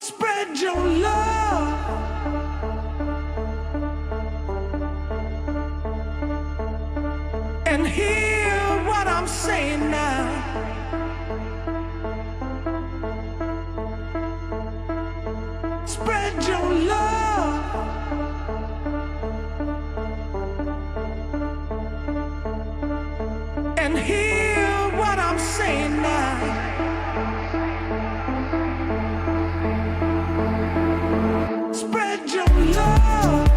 Spread your love and hear what I'm saying now. Spread your love and hear what I'm saying now. Spread your love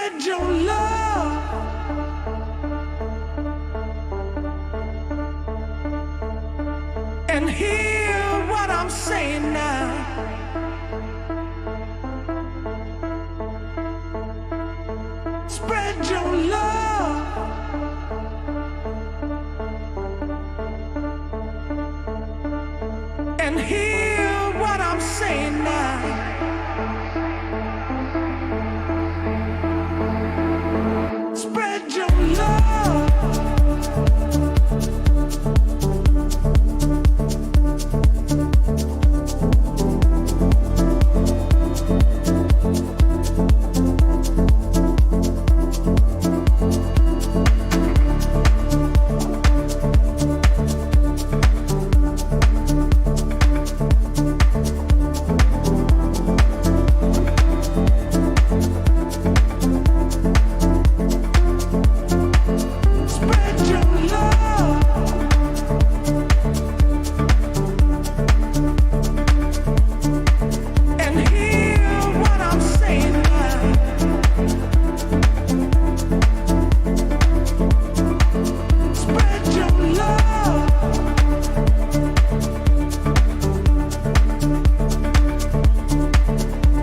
Spread your love. And hear what I'm saying now. Spread your love. And hear what I'm saying now. Spread your love. Spread your love. And hear what I'm saying now. Spread your love.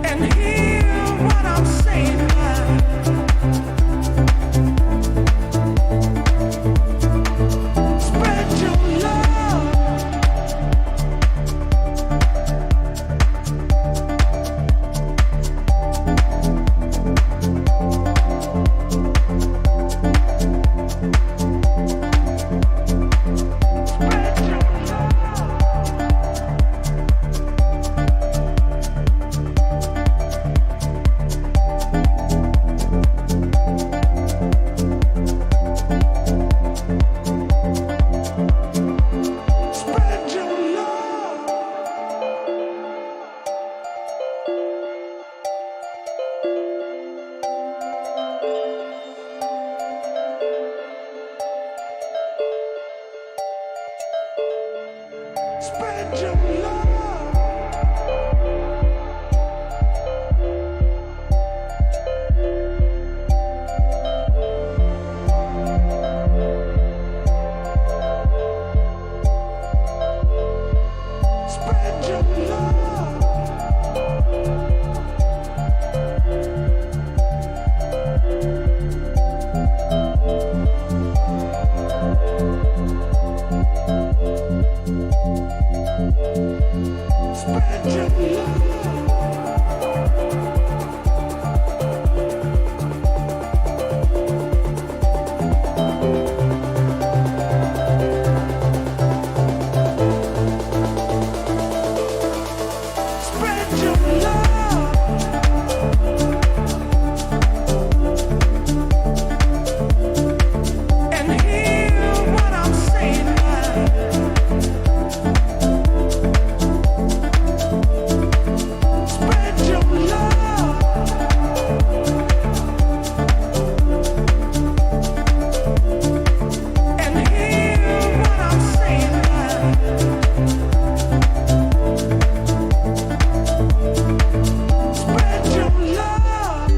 And hear what I'm saying now. Spread your love. Spread your Spread your love. Spread your love. Spread your love. Spread your love. Spread your love. And hear what I'm saying now. Spread your love. And hear what I'm saying now. Spread your love.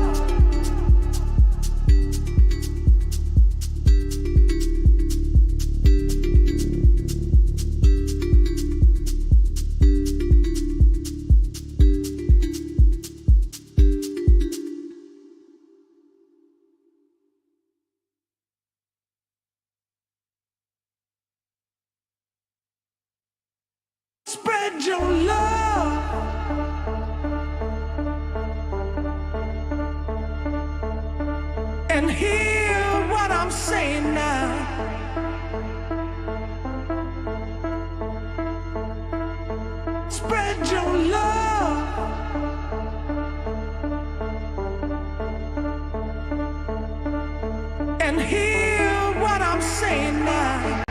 Spread your love. And hear what I'm saying now. Spread your love. And hear what I'm saying now.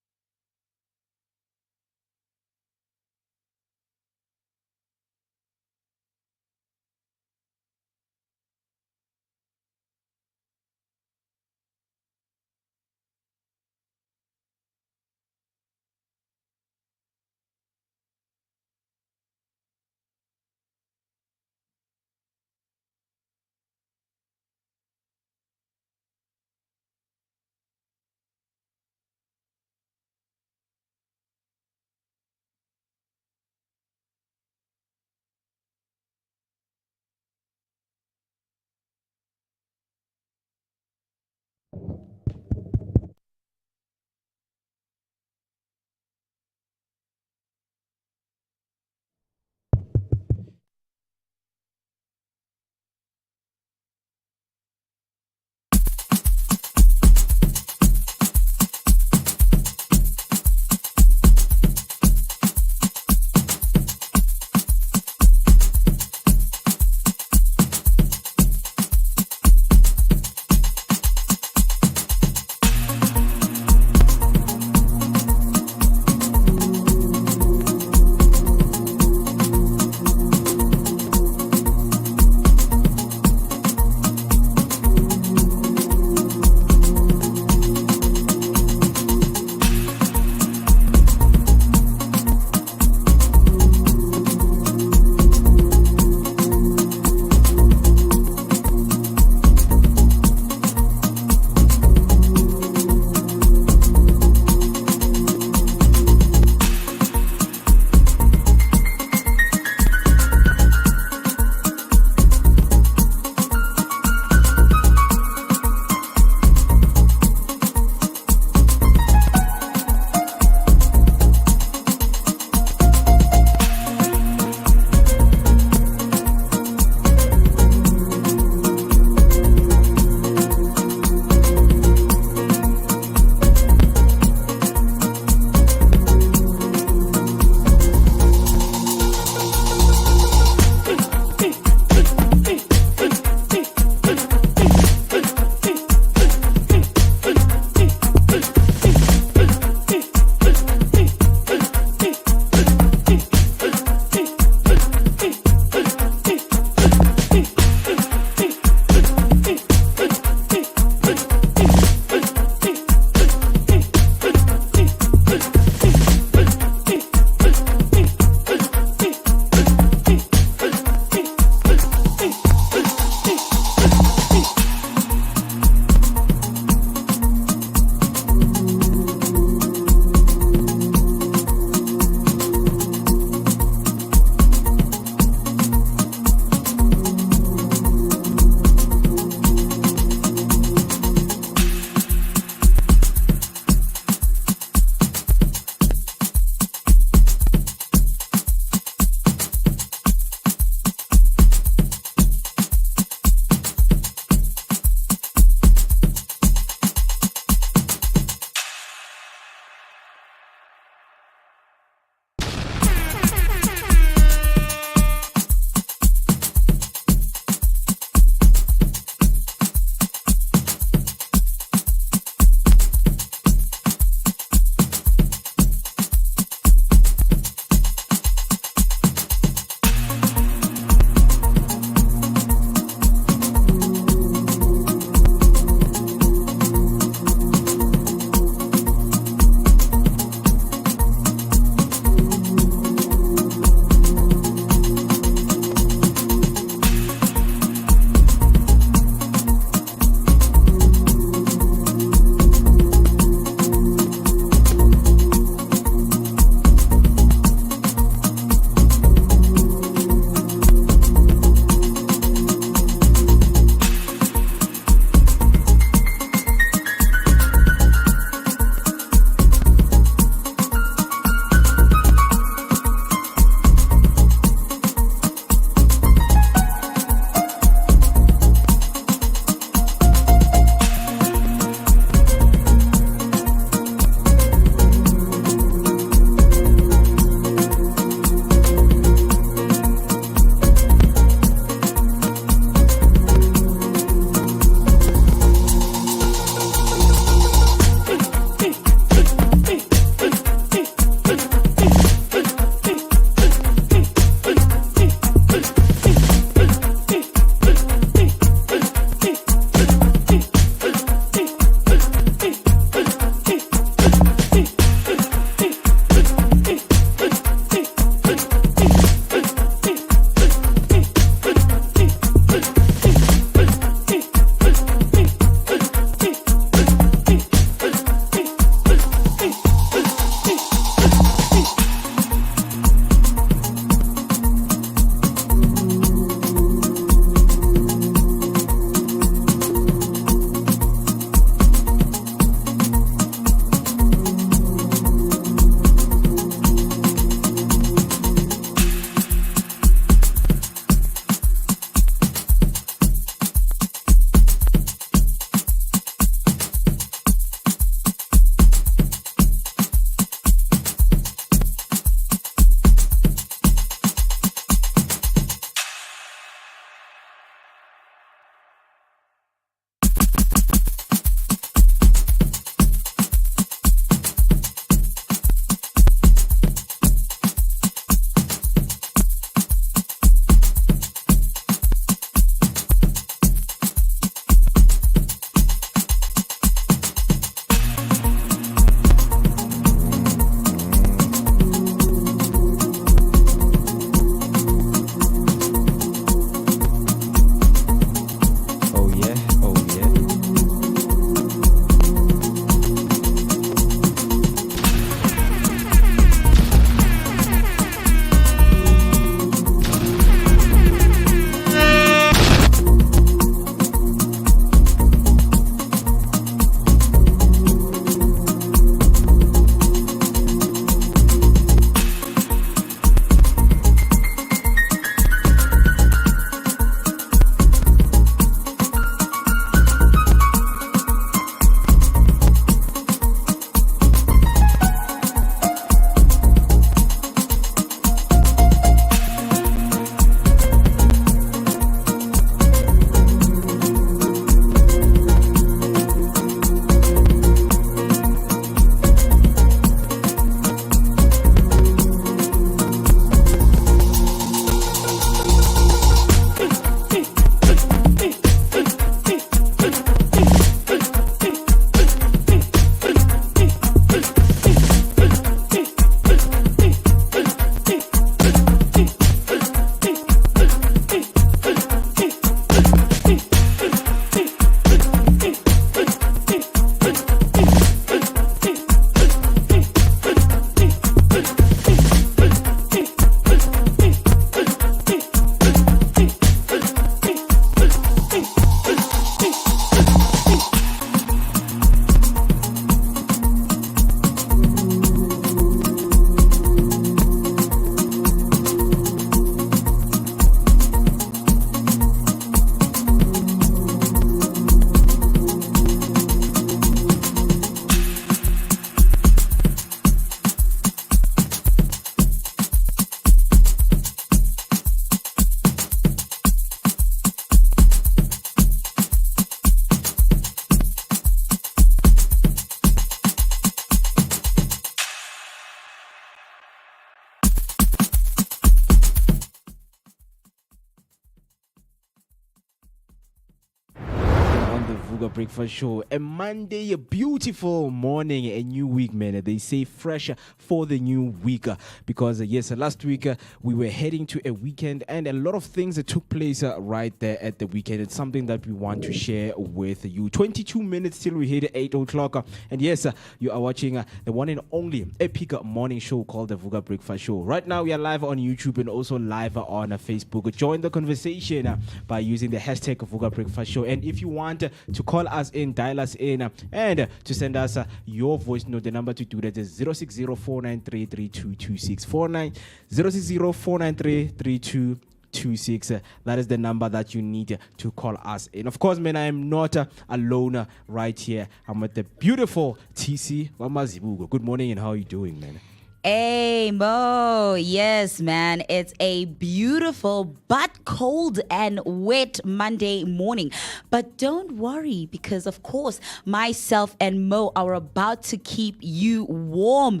Breakfast Show. A Monday, a beautiful morning, a new week, man. They say fresh for the new week because, yes, last week we were heading to a weekend and a lot of things that took place right there at the weekend. It's something that we want to share with you. 22 minutes till we hit 8 o'clock. And yes, you are watching the one and only epic morning show called the Vooka Breakfast Show. Right now, we are live on YouTube and also live on Facebook. Join the conversation by using the hashtag Vooka Breakfast Show. And if you want to call us in, dial us in, and to send us your voice note, the number to do that is 060-493-3226. 060-493-3226. That is the number that you need to call us in. Of course, man, I am not alone right here. I'm with the beautiful TC Wamazibugo. Good morning, and how are you doing, man? Hey, Mo. Yes, man. It's a beautiful but cold and wet Monday morning. But don't worry because, of course, myself and Mo are about to keep you warm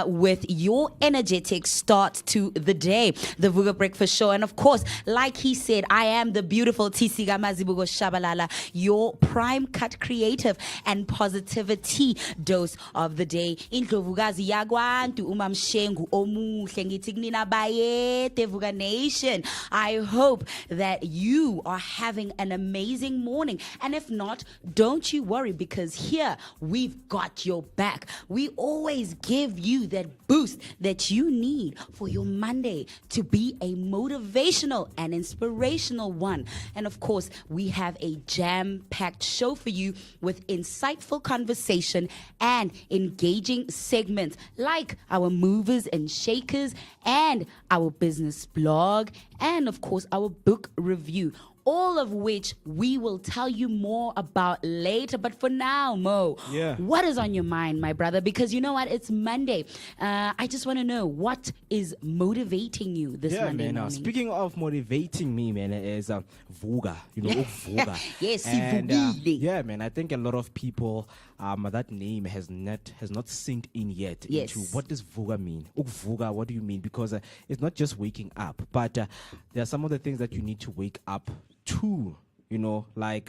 with your energetic start to the day. The Vooka Breakfast Show. And, of course, like he said, I am the beautiful Tisiga Mazibugo Shabalala, your prime cut creative and positivity dose of the day. Indlovukazi yagwantu umamshengu omuhle ngithi kunina bayete Vooka Nation. I hope that you are having an amazing morning, and if not, don't you worry because here we've got your back. We always give you that boost that you need for your Monday to be a motivational and inspirational one. And of course, we have a jam-packed show for you with insightful conversation and engaging segments like our movers and shakers and our business blog and of course our book review, all of which we will tell you more about later. But for now, Mo, what is on your mind, my brother? Because you know what? It's Monday. I just want to know, what is motivating you this Monday morning? Speaking of motivating me, man, is Vooka. You know, Vooka. Yes, and, yeah, man, I think a lot of people, that name has not synced in yet into what does Vooka mean. Vooka, what do you mean? Because it's not just waking up, but there are some of the things that you need to wake up to, you know, like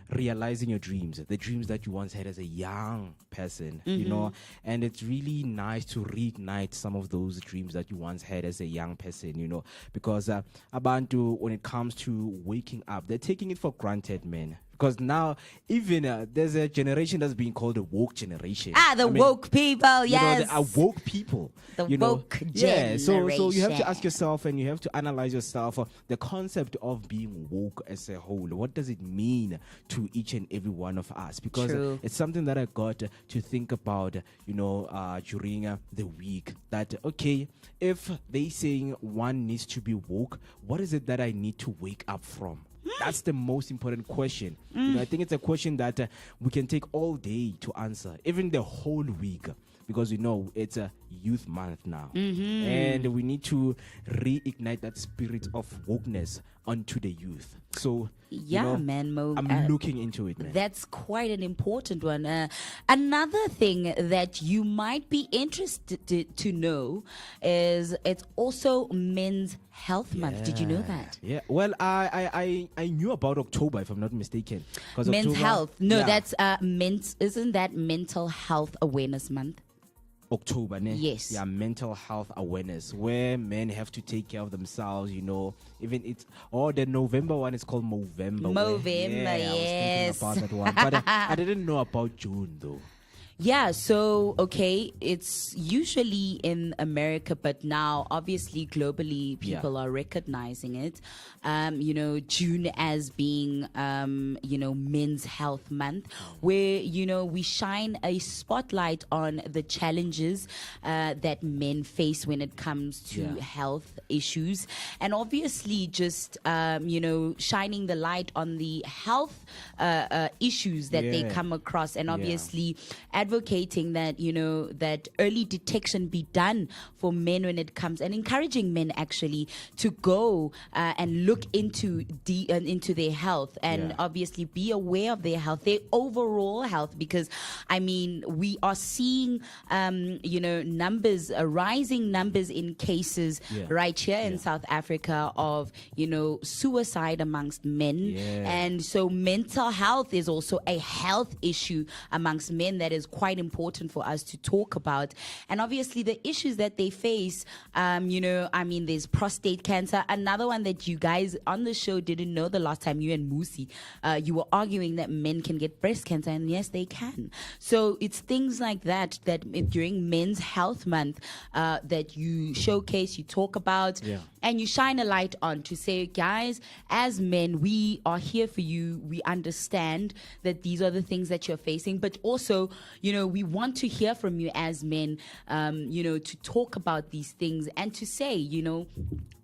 realizing your dreams, the dreams that you once had as a young person, you know, and it's really nice to reignite some of those dreams that you once had as a young person, you know, because Abantu, when it comes to waking up, they're taking it for granted, man. Because now, even there's a generation that's being called a woke generation. Woke people, yes. You know, the woke people. The woke generation. So you have to ask yourself and you have to analyze yourself the concept of being woke as a whole. What does it mean to each and every one of us? Because it's something that I got to think about, you know, during the week. That, okay, if they saying one needs to be woke, what is it that I need to wake up from? That's the most important question. You know, I think it's a question that we can take all day to answer, even the whole week, because you know it's a youth month now, and we need to reignite that spirit of wokeness onto the youth. So man, Mo, I'm looking into it, man. That's quite an important one. Another thing that you might be interested to know is it's also Men's Health Month. Did you know that? Yeah. Well, I knew about October, if I'm not mistaken. Men's Health. No, that's isn't that Mental Health Awareness Month? October, ne? Yes. Yeah, mental health awareness, where men have to take care of themselves, you know. Even the November one is called Movember. Movember, yes. I was thinking about that one. But I didn't know about June, though. Yeah, so, okay, it's usually in America, but now, obviously, globally, people are recognizing it. You know, June as being, you know, Men's Health Month, where, you know, we shine a spotlight on the challenges that men face when it comes to health issues. And obviously, just, you know, shining the light on the health issues that they come across, and obviously, advocating that, that early detection be done for men when it comes, and encouraging men actually to go and look into their health, and obviously be aware of their health, their overall health, because I mean, we are seeing, numbers, rising numbers in cases right here in South Africa of, suicide amongst men. And so mental health is also a health issue amongst men that is quite important for us to talk about. And obviously the issues that they face, there's prostate cancer. Another one that you guys on the show didn't know the last time, you and Musi, you were arguing that men can get breast cancer, and yes, they can. So it's things like that during Men's Health Month that you showcase, you talk about, and you shine a light on to say, guys, as men, we are here for you. We understand that these are the things that you're facing, but also, we want to hear from you as men, to talk about these things and to say,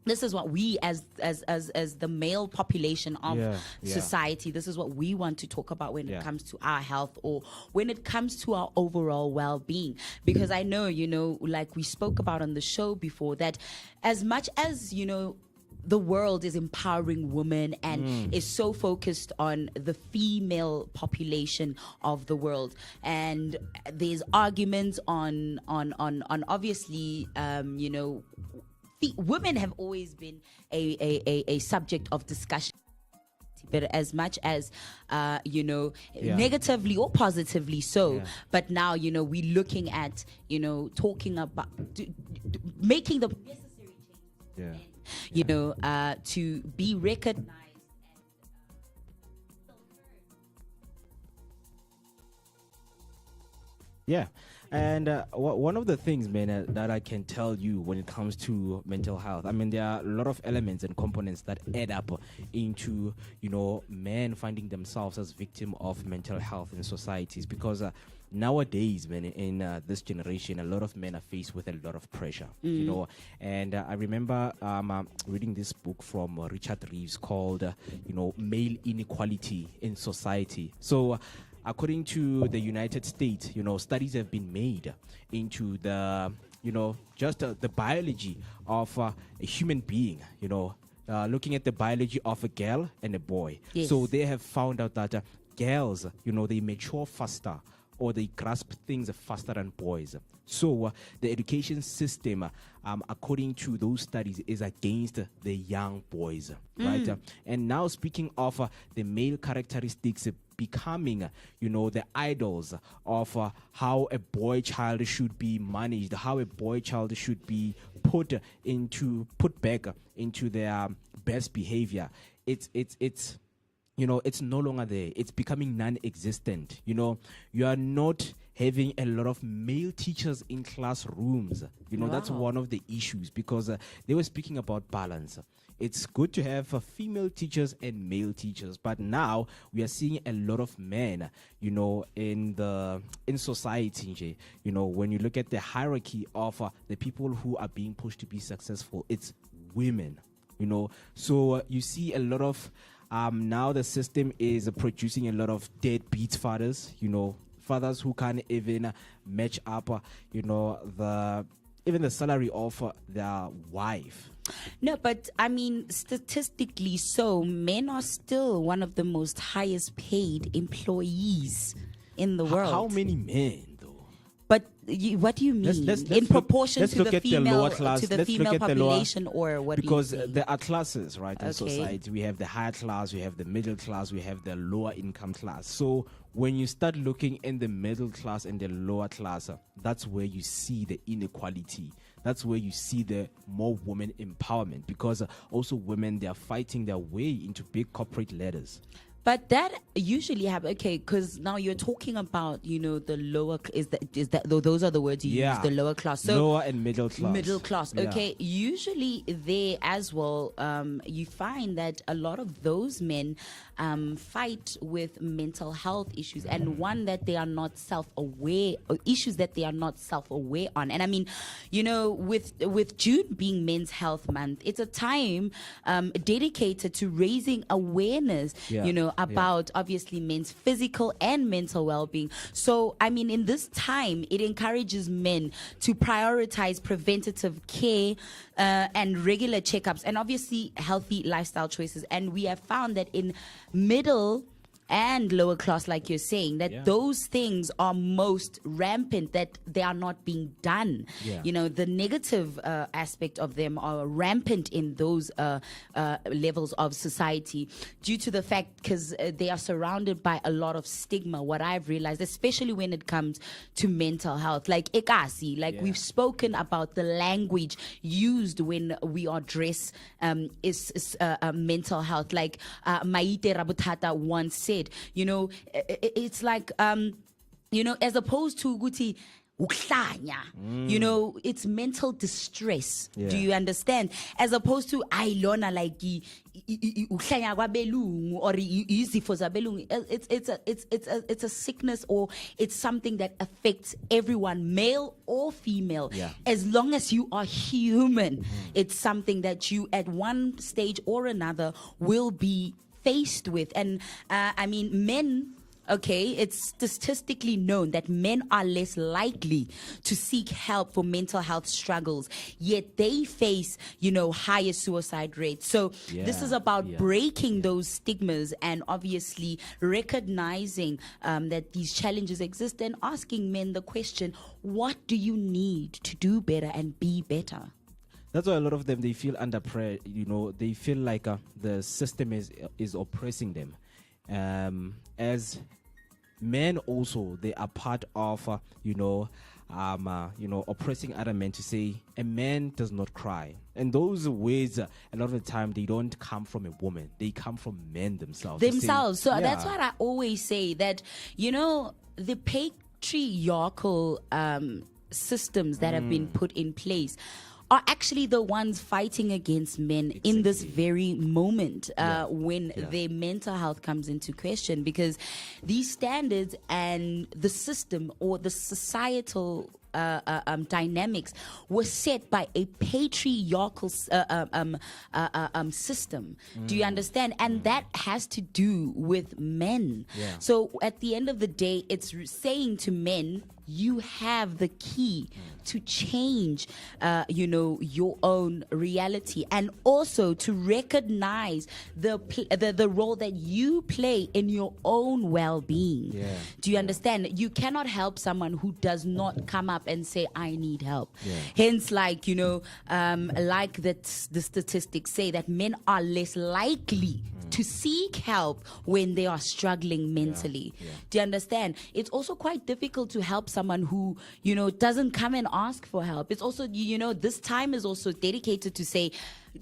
this is what we as the male population of society, this is what we want to talk about when it comes to our health, or when it comes to our overall well-being. Because I know, like we spoke about on the show before, that as much as, the world is empowering women and is so focused on the female population of the world, and there's arguments on obviously, women have always been a subject of discussion, but as much as negatively or positively so. But now, we're looking at, talking about making the necessary changes, to be recognized. And one of the things, man, that I can tell you when it comes to mental health, I mean, there are a lot of elements and components that add up into, men finding themselves as victim of mental health in societies. Because nowadays, man, in this generation, a lot of men are faced with a lot of pressure, And I remember reading this book from Richard Reeves called, Male Inequality in Society. So, according to the United States, studies have been made into the, just the biology of a human being, looking at the biology of a girl and a boy. Yes. So they have found out that girls, they mature faster, or they grasp things faster than boys. So the education system, according to those studies, is against the young boys, right? And now, speaking of the male characteristics becoming, the idols of how a boy child should be managed, how a boy child should be put back into their best behavior. It's it's no longer there. It's becoming non-existent. You are not having a lot of male teachers in classrooms. That's one of the issues, because they were speaking about balance. It's good to have female teachers and male teachers, but now we are seeing a lot of men, in society. When you look at the hierarchy of the people who are being pushed to be successful, it's women. So you see a lot of now the system is producing a lot of deadbeat fathers. Fathers who can't even match up, even the salary of their wife. No, but I mean, statistically, so men are still one of the most highest paid employees in the world. How many men? But what do you mean? In proportion to the female population, or what? Because there are classes, right, in society. We have the higher class, we have the middle class, we have the lower income class. So when you start looking in the middle class and the lower class, that's where you see the inequality. That's where you see the more women empowerment, because also women, they are fighting their way into big corporate ladders. But that usually happens, okay, because now you're talking about, the lower, is that those are the words you use, the lower class. So lower and middle class. Middle class, okay. Usually there as well, you find that a lot of those men fight with mental health issues, and one that they are not self-aware, or issues that they are not self-aware on. And I mean, with June being Men's Health Month, it's a time dedicated to raising awareness, about obviously men's physical and mental well-being. So, I mean, in this time, it encourages men to prioritize preventative care and regular checkups and obviously healthy lifestyle choices. And we have found that in middle and lower class, like you're saying, that those things are most rampant, that they are not being done. The negative aspect of them are rampant in those levels of society due to the fact because they are surrounded by a lot of stigma. What I've realized, especially when it comes to mental health, like ekasi, we've spoken about the language used when we address is mental health. Like Maite Rabutata once said, it's like, as opposed to Guti, it's mental distress. Do you understand? As opposed to Ailona like or it's a sickness, or it's something that affects everyone, male or female. As long as you are human, it's something that you at one stage or another will be faced with. And I mean, men, it's statistically known that men are less likely to seek help for mental health struggles, yet they face, higher suicide rates. So this is about breaking those stigmas and obviously recognizing that these challenges exist and asking men the question, what do you need to do better and be better? That's why a lot of them, they feel under pressure. They feel like the system is oppressing them. As men also, they are part of, oppressing other men to say, a man does not cry. And those words, a lot of the time, they don't come from a woman. They come from men themselves. So that's what I always say, that, the patriarchal systems that have been put in place are actually the ones fighting against men in this very moment when their mental health comes into question, because these standards and the system or the societal dynamics were set by a patriarchal system. Do you understand? And that has to do with men. So at the end of the day, it's saying to men, you have the key to change, your own reality, and also to recognize the role that you play in your own well-being. Do you understand? You cannot help someone who does not come up and say, I need help. Hence, like the statistics say, that men are less likely to seek help when they are struggling mentally. Do you understand? It's also quite difficult to help someone who, doesn't come and ask for help. It's also, this time is also dedicated to say,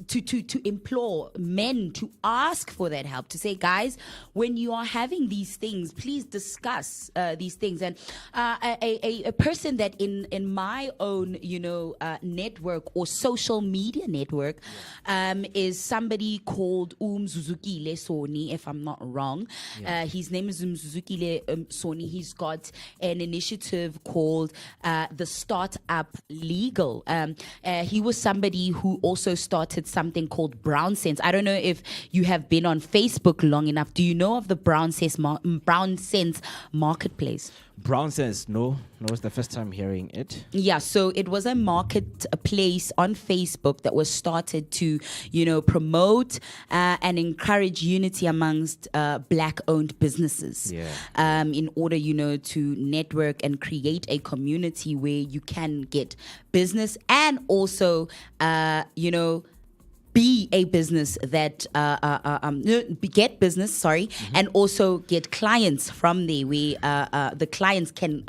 to implore men to ask for that help, to say, guys, when you are having these things, please discuss these things. And a person that in my own network or social media network is somebody called Zuzukile Soni, if I'm not wrong. His name is Zuzukile Soni. He's got an initiative called the Startup Legal. He was somebody who also started something called Brown Sense. I don't know if you have been on Facebook long enough. Do you know of the Brown Sense marketplace? Brown Sense, no, it's the first time hearing it. Yeah, so it was a marketplace on Facebook that was started to, promote and encourage unity amongst Black-owned businesses. In order, to network and create a community where you can get business and also, be a business that get business, and also get clients from there, where the clients can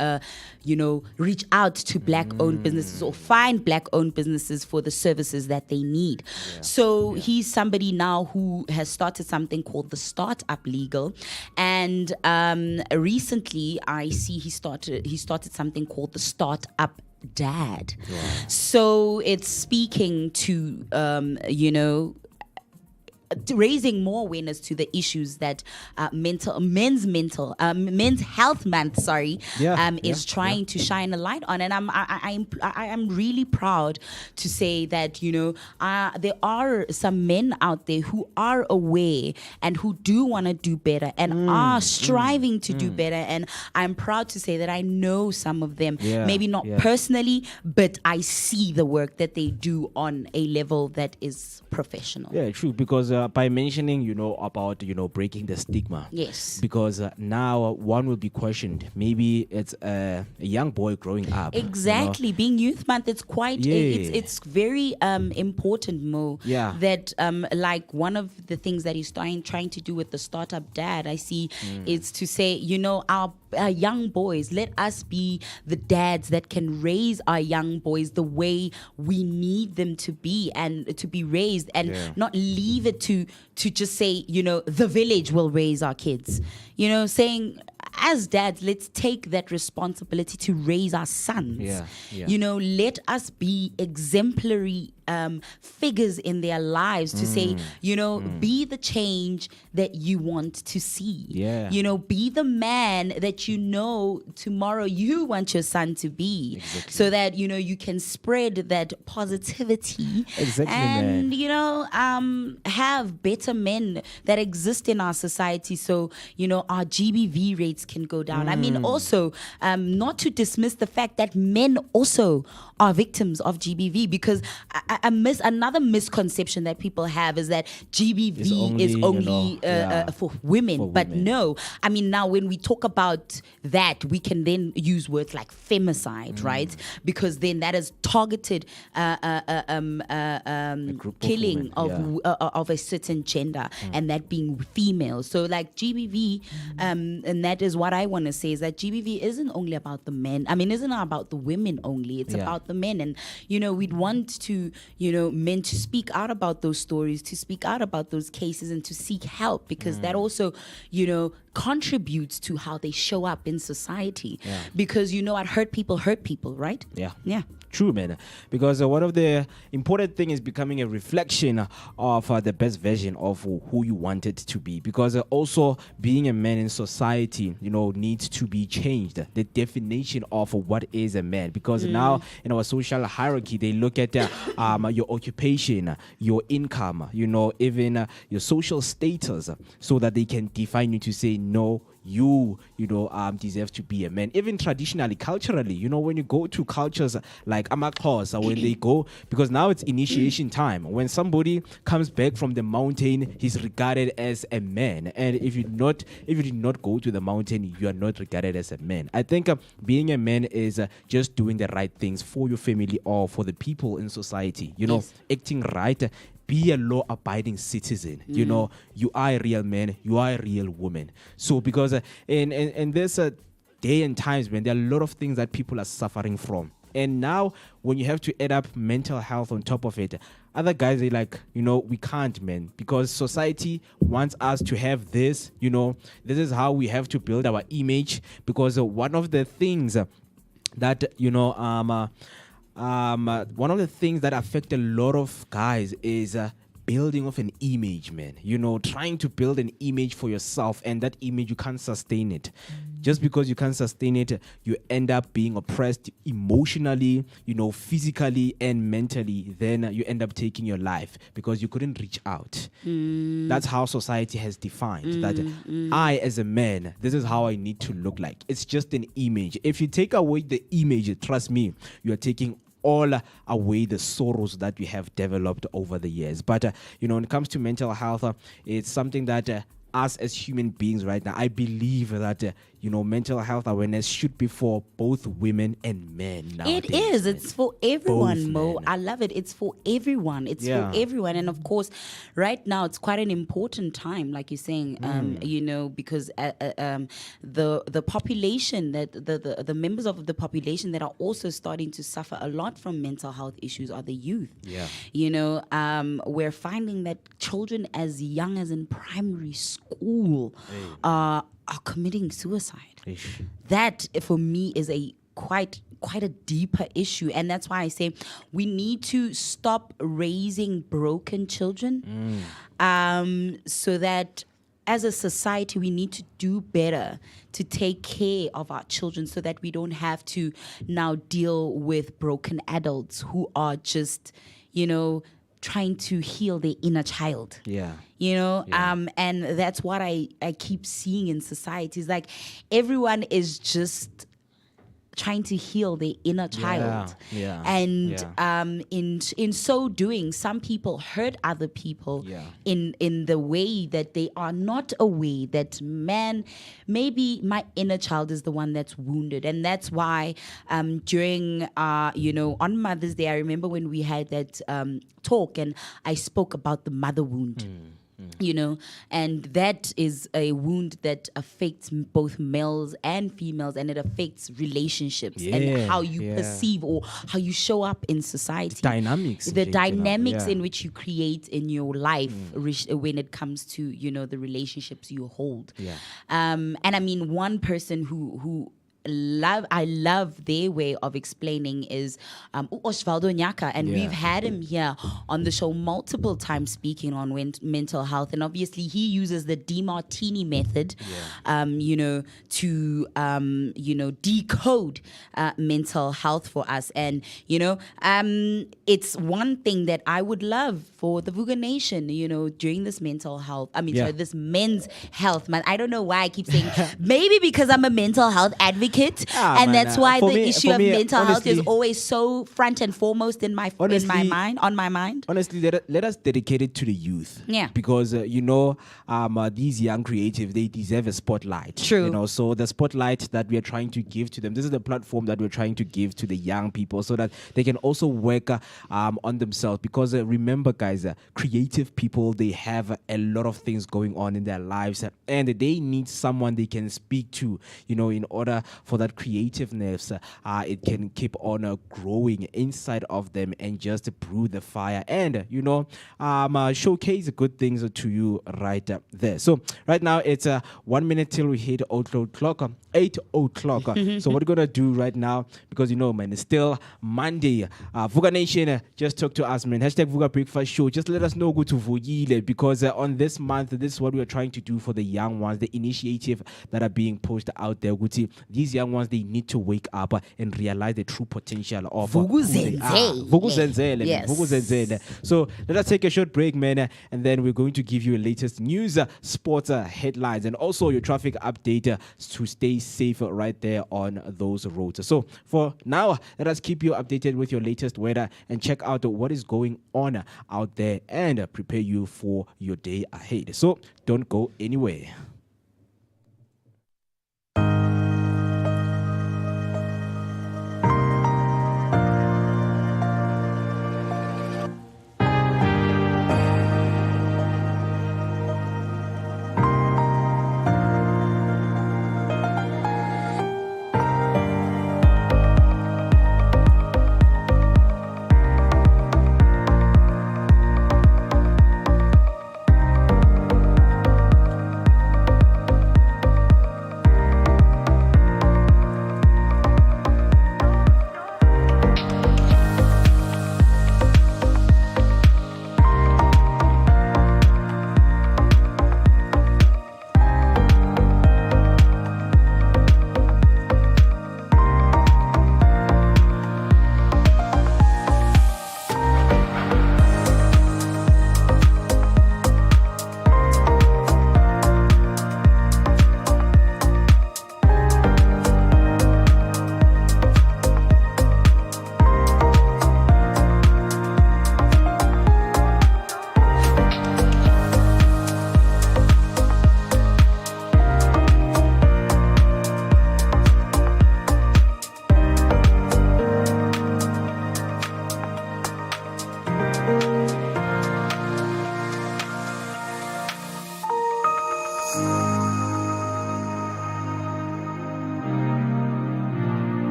reach out to Black-owned businesses or find Black-owned businesses for the services that they need. So he's somebody now who has started something called the Startup Legal, and recently I see he started something called the Startup Dad. So it's speaking to raising more awareness to the issues that men's health month, is trying to shine a light on. And I'm really proud to say that there are some men out there who are aware and who do want to do better and are striving to do better. And I'm proud to say that I know some of them, maybe not personally, but I see the work that they do on a level that is professional. Yeah, true. Because by mentioning, about, breaking the stigma. Yes. Because now one will be questioned. Maybe it's a young boy growing up. Exactly. Being Youth Month, it's quite, it's very important, Mo. Yeah. That like one of the things that he's trying to do with the Startup Dad, I see, is to say, our young boys, let us be the dads that can raise our young boys the way we need them to be and to be raised, and not leave it to just say, the village will raise our kids. Saying, as dads, let's take that responsibility to raise our sons. Let us be exemplary figures in their lives to say, be the change that you want to see. Be the man that tomorrow you want your son to be. Exactly. So that you can spread that positivity. Exactly, and man. have better men that exist in our society, so our GBV rates can go down. I mean, also not to dismiss the fact that men also are victims of GBV, because another misconception that people have is that GBV is only for women. But no, I mean, now when we talk about that, we can then use words like femicide, right? Because then that is targeted killing of a certain gender, and that being female. So like GBV, and that is what I want to say, is that GBV isn't only about the men. I mean, isn't about the women only. It's about the men. And we'd want to men to speak out about those stories, to speak out about those cases, and to seek help, because that also contributes to how they show up in society. Because what hurt people, right? Yeah. True, man. Because one of the important things is becoming a reflection of the best version of who you want it to be. Because also being a man in society, needs to be changed. The definition of what is a man. Because now in our social hierarchy, they look at your occupation, your income, even your social status, so that they can define you to say, no, you deserve to be a man. Even traditionally, culturally, when you go to cultures like Amaxhosa, when they go, because now it's initiation time. When somebody comes back from the mountain, he's regarded as a man. And if you did not go to the mountain, you are not regarded as a man. I think being a man is just doing the right things for your family or for the people in society. Acting right. Be a law-abiding citizen. You are a real man. You are a real woman. So because in this day and times, when there are a lot of things that people are suffering from. And now when you have to add up mental health on top of it, other guys, they like, we can't, man, because society wants us to have this, this is how we have to build our image. Because one of the things that, one of the things that affect a lot of guys is building of an image, man. Trying to build an image for yourself, and that image, you can't sustain it. Just because you can't sustain it, you end up being oppressed emotionally, physically and mentally. Then you end up taking your life because you couldn't reach out. That's how society has defined that I, as a man, this is how I need to look like. It's just an image. If you take away the image, trust me, you are taking all away the sorrows that we have developed over the years. But when it comes to mental health, it's something that us as human beings right now, I believe that mental health awareness should be for both women and men nowadays. It is. It's for everyone, Both Mo. men. I love it. It's for everyone. It's for everyone. And of course, right now, it's quite an important time, like you're saying, because the population, that the members of the population that are also starting to suffer a lot from mental health issues are the youth. We're finding that children as young as in primary school are committing suicide. That, for me, is a quite quite a deeper issue. And that's why I say we need to stop raising broken children, so that as a society, we need to do better to take care of our children so that we don't have to now deal with broken adults who are just, trying to heal their inner child. Yeah. And that's what I keep seeing in society. It's like everyone is just trying to heal their inner child. And in so doing, some people hurt other people in the way that they are not aware that, man, maybe my inner child is the one that's wounded. And that's why during on Mother's Day, I remember when we had that talk and I spoke about the mother wound. And that is a wound that affects both males and females, and it affects relationships and how you perceive or how you show up in society. The dynamics in which you create in your life when it comes to, the relationships you hold. And I mean, one person who I love their way of explaining is Osvaldo Nyaka, and we've had him here on the show multiple times speaking on mental health, and obviously he uses the DeMartini method, to decode mental health for us, and it's one thing that I would love for the Vooka Nation, during this mental health. Sorry, this men's health month. I don't know why I keep saying maybe because I'm a mental health advocate. And that's why the issue of mental health is always so front and foremost in my mind. Honestly, let us dedicate it to the youth. Yeah. Because these young creatives, they deserve a spotlight. True. So the spotlight that we are trying to give to them, this is the platform that we're trying to give to the young people so that they can also work on themselves. Because remember, guys, creative people, they have a lot of things going on in their lives, and they need someone they can speak to, in order for that creativeness, it can keep on growing inside of them and just brew the fire and, showcase good things to you right there. So right now it's 1 minute till we hit 8 o'clock. So what we're going to do right now, because, man, it's still Monday. Vooka Nation, just talk to us, man. Hashtag Vooka Breakfast Show. Just let us know, go to Vuyile, because on this month, this is what we're trying to do for the young ones, the initiative that are being pushed out there. These young ones, they need to wake up and realize the true potential of Vukuzenzele. Vukuzenzele. So let us take a short break, man, and then we're going to give you latest news, sports headlines, and also your traffic update to stay safe right there on those roads. So for now, let us keep you updated with your latest weather and check out what is going on out there and prepare you for your day ahead. So don't go anywhere.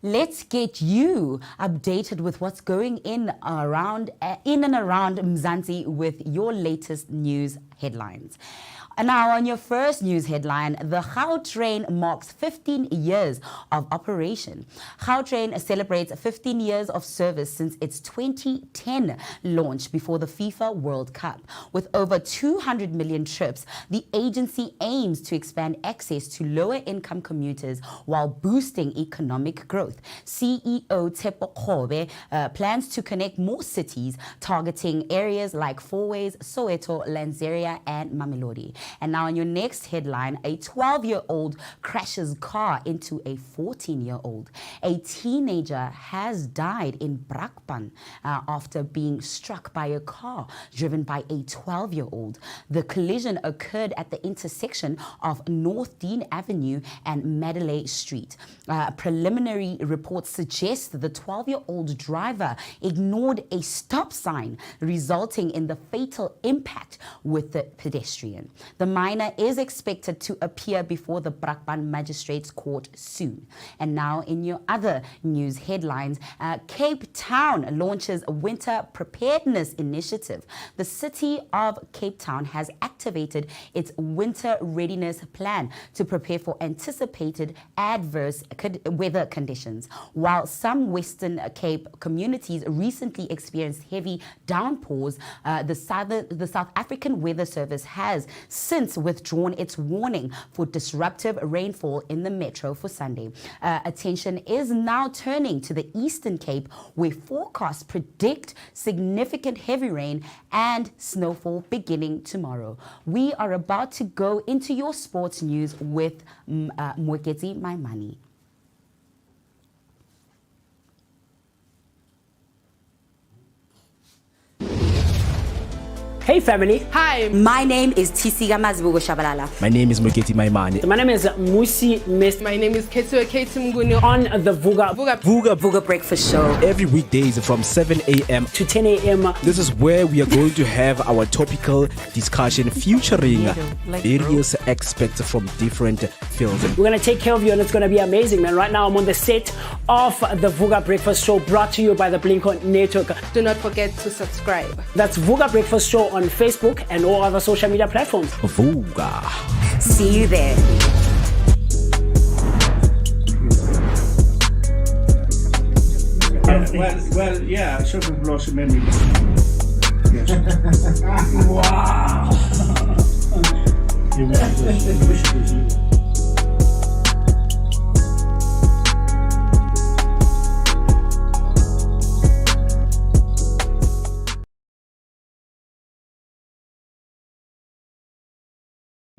let's get you updated with what's going in and around Mzansi with your latest news headlines. And now, on your first news headline, the Gautrain marks 15 years of operation. Gautrain celebrates 15 years of service since its 2010 launch before the FIFA World Cup. With over 200 million trips, the agency aims to expand access to lower-income commuters while boosting economic growth. CEO Topical plans to connect more cities, targeting areas like Fourways, Soweto, Lanseria, and Mamelodi. And now on your next headline, a 12-year-old crashes car into a 14-year-old. A teenager has died in Brakpan after being struck by a car driven by a 12-year-old. The collision occurred at the intersection of North Dean Avenue and Madeley Street. Preliminary reports suggest the 12-year-old driver ignored a stop sign, resulting in the fatal impact with the pedestrian. The minor is expected to appear before the Brakpan Magistrates Court soon. And now in your other news headlines, Cape Town launches a winter preparedness initiative. The city of Cape Town has activated its winter readiness plan to prepare for anticipated adverse weather conditions. While some Western Cape communities recently experienced heavy downpours, the South African Weather Service has since withdrawn its warning for disruptive rainfall in the metro for Sunday. Attention is now turning to the Eastern Cape, where forecasts predict significant heavy rain and snowfall beginning tomorrow. We are about to go into your sports news with Mwekezi Maimani. Hey family. Hi. My name is Tisiga Mazibugo Shabalala. My name is Mwekezi Maimani. My name is Musi Miss. My name is Ketsu Mguni. On the Vooka Breakfast Show. Every weekdays from 7 a.m. to 10 a.m. This is where we are going to have our topical discussion featuring various experts from different fields. We're going to take care of you and it's going to be amazing, man. Right now I'm on the set of the Vooka Breakfast Show, brought to you by the Blinko Network. Do not forget to subscribe. That's Vooka Breakfast Show on Facebook and all other social media platforms. Vooka. See you there. Well, yeah, shopping blossom memory. Yes. Wow.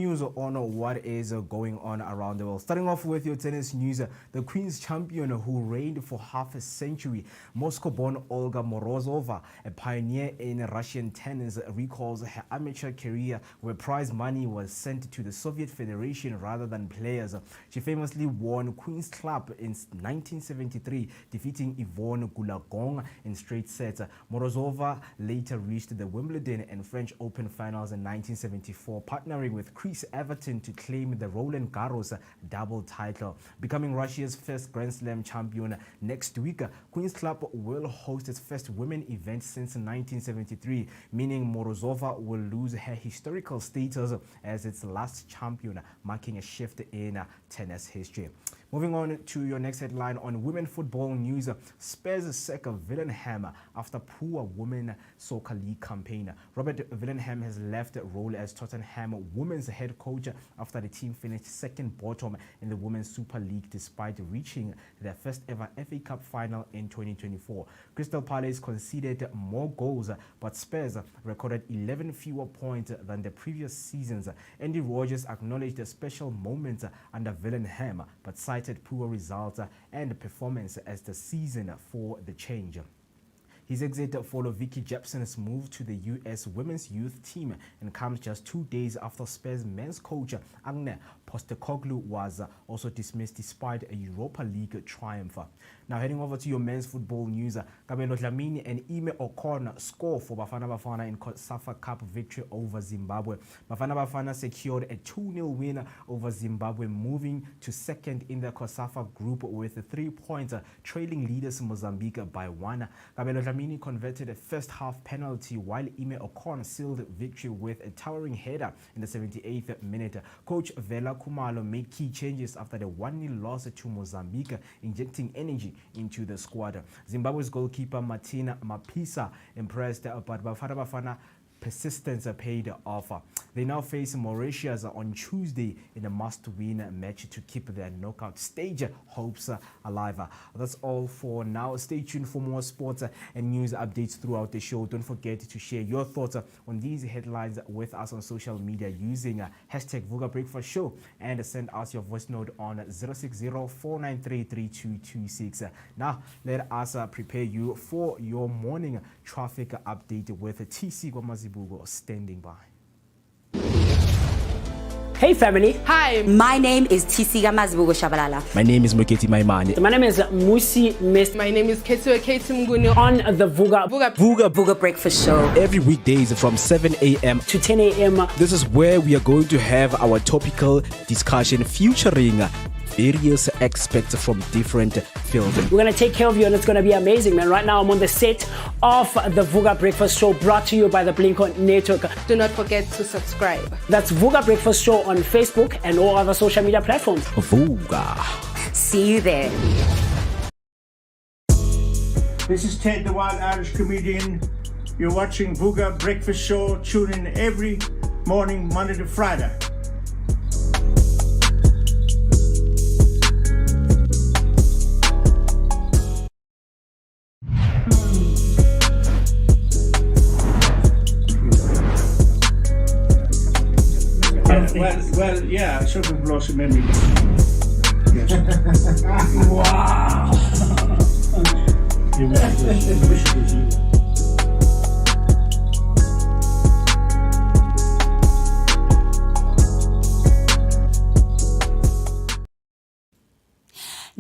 News on what is going on around the world. Starting off with your tennis news, the Queen's champion who reigned for half a century, Moscow-born Olga Morozova, a pioneer in Russian tennis, recalls her amateur career where prize money was sent to the Soviet Federation rather than players. She famously won Queen's Club in 1973, defeating Yvonne Goolagong in straight sets. Morozova later reached the Wimbledon and French Open finals in 1974, partnering with Chris Everton to claim the Roland Garros double title. Becoming Russia's first Grand Slam champion next week, Queen's Club will host its first women event since 1973, meaning Morozova will lose her historical status as its last champion, marking a shift in tennis history. Moving on to your next headline on women football news, Spurs sack Villenham after poor women soccer league campaign. Robert Villenham has left the role as Tottenham women's head coach after the team finished second bottom in the Women's Super League despite reaching their first ever FA Cup final in 2024. Crystal Palace conceded more goals, but Spurs recorded 11 fewer points than the previous seasons. Andy Rogers acknowledged the special moments under Villenham, but cited poor results and performance as the season for the change. His exit followed Vicky Jepson's move to the U.S. women's youth team and comes just 2 days after Spurs men's coach Agne Postecoglou was also dismissed despite a Europa League triumph. Now heading over to your men's football news, Kabelo Dlamini and Ime O'Connor score for Bafana Bafana in COSAFA Cup victory over Zimbabwe. Bafana Bafana secured a 2-0 win over Zimbabwe, moving to second in the COSAFA group with 3 points, trailing leaders Mozambique by 1. Kabelo Dlamini converted a first half penalty while Ime O'Connor sealed victory with a towering header in the 78th minute. Coach Vela Kumalo made key changes after the 1-0 loss to Mozambique, injecting energy into the squad. Zimbabwe's goalkeeper Martina Mapisa impressed, but Bafana Bafana persistence paid off. They now face Mauritius on Tuesday in a must-win match to keep their knockout stage hopes alive. That's all for now. Stay tuned for more sports and news updates throughout the show. Don't forget to share your thoughts on these headlines with us on social media using hashtag Vooka Breakfast Show, and send us your voice note on 060-493-3226. Now, let us prepare you for your morning traffic update with TC Kwamazibugo standing by. Hey family. Hi. My name is Tisiga Mazibugo Shabalala. My name is Moketi Maimani. My name is Musi Miss. My name is Ketumguni On the Vooka Vooka Breakfast Show. Every weekdays from 7 a.m. to 10 a.m. This is where we are going to have our topical discussion featuring various experts from different fields. We're going to take care of you and it's going to be amazing, man. Right now I'm on the set of the Vooka Breakfast Show, brought to you by the Blink-On Network. Do not forget to subscribe. That's Vooka Breakfast Show on Facebook and all other social media platforms. Vooka. See you there. This is Ted, the Wild Irish Comedian. You're watching Vooka Breakfast Show. Tune in every morning, Monday to Friday. Well, yeah, something blossom memory. Yes. Wow.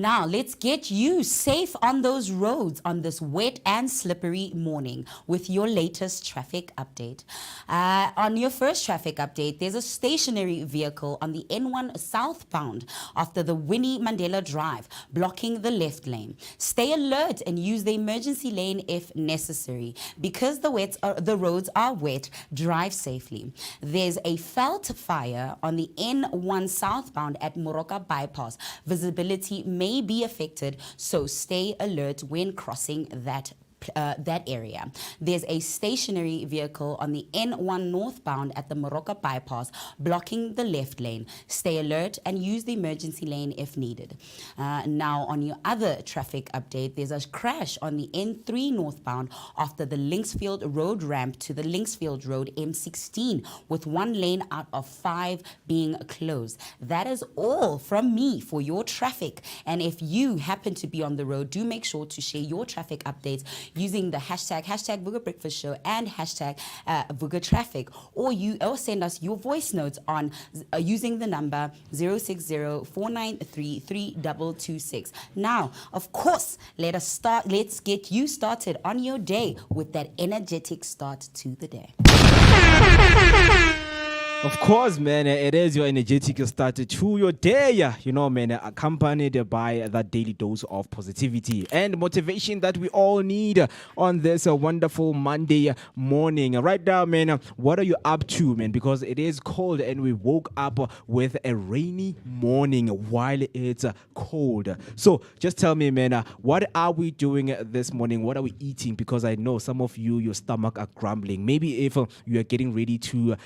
Now, let's get you safe on those roads on this wet and slippery morning with your latest traffic update. On your first traffic update, there's a stationary vehicle on the N1 southbound after the Winnie Mandela Drive, blocking the left lane. Stay alert and use the emergency lane if necessary. Because the roads are wet, drive safely. There's a felt fire on the N1 southbound at Moroka Bypass. Visibility may be affected, so stay alert when crossing that area. There's a stationary vehicle on the N1 northbound at the Moroka Bypass, blocking the left lane. Stay alert and use the emergency lane if needed. Now, on your other traffic update, there's a crash on the N3 northbound after the Linksfield Road ramp to the Linksfield Road M16, with 1 lane out of 5 being closed. That is all from me for your traffic. And if you happen to be on the road, do make sure to share your traffic updates using the hashtag Vooka Breakfast Show and hashtag Vooka Traffic, or send us your voice notes on using the number 060-493-3226. Now, of course, let's get you started on your day with that energetic start to the day. Of course, man, it is your energetic start to your day, you know, man, accompanied by that daily dose of positivity and motivation that we all need on this wonderful Monday morning. Right now, man, what are you up to, man? Because it is cold and we woke up with a rainy morning while it's cold. So just tell me, man, what are we doing this morning? What are we eating? Because I know some of you, your stomach are grumbling. Maybe if you are getting ready to,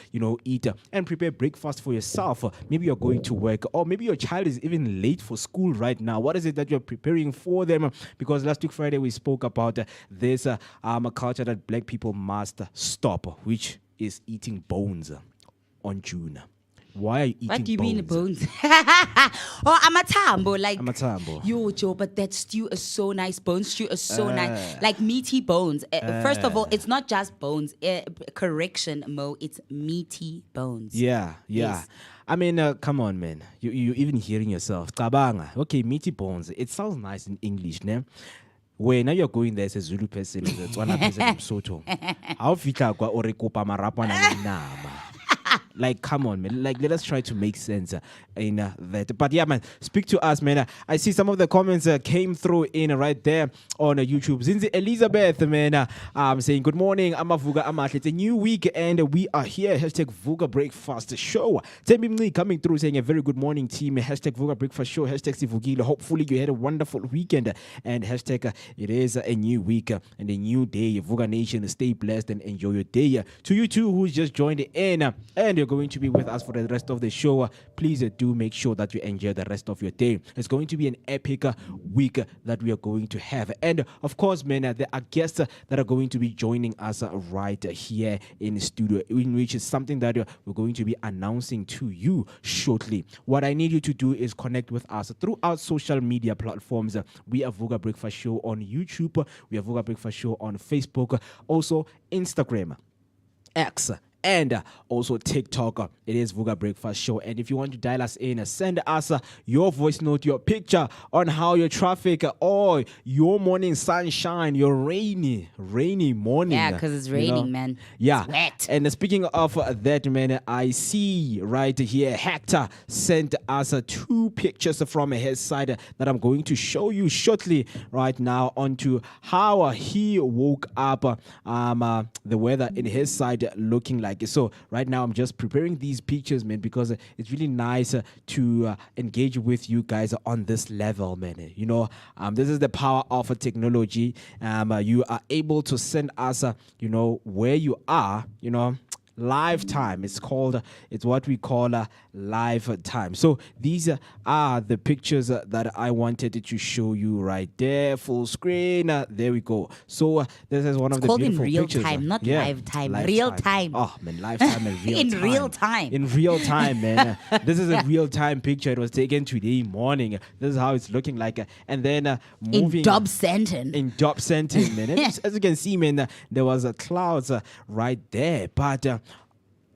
eat and prepare breakfast for yourself. Maybe you're going to work, or maybe your child is even late for school right now. What is it that you're preparing for them? Because last week Friday we spoke about this culture that black people must stop, which is eating bones on June. Why are you eating What do you bones? mean bones? Oh, amatambo, like Amatambo. Yo, Joe, but that stew is so nice. Bone stew is so nice, like meaty bones. First of all, it's not just bones. Correction, Mo, it's meaty bones. Yeah. Yes. I mean, come on, man. You even hearing yourself. Kabanga. Okay, meaty bones. It sounds nice in English, ne? Where now you're going there as a Zulu person, as a Tswana person, Soto. How fika kwa orekopa marapa na nama. Like, come on, man. Like, let us try to make sense in that. But yeah, man, speak to us, man. I see some of the comments came through in right there on YouTube. Zinzi Elizabeth, man, saying, good morning. I'm a Vooka Amat. It's a new week and we are here. Hashtag Vooka Breakfast Show. Temimni coming through saying a very good morning, team. Hashtag Vooka Breakfast Show. Hashtag Sivugila. Hopefully you had a wonderful weekend. And hashtag it is a new week and a new day. Vooka Nation, stay blessed and enjoy your day. To you two who's just joined in and you're going to be with us for the rest of the show, please do make sure that you enjoy the rest of your day. It's going to be an epic week that we are going to have. And of course, man, there are guests that are going to be joining us right here in the studio, in which is something that we're going to be announcing to you shortly. What I need you to do is connect with us throughout social media platforms. We are Vooka Breakfast Show on YouTube. We are Vooka Breakfast Show on Facebook. Also, Instagram, X, and also TikTok. It is Vooka Breakfast Show. And if you want to dial us in, send us your voice note, your picture on how your traffic or your morning sunshine, your rainy morning. Yeah, because it's raining, man. Yeah. It's wet. And speaking of that, man, I see right here, Hector sent us 2 pictures from his side that I'm going to show you shortly right now onto how he woke up, the weather in his side looking like. So right now I'm just preparing these pictures, man, because it's really nice to engage with you guys on this level, man. You know, this is the power of technology. You are able to send us, where you are, live time. It's what we call live time. So these are the pictures that I wanted to show you right there, full screen. There we go. So this is one of the beautiful real pictures. time, not Yeah, live time. live Real time. Oh man, live time and real In time. real time. In real time, man. This is a real time picture. It was taken today morning. This is how it's looking like. And then moving In Job Center. in job sentiment, man. And as you can see, man, there was clouds right there, but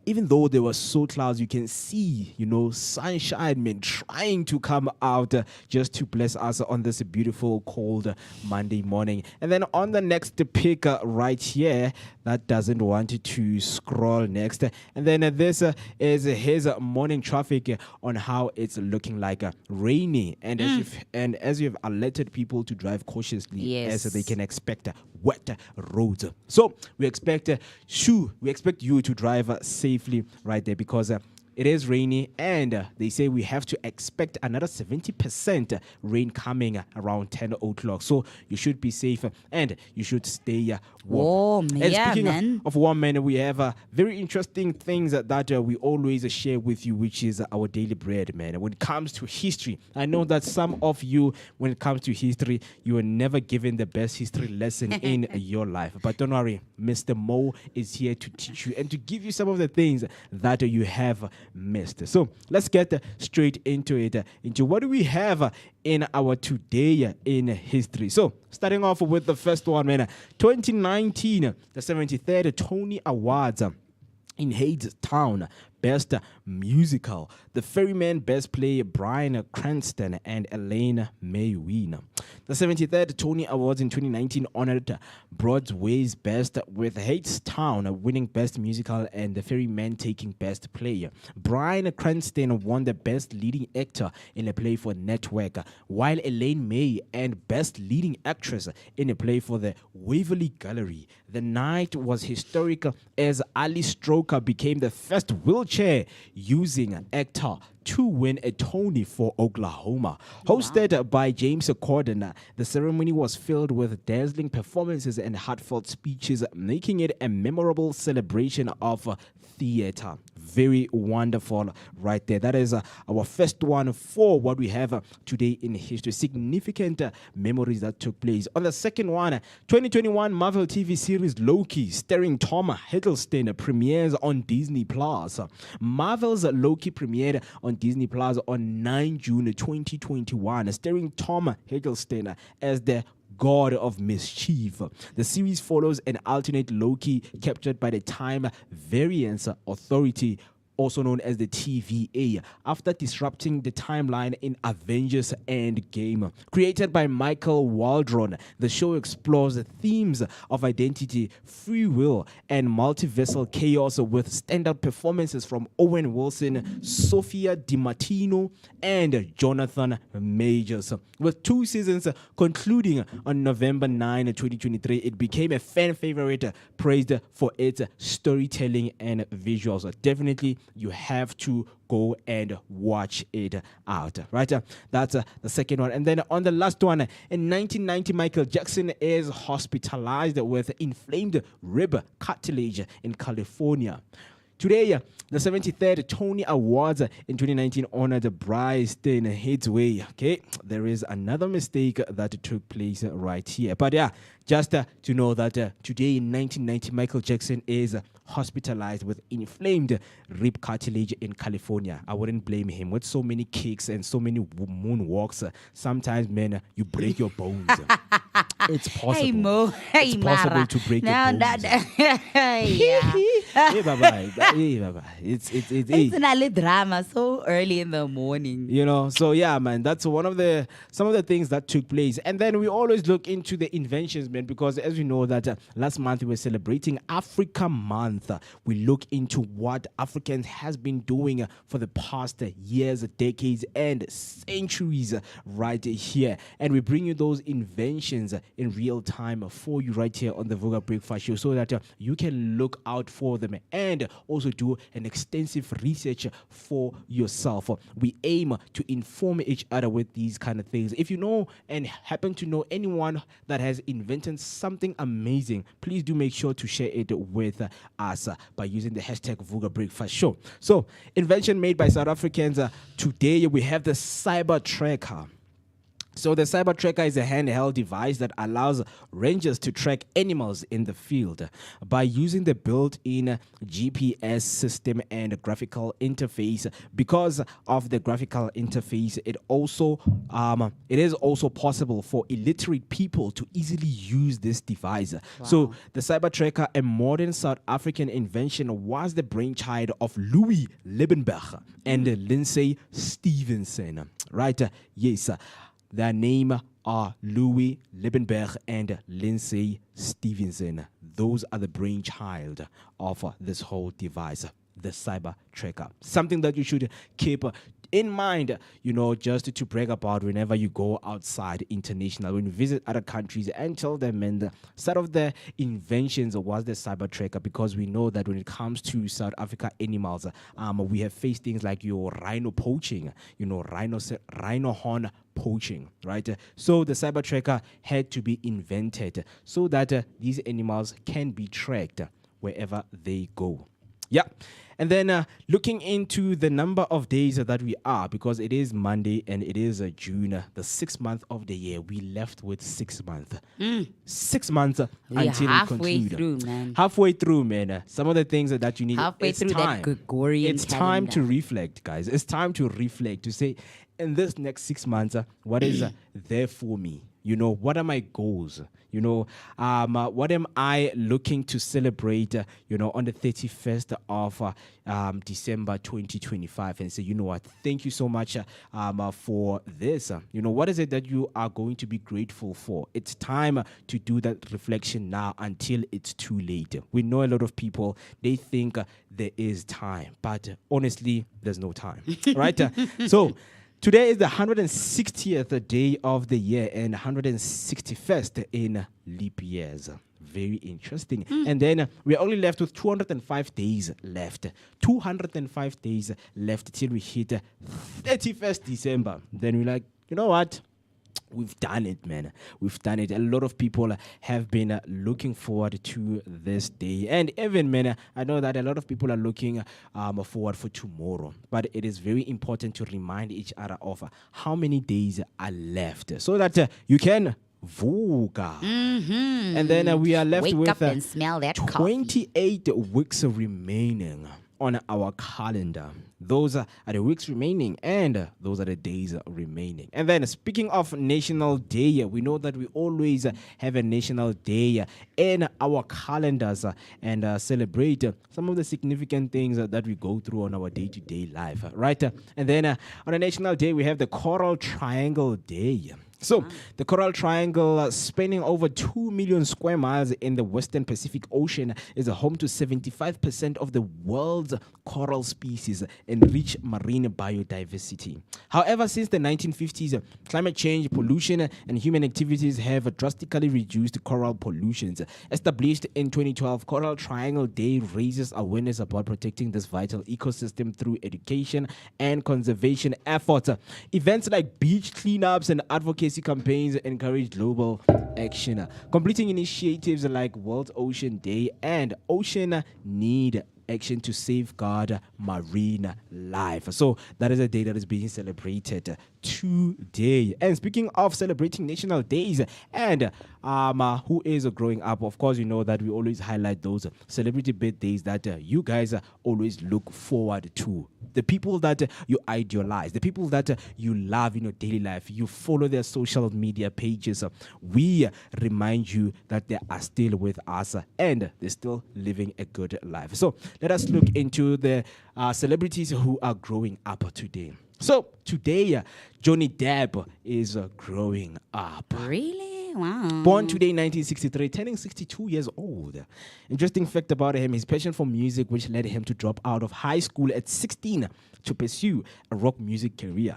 even though there were so clouds, you can see, sunshine, man, trying to come out just to bless us on this beautiful, cold Monday morning. And then on the next pic right here, that doesn't want to scroll next. And then this is his morning traffic on how it's looking like rainy. And as you've alerted people to drive cautiously, Yes. as they can expect wet roads. So we expect you to drive safely right there, because it is rainy, and they say we have to expect another 70% rain coming around 10 o'clock. So you should be safe and you should stay warm. Warm, And yeah, speaking man. of warm, man, we have very interesting things that we always share with you, which is our daily bread, man. When it comes to history, I know that some of you, when it comes to history, you are never given the best history lesson in your life. But don't worry, Mr. Mo is here to teach you and to give you some of the things that you have missed. So let's get straight into it, into what do we have in our today in history. So starting off with the first one, man, 2019, the 73rd Tony Awards in Hadestown. Best Musical. The Ferryman Best Play, Bryan Cranston and Elaine May win. The 73rd Tony Awards in 2019 honored Broadway's Best, with Hadestown winning Best Musical and The Ferryman taking Best Play. Bryan Cranston won the Best Leading Actor in a Play for Network, while Elaine May and Best Leading Actress in a Play for the Waverly Gallery. The night was historic as Ali Stroker became the first wheelchair using actor to win a Tony for Oklahoma. Hosted by James Corden, the ceremony was filled with dazzling performances and heartfelt speeches, making it a memorable celebration of theater. Very wonderful right there. That is our first one for what we have today in history. Significant memories that took place. On the second one, 2021 Marvel TV series Loki, starring Tom Hiddleston, premieres on Disney Plus. Marvel's Loki premiered on Disney Plus on 9 June 2021, starring Tom Hiddleston as the God of Mischief. The series follows an alternate Loki captured by the Time Variance Authority, also known as the TVA, after disrupting the timeline in Avengers Endgame. Created by Michael Waldron, the show explores the themes of identity, free will, and multiversal chaos with standout performances from Owen Wilson, Sophia DiMartino, and Jonathan Majors. With 2 seasons concluding on November 9, 2023, it became a fan favorite, praised for its storytelling and visuals. Definitely, you have to go and watch it out, right? That's the second one. And then on the last one, in 1990, Michael Jackson is hospitalized with inflamed rib cartilage in California. Today, the 73rd Tony Awards in 2019 honored Bryson Hidway. Okay, there is another mistake that took place right here. But yeah, just to know that today in 1990, Michael Jackson is hospitalized with inflamed rib cartilage in California. I wouldn't blame him. With so many kicks and so many moonwalks, sometimes, man, you break your bones. It's possible. Hey, Mo. Hey, it's possible Mara. to break Now your bones. yeah. Hey, bye-bye. Hey, bye-bye. It's It's an early drama so early in the morning. you know, so yeah, man, that's some of the things that took place. And then we always look into the inventions, man, because as we know that last month we were celebrating Africa Month. We look into what Africans has been doing for the past years, decades, and centuries right here. And we bring you those inventions in real time for you right here on the Vooka Breakfast Show, so that you can look out for them and also do an extensive research for yourself. We aim to inform each other with these kind of things. If you know and happen to know anyone that has invented something amazing, please do make sure to share it with us by using the hashtag Vooka Breakfast Show. So, invention made by South Africans. Today we have the Cyber Tracker. So the Cyber Tracker is a handheld device that allows rangers to track animals in the field by using the built-in GPS system and graphical interface. Because of the graphical interface, it is also possible for illiterate people to easily use this device. Wow. So the Cyber Tracker, a modern South African invention, was the brainchild of Louis Liebenberg and Lindsay Stevenson. Right? Yes. Their name are Louis Liebenberg and Lindsay Stevenson. Those are the brainchild of this whole device, the Cyber Tracker. Something that you should keep in mind, you know, just to brag about whenever you go outside international, when you visit other countries, and tell them, and the start of the inventions was the Cyber Tracker, because we know that when it comes to South Africa animals, we have faced things like your rhino poaching, you know, rhino horn poaching, right? So the Cyber Tracker had to be invented so that these animals can be tracked wherever they go. Yeah. And then looking into the number of days that we are, because it is Monday and it is June, the 6th month of the year. We left with 6 months. 6 months until we conclude. Halfway through, man. Some of the things that you need. Halfway through time. that Gregorian It's time to reflect, guys. It's time to reflect, to say, in this next 6 months, what is there for me? You know, what are my goals? You know, what am I looking to celebrate, you know, on the 31st of December 2025, and say, you know what, thank you so much for this. You know, what is it that you are going to be grateful for? It's time to do that reflection now until it's too late. We know a lot of people, they think there is time, but honestly, there's no time, right? So, today is the 160th day of the year and 161st in leap years. Very interesting. And then we're only left with 205 days left. 205 days left till we hit 31st December. Then we're like, you know what? We've done it, man. We've done it. A lot of people have been looking forward to this day. And even, man, I know that a lot of people are looking forward for tomorrow. But it is very important to remind each other of how many days are left so that you can Vooka. And then we are left Wake with up and smell that 28 weeks remaining on our calendar. Those are the weeks remaining, and those are the days remaining. And then, speaking of National Day, we know that we always have a National Day in our calendars and celebrate some of the significant things that we go through on our day-to-day life, right? And then on a National Day, we have the Coral Triangle Day. So, the Coral Triangle, spanning over 2 million square miles in the Western Pacific Ocean, is home to 75% of the world's coral species and rich marine biodiversity. However, since the 1950s, climate change, pollution, and human activities have drastically reduced coral pollutions. Established in 2012, Coral Triangle Day raises awareness about protecting this vital ecosystem through education and conservation efforts. Events like beach cleanups and advocacy campaigns encourage global action, completing initiatives like World Ocean Day and Ocean Need Action to safeguard marine life. So that is a day that is being celebrated today. And speaking of celebrating national days and who is growing up, of course, you know that we always highlight those celebrity birthdays that you guys always look forward to. The people that you idealize, the people that you love in your daily life, you follow their social media pages. We remind you that they are still with us and they're still living a good life. So let us look into the celebrities who are growing up today. So today, Johnny Depp is growing up. Really? Wow. Born today, 1963, turning 62 years old. Interesting fact about him, his passion for music, which led him to drop out of high school at 16 to pursue a rock music career.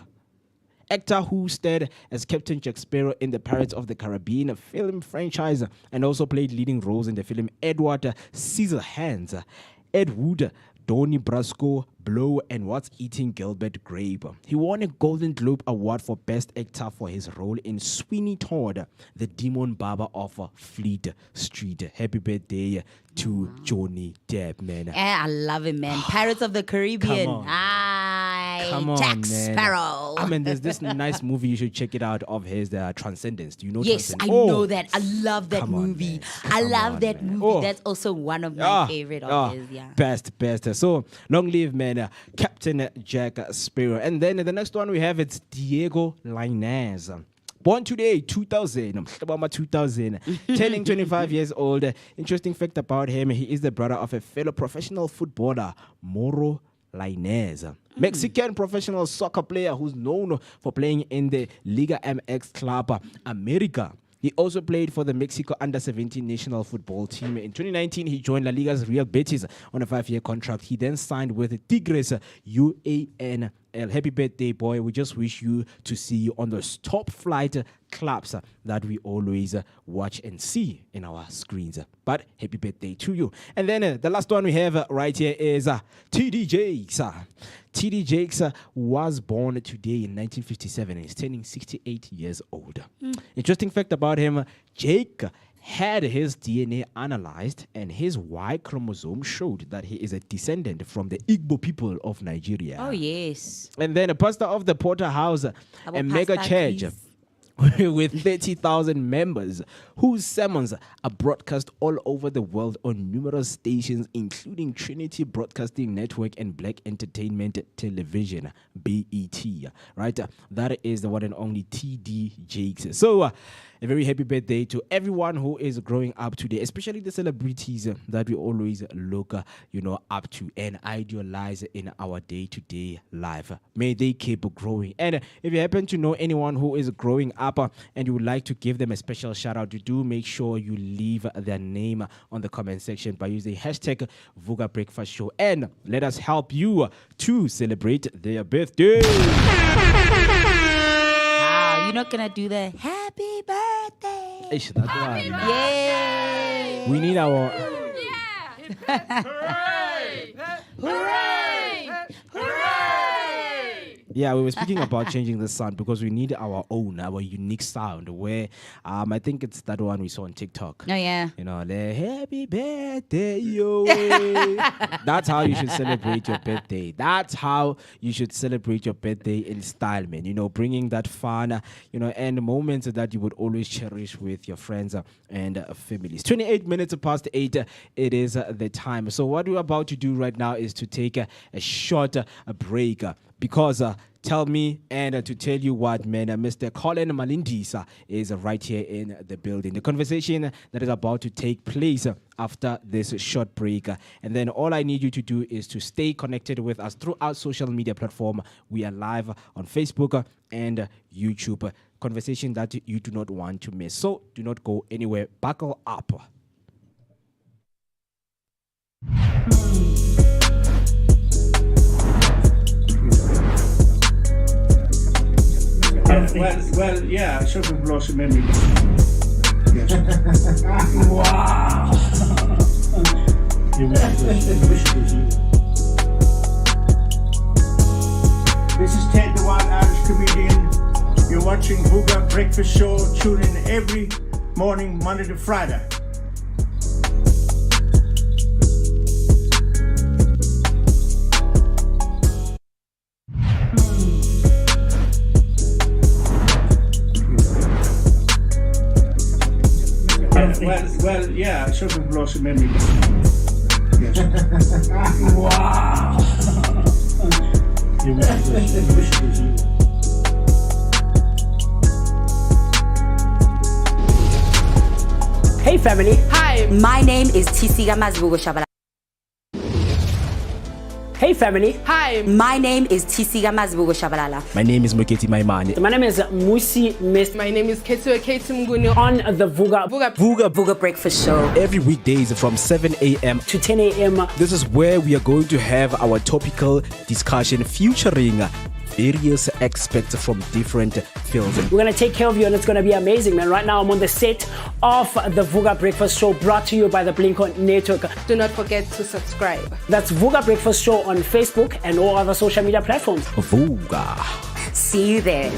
Actor who starred as Captain Jack Sparrow in the Pirates of the Caribbean film franchise and also played leading roles in the film Edward Scissorhands, Ed Wood, Donnie Brasco, Blow, and What's Eating Gilbert Grape. He won a Golden Globe Award for Best Actor for his role in Sweeney Todd, the demon barber of Fleet Street. Happy birthday to Johnny Depp, man. I love him, man. Pirates of the Caribbean. Come on. Come on, Jack man. Sparrow. I mean, there's this nice movie you should check it out of his Transcendence. Do you know Yes, I Transcendence? know that. I love that Come on, movie. man. I Come love on, that man. movie. Oh. That's also one of my favorite of his. Yeah. Best. So, long live, man, Captain Jack Sparrow. And then the next one we have, it's Diego Lainez. Born today, 2000, turning 25 years old. Interesting fact about him, he is the brother of a fellow professional footballer, Moro Lainez. Mexican professional soccer player who's known for playing in the Liga MX Club America. He also played for the Mexico Under-17 national football team. In 2019, he joined La Liga's Real Betis on a 5-year contract. He then signed with Tigres UANL. Happy birthday, boy. We just wish you to see you on those top flight clubs that we always watch and see in our screens. But happy birthday to you. And then the last one we have right here is TD Jakes. TD Jakes was born today in 1957 and is turning 68 years old. Interesting fact about him, Jake had his DNA analyzed and his Y chromosome showed that he is a descendant from the Igbo people of Nigeria. Oh, yes. And then a pastor of the Porter House, a mega church with 30,000 members whose sermons are broadcast all over the world on numerous stations, including Trinity Broadcasting Network and Black Entertainment Television, BET, right? That is the one and only TD Jakes. So, a very happy birthday to everyone who is growing up today, especially the celebrities that we always look, up to and idealize in our day-to-day life. May they keep growing. And if you happen to know anyone who is growing up and you would like to give them a special shout out, do make sure you leave their name on the comment section by using hashtag Vooka Breakfast Show, and let us help you to celebrate their birthday. You're not gonna do the happy birthday. Ish, that one. Yay! We need our. Hooray! Hooray! Hooray! Yeah, we were speaking about changing the sound because we need our unique sound. Where I think it's that one we saw on TikTok. Oh yeah. You know, the happy birthday, yo. That's how you should celebrate your birthday. That's how you should celebrate your birthday in style, man. You know, bringing that fun, and moments that you would always cherish with your friends and families. 28 minutes past 8, it is the time. So what we're about to do right now is to take a short break because tell me and to tell you what, man, Mr. Colin Malindisa is right here in the building. The conversation that is about to take place after this short break. And then all I need you to do is to stay connected with us through our social media platform. We are live on Facebook and YouTube. Conversation that you do not want to miss. So do not go anywhere. Buckle up. Well, yeah, shopping blossom memory. Yes. Wow. This is Ted, the Wild Irish Comedian. You're watching Vooka Breakfast Show. Tune in every morning, Monday to Friday. Well, yeah, shopping blossom memory. Yes. Wow. Hey family. Hi. My name is Tisiga Mazbugo Shabala. Hey family. Hi. My name is Tisiga Mazbugo Shabalala. My name is Muketi Maimane. My name is Musi Miss My name is Ketue Ketumguni. on the Vooka Vooka Breakfast Show. Every weekdays from 7 a.m. to 10 a.m. This is where we are going to have our topical discussion featuring various experts from different fields. We're going to take care of you and it's going to be amazing, man. Right now I'm on the set of the Vooka Breakfast Show brought to you by the Blink-On Network. Do not forget to subscribe. That's Vooka Breakfast Show on Facebook and all other social media platforms. Vooka. See you there.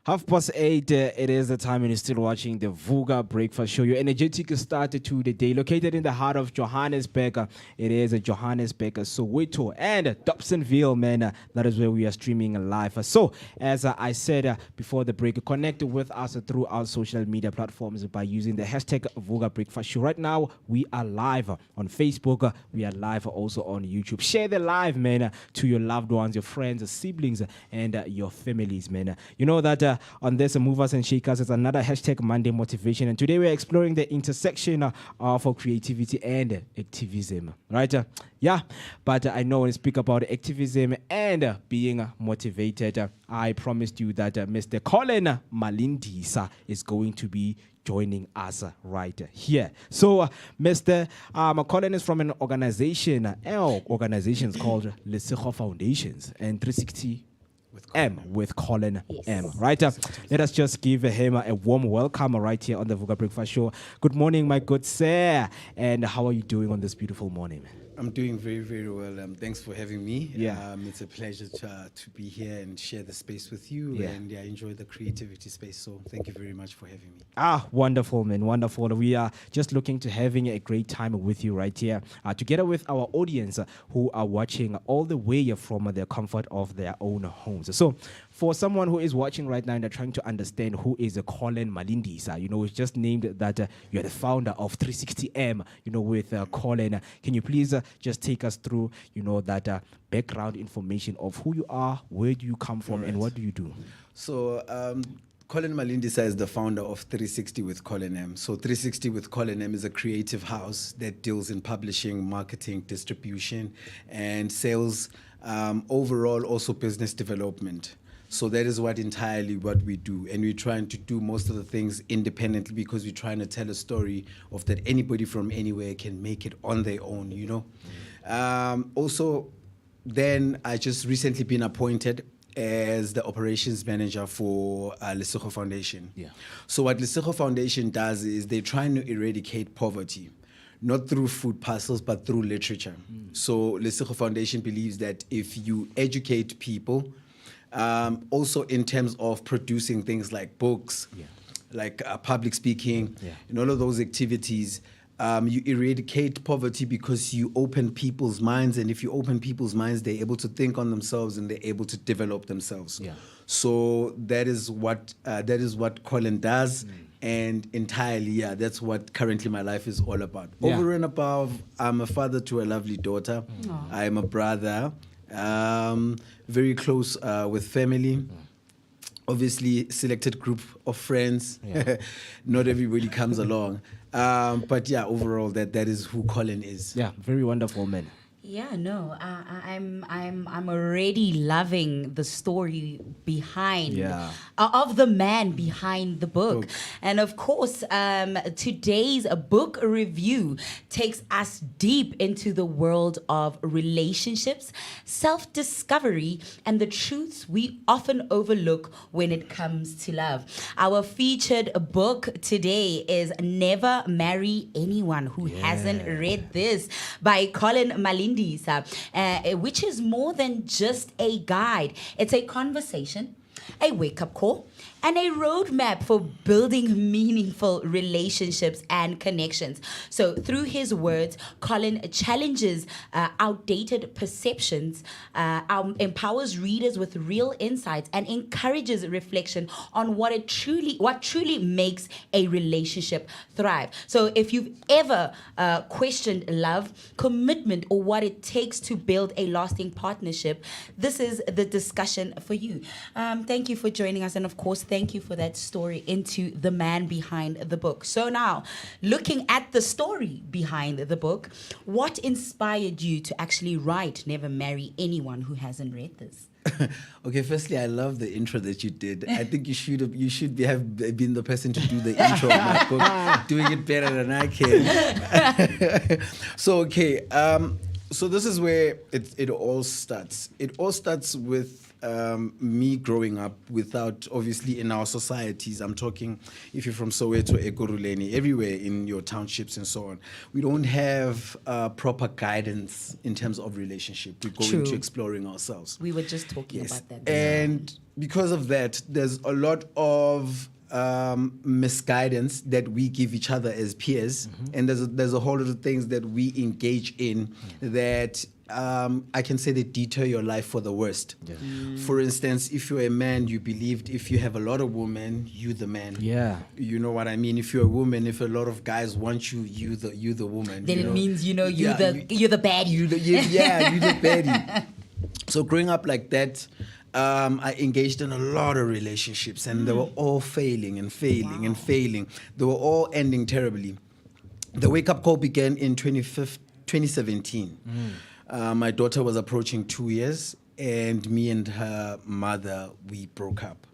Half past 8, it is the time and you're still watching the Vooka Breakfast Show. Your energetic start to the day. Located in the heart of Johannesburg, it is Johannesburg, Soweto, and Dobsonville, man. That is where we are streaming live. So, as I said before the break, connect with us through our social media platforms by using the hashtag Vooka Breakfast Show. Right now, we are live on Facebook. We are live also on YouTube. Share the live, man, to your loved ones, your friends, siblings, and your families, man. You know that on this Movers and Shakers, it's another hashtag Monday Motivation. And today we're exploring the intersection of creativity and activism, right? Yeah, but I know when I speak about activism and being motivated, I promised you that Mr. Colin Malindisa is going to be joining us right here. So, Mr. Colin is from an organization, organizations called Lesego Foundations and 360 with Colin M. Right? Let us just give him a warm welcome right here on the Vooka Breakfast Show. Good morning, my good sir. And how are you doing on this beautiful morning? I'm doing very, very well. Thanks for having me. Yeah. It's a pleasure to be here and share the space with you. Yeah. And I enjoy the creativity space. So thank you very much for having me. Wonderful, man. Wonderful. We are just looking to having a great time with you right here, together with our audience who are watching all the way from the comfort of their own homes. So for someone who is watching right now and they're trying to understand who is Colin Malindisa, it's just named that you're the founder of 360M, with Colin. Can you please just take us through, that background information of who you are, where do you come from, and what do you do? So, Colin Malindisa is the founder of 360 with Colin M. So 360 with Colin M is a creative house that deals in publishing, marketing, distribution, and sales, overall also business development. So that is what we do. And we're trying to do most of the things independently because we're trying to tell a story of that anybody from anywhere can make it on their own, Also, then I just recently been appointed as the operations manager for Lesego Foundation. Yeah. So what Lesego Foundation does is they're trying to eradicate poverty. not through food parcels, but through literature. So Lesego Foundation believes that if you educate people, also in terms of producing things like books, like public speaking, and all of those activities, you eradicate poverty because you open people's minds, and if you open people's minds, they're able to think on themselves and they're able to develop themselves. So that is what Colin does, and entirely, that's what currently my life is all about. Over and above, I'm a father to a lovely daughter. I'm a brother, very close with family. Obviously, selected group of friends. Not everybody comes along. But yeah, overall, that is who Colin is. Yeah, very wonderful man. Yeah, no, I'm already loving the story behind of the man behind the book. And of course, today's book review takes us deep into the world of relationships, self-discovery, and the truths we often overlook when it comes to love. Our featured book today is Never Marry Anyone Who Hasn't Read This by Colin Malindi. Which is more than just a guide. It's a conversation, a wake-up call, and a roadmap for building meaningful relationships and connections. So through his words, Colin challenges outdated perceptions, empowers readers with real insights, and encourages reflection on what truly makes a relationship thrive. So if you've ever questioned love, commitment, or what it takes to build a lasting partnership, this is the discussion for you. Thank you for joining us, and of course, thank you for that story into the man behind the book. So now, looking at the story behind the book, what inspired you to actually write Never Marry Anyone Who Hasn't Read This? Okay, firstly, I love the intro that you did. I think you should have been the person to do the intro of my book, doing it better than I can. So this is where it all starts. It all starts with me growing up without, obviously, in our societies, I'm talking if you're from Soweto, Ekurhuleni, everywhere in your townships and so on, we don't have proper guidance in terms of relationship. We go into exploring ourselves. We were just talking about that. And because of that, there's a lot of misguidance that we give each other as peers, and there's a whole lot of things that we engage in that I can say they deter your life for the worst. For instance, if you're a man, you believed if you have a lot of women, you the man. You know what I mean? If you're a woman, if a lot of guys want you, you the woman. Then it means you're the baddie. You're the baddie. So growing up like that, I engaged in a lot of relationships, and they were all failing and failing and failing. They were all ending terribly. The wake-up call began in 2017. My daughter was approaching 2 years, and me and her mother, we broke up.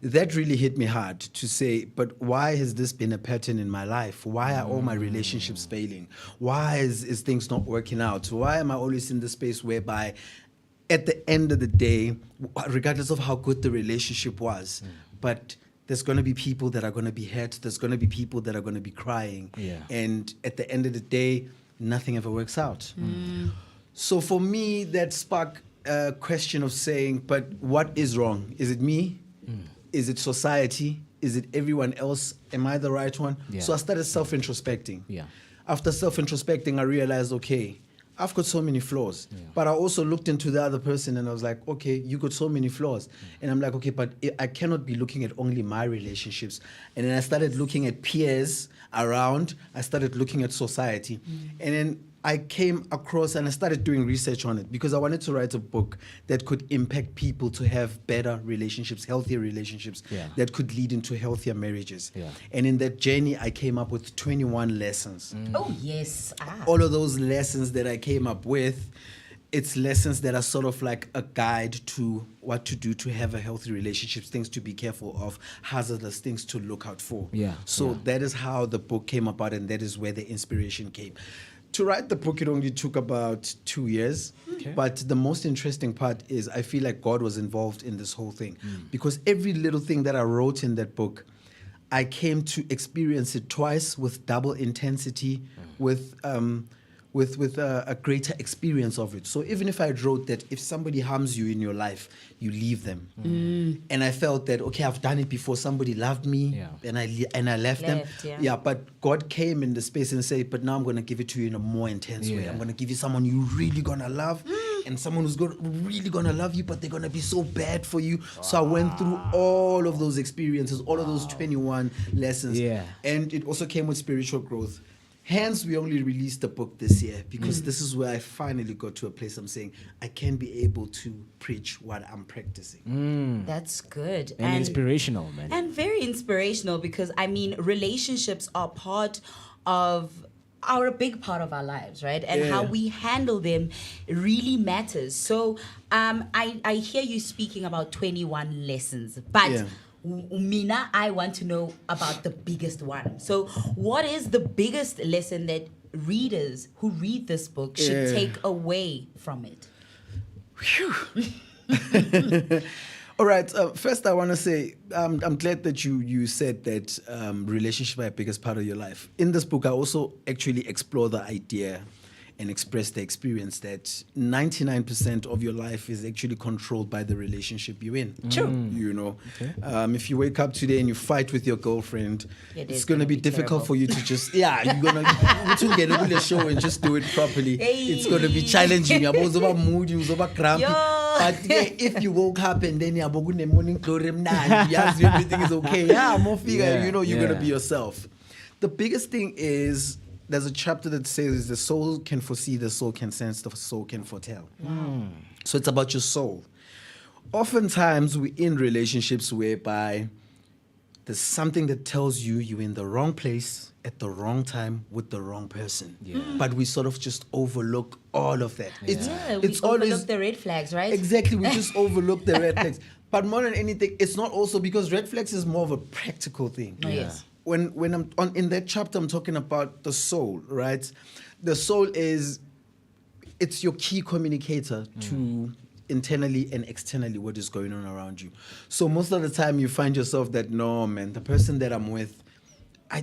That really hit me hard to say, but why has this been a pattern in my life? Why are all my relationships failing? Why is things not working out? Why am I always in the space whereby at the end of the day, regardless of how good the relationship was, but there's going to be people that are going to be hurt. There's going to be people that are going to be crying. And at the end of the day, nothing ever works out. So for me, that sparked a question of saying, but what is wrong? Is it me? Is it society? Is it everyone else? Am I the right one? So I started self-introspecting. After self-introspecting, I realized, okay, I've got so many flaws. But I also looked into the other person and I was like, okay, you got so many flaws. And I'm like, okay, but I cannot be looking at only my relationships. And then I started looking at peers around. I started looking at society. And then I came across and I started doing research on it because I wanted to write a book that could impact people to have better relationships, healthier relationships that could lead into healthier marriages. And in that journey, I came up with 21 lessons. Oh, yes. All of those lessons that I came up with, it's lessons that are sort of like a guide to what to do to have a healthy relationship, things to be careful of, hazardous things to look out for. So that is how the book came about, and that is where the inspiration came. To write the book, it only took about 2 years. But the most interesting part is I feel like God was involved in this whole thing. Because every little thing that I wrote in that book, I came to experience it twice with double intensity, with a greater experience of it. So even if I wrote that if somebody harms you in your life, you leave them, and I felt that okay, I've done it before. Somebody loved me, and I left them. Yeah, but God came in the space and said, but now I'm going to give it to you in a more intense way. I'm going to give you someone you really gonna love, and someone who's really gonna love you, but they're gonna be so bad for you. So I went through all of those experiences, all of those 21 lessons, and it also came with spiritual growth. Hence, we only released the book this year because this is where I finally got to a place I'm saying I can be able to preach what I'm practicing. That's good. And inspirational, man. And very inspirational because, I mean, relationships are a big part of our lives, right? And how we handle them really matters. So I hear you speaking about 21 lessons, but Mina, I want to know about the biggest one. So what is the biggest lesson that readers who read this book should take away from it? All right. First, I want to say I'm glad that you said that relationships are the biggest part of your life. In this book, I also actually explore the idea and express the experience that 99% of your life is actually controlled by the relationship you're in. True. You know, if you wake up today and you fight with your girlfriend, it's going to be difficult for you to just, you're going to get a show and just do it properly. It's going to be challenging. You're about mood, you're about grumpy. But if you woke up and then you're morning glory, everything is okay. More figure, you're going to be yourself. The biggest thing is, there's a chapter that says the soul can foresee, the soul can sense, the soul can foretell. So it's about your soul. Oftentimes we're in relationships whereby there's something that tells you you're in the wrong place at the wrong time with the wrong person. But we sort of just overlook all of that. We overlook the red flags, right? Exactly, we just overlook the red flags. But more than anything, it's not also because red flags is more of a practical thing. Yes. When I'm in that chapter, I'm talking about the soul, right? The soul it's your key communicator to internally and externally what is going on around you. So most of the time you find yourself that, no, man, the person that I'm with,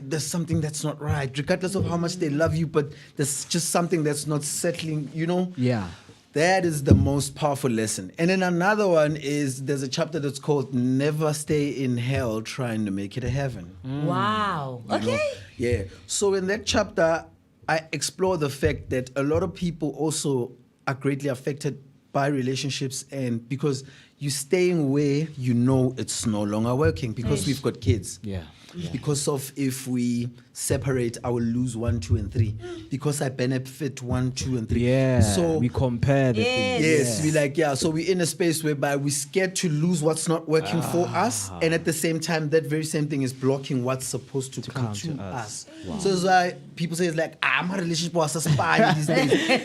there's something that's not right, regardless of how much they love you, but there's just something that's not settling, Yeah. That is the most powerful lesson. And then another one is there's a chapter that's called Never Stay in Hell Trying to Make It a Heaven. Wow. Okay. Yeah. So in that chapter, I explore the fact that a lot of people also are greatly affected by relationships, and because you're staying where you know it's no longer working because we've got kids. Yeah. Because of if we separate, I will lose 1, 2, and 3. Because I benefit 1, 2, and 3. Yeah. So we compare the things. Yes, we so we're in a space whereby we're scared to lose what's not working for us, and at the same time, that very same thing is blocking what's supposed to come to us. Wow. So that's why people say it's like, my relationship was a spy these days. Yeah,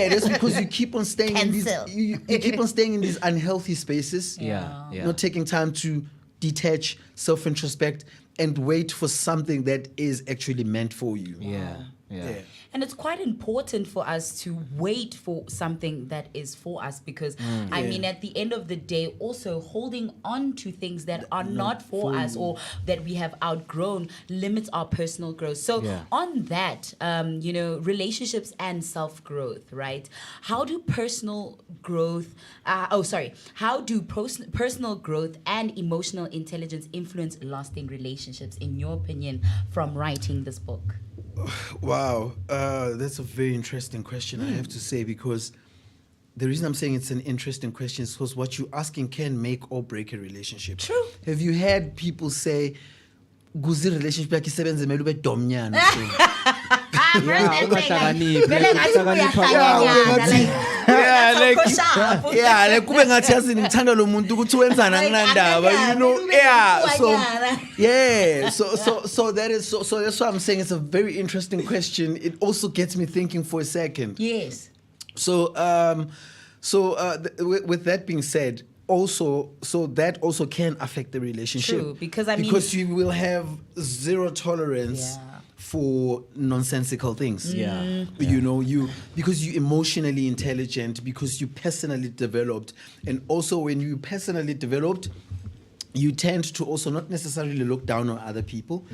that's because you keep on staying in these, you keep on staying in these unhealthy spaces. Not taking time to detach, self-introspect, and wait for something that is actually meant for you. Yeah. And it's quite important for us to wait for something that is for us because, I mean, at the end of the day, also holding on to things that are not for us or that we have outgrown limits our personal growth. So on that, relationships and self-growth, right? How do personal growth, how do personal growth and emotional intelligence influence lasting relationships, in your opinion, from writing this book? Wow, that's a very interesting question, I have to say, because the reason I'm saying it's an interesting question is because what you're asking can make or break a relationship. True. Have you had people say, "Guzi relationship yakhe isebenze mele ube domnyana"? Like kube ngathi yazi ngithanda lo muntu ukuthi wenzana nginandaba, so that is so that's why I'm saying it's a very interesting question. It also gets me thinking for a second. Yes. So with that being said, also, so that also can affect the relationship. True, because you will have zero tolerance for nonsensical things. Because you're emotionally intelligent, because you personally developed, and also when you personally developed, you tend to also not necessarily look down on other people,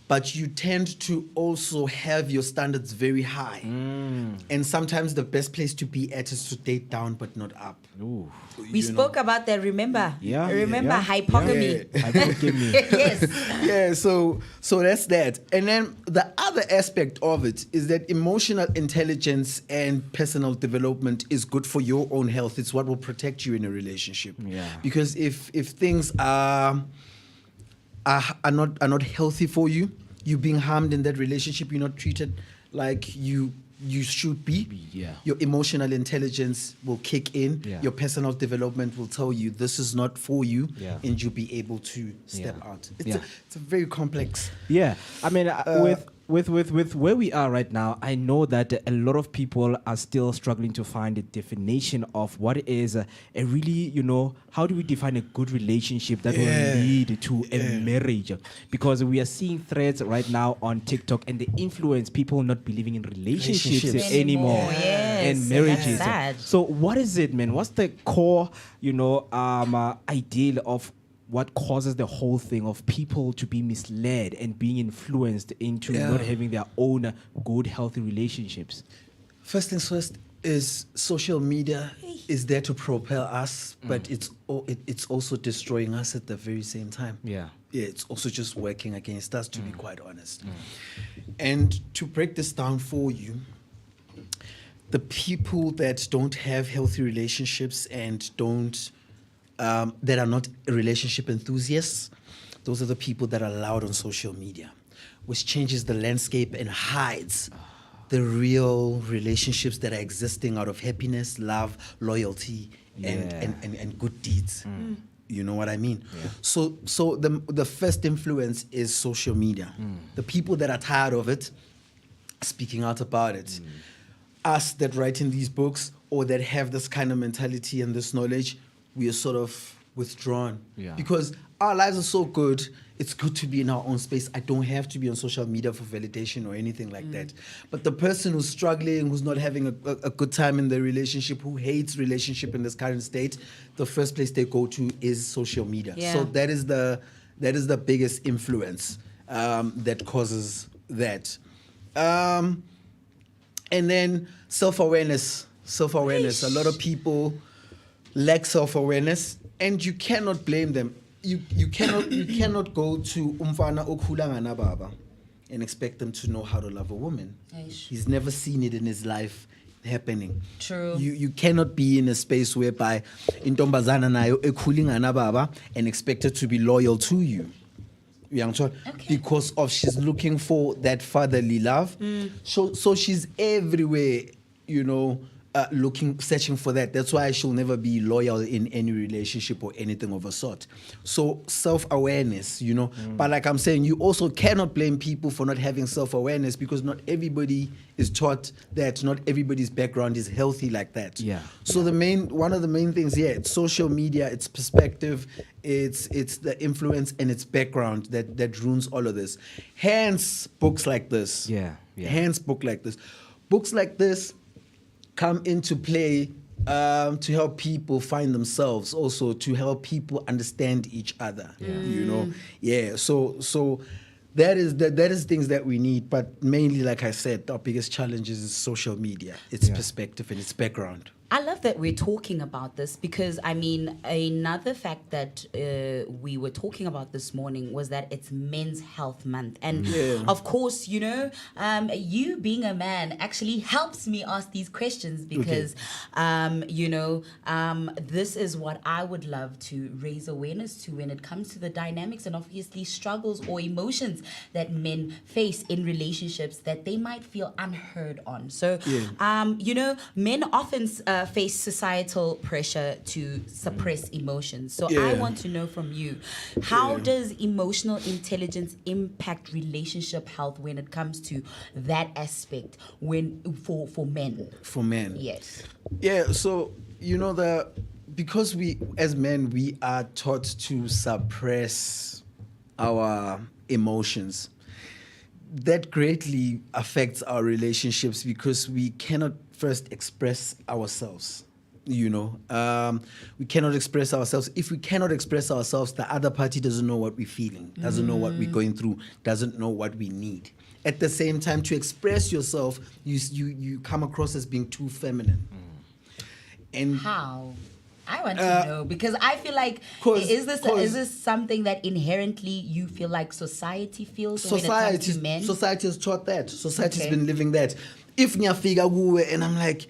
but you tend to also have your standards very high. And sometimes the best place to be at is to date down but not up. Ooh. We spoke about that, remember? Yeah, Remember yeah, hypogamy? Hypogamy. Yes. Yeah, so that's that. And then the other aspect of it is that emotional intelligence and personal development is good for your own health. It's what will protect you in a relationship. Yeah. Because if things are not healthy for you, you're being harmed in that relationship, you're not treated like you should be. Yeah. Your emotional intelligence will kick in. Yeah. Your personal development will tell you this is not for you, Yeah. and you'll be able to step Yeah. out. Yeah. It's a very complex. Yeah, I mean, with where we are right now, I know that a lot of people are still struggling to find a definition of what is a really, how do we define a good relationship that will lead to a marriage? Because we are seeing threads right now on TikTok and they influence people not believing in relationships anymore Yes, and marriages. that's sad. So what is it, man? What's the core, ideal of what causes the whole thing of people to be misled and being influenced into not having their own good, healthy relationships? First things first is social media is there to propel us, but it's also destroying us at the very same time. Yeah. Yeah, it's also just working against us, to be quite honest. And to break this down for you, the people that don't have healthy relationships and that are not relationship enthusiasts, those are the people that are loud on social media, which changes the landscape and hides the real relationships that are existing out of happiness, love, loyalty, and good deeds. You know what I mean? Yeah. So the first influence is social media. The people that are tired of it, speaking out about it. Us that write in these books or that have this kind of mentality and this knowledge, we are sort of withdrawn. Yeah. Because our lives are so good, it's good to be in our own space. I don't have to be on social media for validation or anything like that. But the person who's struggling, who's not having a good time in their relationship, who hates relationship in this current state, the first place they go to is social media. Yeah. So that is the biggest influence that causes that. And then self-awareness. A lot of people lack self-awareness, and you cannot blame them. You cannot go to umfana okhula ngana baba and expect them to know how to love a woman. Eish. He's never seen it in his life happening. True. You cannot be in a space whereby intombazana nayo ekhuli ngana baba and expect her to be loyal to you. Because of she's looking for that fatherly love. So she's everywhere, searching for that. That's why she'll never be loyal in any relationship or anything of a sort. So self-awareness, But like I'm saying, you also cannot blame people for not having self-awareness because not everybody is taught that. Not everybody's background is healthy like that. Yeah. So one of the main things, it's social media, it's perspective, it's the influence and its background that ruins all of this. Hence books like this. Yeah. Hence book like this. Books like this come into play to help people find themselves, also to help people understand each other. So that is things that we need, but mainly, like I said, our biggest challenge is social media, its perspective and its background. I love that we're talking about this because, another fact that we were talking about this morning was that it's Men's Health Month. And, of course, you being a man actually helps me ask these questions because, this is what I would love to raise awareness to when it comes to the dynamics and obviously struggles or emotions that men face in relationships that they might feel unheard on. So, men often face societal pressure to suppress emotions. So I want to know from you, how does emotional intelligence impact relationship health when it comes to that aspect for men? For men. Yes. Yeah, so because we as men we are taught to suppress our emotions. That greatly affects our relationships because we cannot first express ourselves. You know, we cannot express ourselves. If we cannot express ourselves, the other party doesn't know what we're feeling, doesn't know what we're going through, doesn't know what we need. At the same time, to express yourself, you come across as being too feminine. And How? I want to know, because I feel like is this something that inherently you feel like society feels when it comes to men? Society has taught that. Society's been living that. If ngiyafika kuwe and I'm like,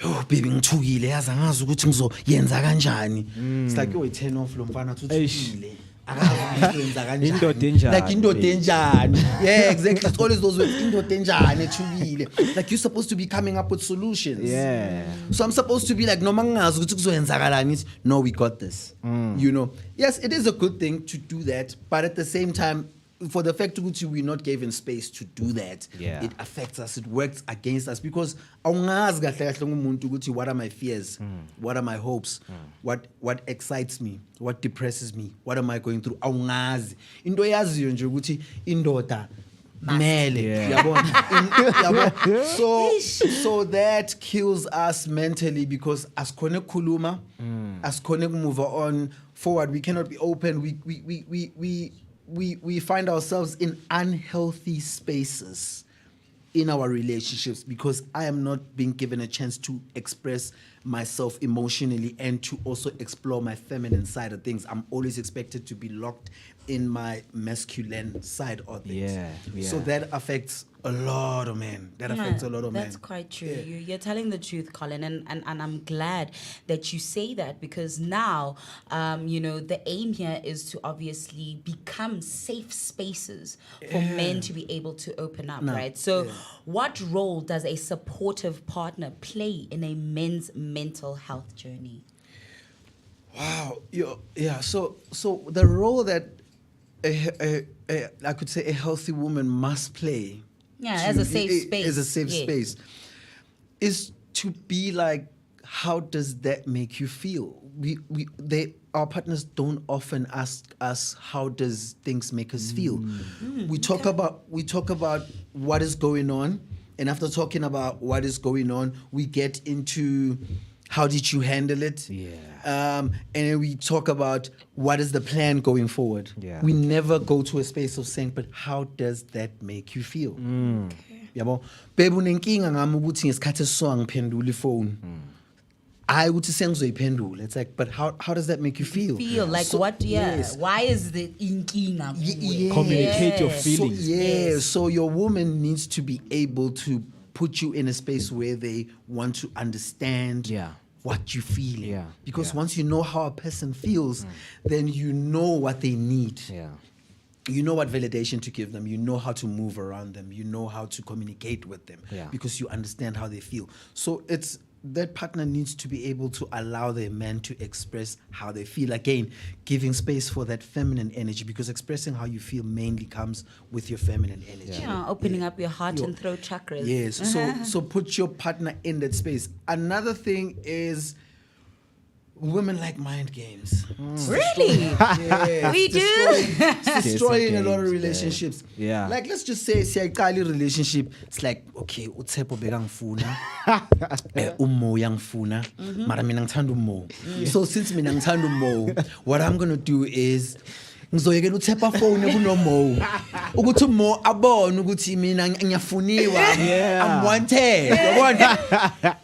yo baby ngithukile yazi angazi ukuthi ngizoyenza kanjani. It's like yo 10 off lo mfana uthukile. Akayenza kanjani. Indoda enjani. Like indoda enjani. Yeah, exactly. It's always those words, indoda enjani ethukile. Like you're supposed to be coming up with solutions. Yeah. So I'm supposed to be like, no mangazi ukuthi kuzoyenzakalani. No, we got this. You know. Yes, it is a good thing to do that, but at the same time, for the fact that we're not given space to do that, it affects us, it works against us, because awungazi kahle kahle ngumuntu ukuthi what are my fears, what are my hopes, what excites me, what depresses me, what am I going through, awungazi. Into yaziyo nje ukuthi indoda mele, yabona. So that kills us mentally, because asikhone khuluma, asikhone move on forward, we cannot be open, we find ourselves in unhealthy spaces in our relationships because I am not being given a chance to express myself emotionally and to also explore my feminine side of things. I'm always expected to be locked in my masculine side of things. So that affects a lot of men. That's quite true. You're telling the truth, Colin, and I'm glad that you say that, because now, the aim here is to obviously become safe spaces for men to be able to open up, right? So what role does a supportive partner play in a men's mental health journey? Wow. So the role that I could say a healthy woman must play, as a safe space, space, is to be like, how does that make you feel? Our partners don't often ask us, how does things make us feel? We talk about what is going on, and after talking about what is going on, we get into how did you handle it? And then we talk about what is the plan going forward. We never go to a space of saying, but how does that make you feel? Yabo, babe unenkinga ngami ukuthi ngesikhathi so angiphendula ifone. I would say pendu. It's like, but how does that make you feel? What? Why is the inkinga? Communicate your feelings. So your woman needs to be able to put you in a space where they want to understand what you feel. Because once you know how a person feels, then you know what they need. You know what validation to give them. You know how to move around them. You know how to communicate with them because you understand how they feel. So that partner needs to be able to allow their man to express how they feel. Again, giving space for that feminine energy, because expressing how you feel mainly comes with your feminine energy. Opening up your heart and throat chakras. Yes. So put your partner in that space. Another thing is, women like mind games. Really? Yes. We do? It's destroying a lot of relationships. Like, let's just say, siyaqala relationship. It's like, okay, uTshepo bekangifuna. Umo uyangifuna. Mara mina ngithanda uMo. So since mina ngithanda uMo, what I'm going to do is, ngizoyekela uTshepo phone kunoMo. Ukuthi uMo abone ukuthi mina ngiyafuniwa. I'm wanted. Yabona?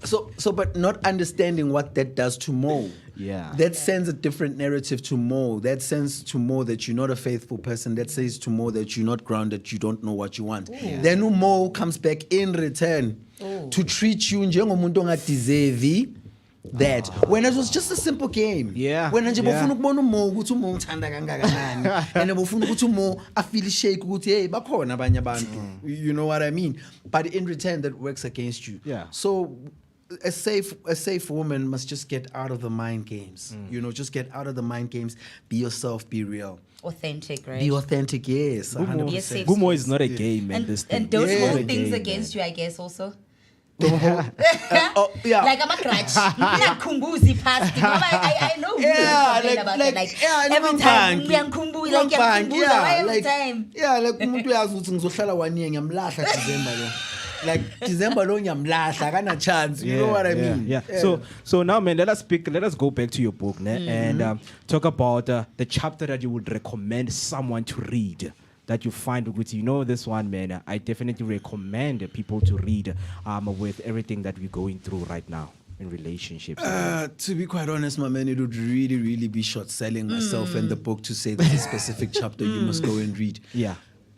So, but not understanding what that does to Mo. That sends a different narrative to Mo. That sends to Mo that you're not a faithful person. That says to Mo that you're not grounded, you don't know what you want. Then Mo comes back in return to treat you njengomuntu ongadeserve that. When it was just a simple game. When nje bofuna ukubona uMo ukuthi uMo ngithanda kangakanani. And bofuna ukuthi uMo afeel shake ukuthi hey bakhona abanye abantu. You know what I mean? But in return that works against you. So a safe woman must just get out of the mind games. Just get out of the mind games. Be yourself. Be real. Authentic, right? Be authentic. Yes. Gumo is not a game, man. And don't hold things against you, I guess. Also. Don't hold. Like I'm a crutch. I know. Every time. Like umuntu uyazi ukuthi ngizohlala 1 year ngiyamlahla December lo. Like December long yamlahla kana chance. You know what I mean? Yeah. So now, man, let us go back to your book, and talk about the chapter that you would recommend someone to read. That you find good, this one, man. I definitely recommend people to read with everything that we're going through right now in relationships. To be quite honest, my man, it would really, really be short selling myself and the book to say that a specific chapter you must go and read. Yeah.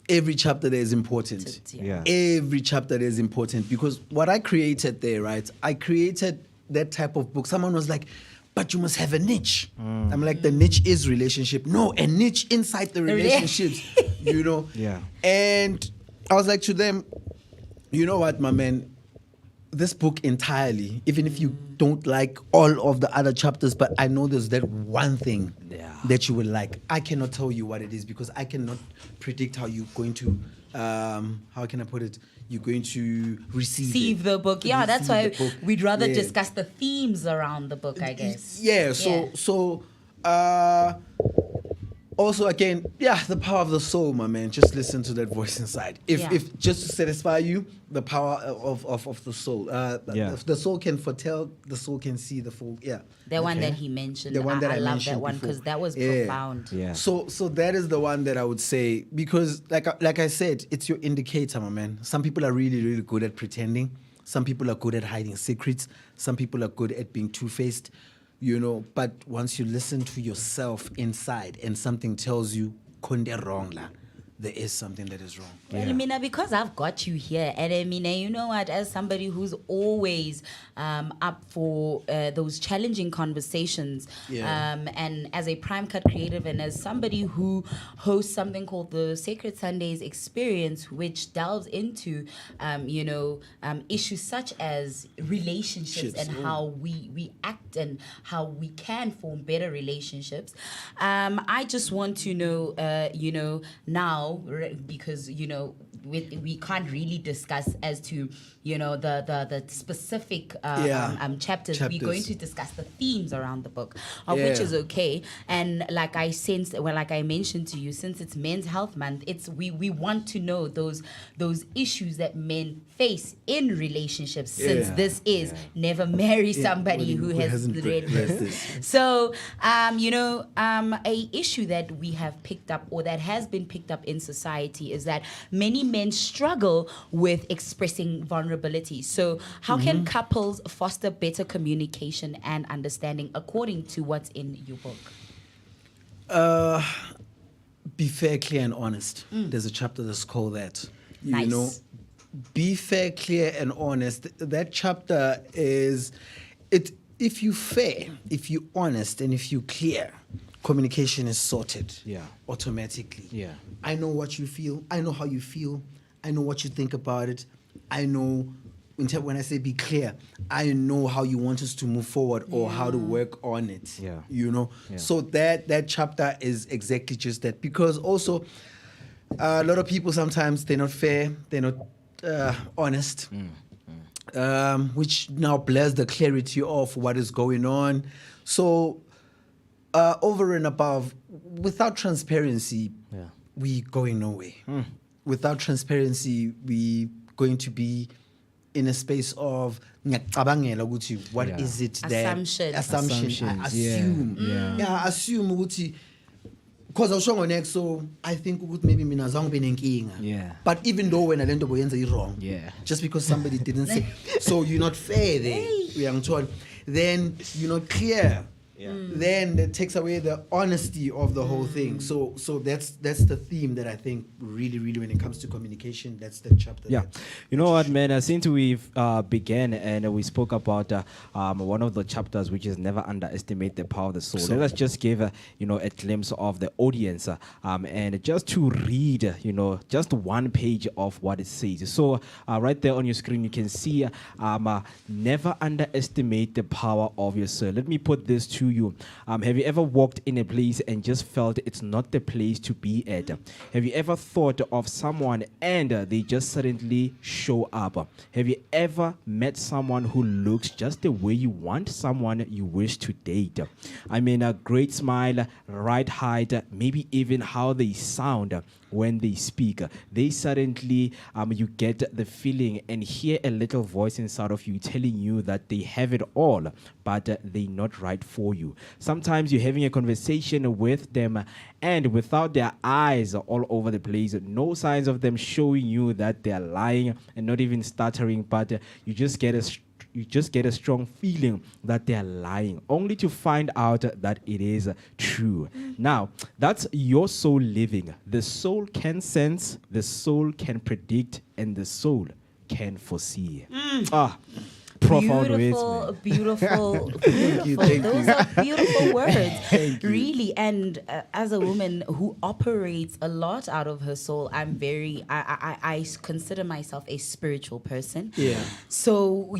Every chapter there is important. Yeah. Every chapter there is important because what I created there, right? I created that type of book. Someone was like, but you must have a niche. I'm like, the niche is relationship. No, a niche inside the relationships, Yeah. And I was like to them, you know what, my man? This book entirely, even if you don't like all of the other chapters, but I know there's that one thing that you will like. I cannot tell you what it is because I cannot predict how you're going to, how can I put it? You're going to receive the book. Yeah, that's why the book. we'd rather discuss the themes around the book, I guess. Yeah, also, again, the power of the soul, my man. Just listen to that voice inside. If just to satisfy you, the power of the soul. The soul can foretell, the soul can see the full. Yeah. The one that he mentioned. The one that I love mentioned that one before. because that was profound. Yeah. So that is the one that I would say because, like I said, it's your indicator, my man. Some people are really, really good at pretending. Some people are good at hiding secrets. Some people are good at being two-faced. But once you listen to yourself inside and something tells you, konde wrong la, there is something that is wrong. Well, I mean, because I've got you here, and I mean, you know what? As somebody who's always up for those challenging conversations, and as a Prime Cut creative, and as somebody who hosts something called the Sacred Sundays Experience, which delves into, issues such as relationships and how we act and how we can form better relationships. I just want to know, now, because we can't really discuss as to the specific chapters. We're going to discuss the themes around the book, which is okay. And like I mentioned to you, since it's Men's Health Month, we want to know those issues that men face in relationships. Since this is never marry somebody who has read this. So a issue that we have picked up or that has been picked up in society is that many men struggle with expressing vulnerability. So how can couples foster better communication and understanding according to what's in your book? Be fair, clear, and honest. There's a chapter that's called that. Nice. Be fair, clear, and honest. That chapter is it. If you fair, if you honest, and if you clear, communication is sorted. Automatically. Yeah. I know what you feel. I know how you feel. I know what you think about it. I know, when I say be clear, I know how you want us to move forward or how to work on it. Yeah. So that chapter is exactly just that. Because also, a lot of people sometimes, they're not fair, they're not honest, which now blurs the clarity of what is going on. So, over and above, without transparency, we going nowhere. Without transparency, we going to be in a space of what is it that Assumptions. I assume. I assume because I was on next, so I think maybe mina zange benenkinga. But even though when I learned boyenza wrong, just because somebody didn't say, so you're not fair there, then you're not clear. Then that takes away the honesty of the whole thing. So that's the theme that I think really, really, when it comes to communication, that's the chapter. Yeah, you know what, man? Since we've began and we spoke about one of the chapters, which is never underestimate the power of the soul. Let us just give a glimpse of the audience and just to read just one page of what it says. So right there on your screen, you can see never underestimate the power of your soul. Let me put this to you. Have you ever walked in a place and just felt it's not the place to be at? Have you ever thought of someone and they just suddenly show up? Have you ever met someone who looks just the way you want someone you wish to date? I mean, a great smile, right height, maybe even how they sound when they speak. They suddenly, you get the feeling and hear a little voice inside of you telling you that they have it all, but they're not right for you. Sometimes you're having a conversation with them and without their eyes all over the place, no signs of them showing you that they're lying and not even stuttering, but you just get a strong feeling that they're lying, only to find out that it is true. Now, that's your soul living. The soul can sense, the soul can predict, and the soul can foresee. Profound Beautiful, words, man. beautiful, beautiful. Those are beautiful words, really. And as a woman who operates a lot out of her soul, I consider myself a spiritual person. Yeah. So,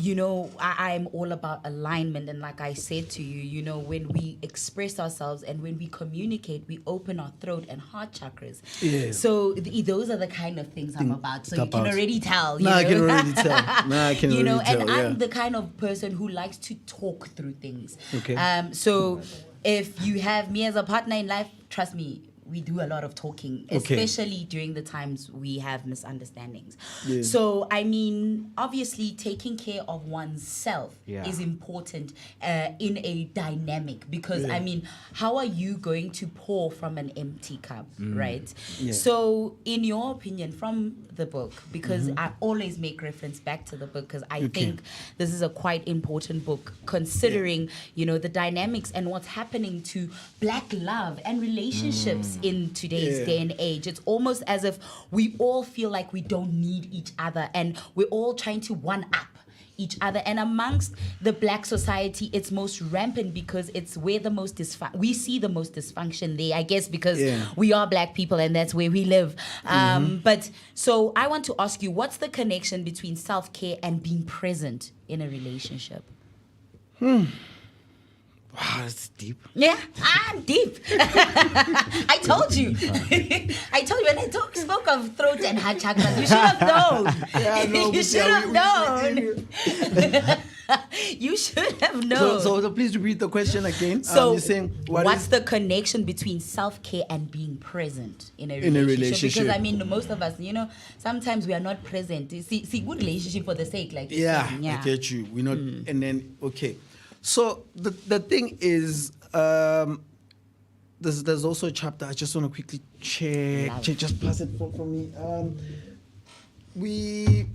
I'm all about alignment. And like I said to you, when we express ourselves and when we communicate, we open our throat and heart chakras. Yeah. So those are the kind of things I'm about. So you can already tell. I can already tell. I can already tell. And yeah. I'm the kind of person who likes to talk through things. Okay. So if you have me as a partner in life, trust me, we do a lot of talking, especially during the times we have misunderstandings. Yeah. So, I mean, obviously, taking care of oneself is important in a dynamic because, I mean, how are you going to pour from an empty cup, right? Yeah. So, in your opinion, from the book, because I always make reference back to the book because I think this is a quite important book considering, the dynamics and what's happening to Black love and relationships in today's day and age. It's almost as if we all feel like we don't need each other and we're all trying to one-up each other. And amongst the Black society, it's most rampant because it's where the most we see the most dysfunction there, I guess, because we are Black people and that's where we live. But so I want to ask you, what's the connection between self-care and being present in a relationship? Wow, that's deep. Yeah, I'm deep. I told you. I told you when I spoke of throat and heart chakras, you should have known. You should have known. You should have known. So please repeat the question again. So, you're saying, what's the connection between self-care and being present in a relationship? Because, I mean, most of us, sometimes we are not present. See, good relationship for the sake. Like I get you. We're not, and then, okay. So the thing is, there's also a chapter. I just want to quickly check. Just pass it for me.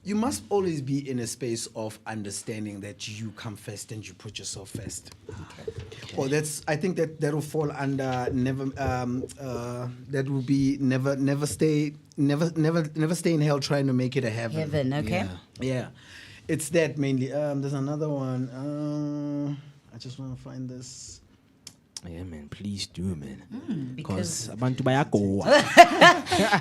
You must always be in a space of understanding that you come first and you put yourself first. Okay. Well, I think that will fall under never. That will be never stay in hell trying to make it a heaven. Heaven, okay. Yeah. It's that mainly. There's another one. I just want to find this. Yeah, man. Please do, man. Because abantu bayagoa.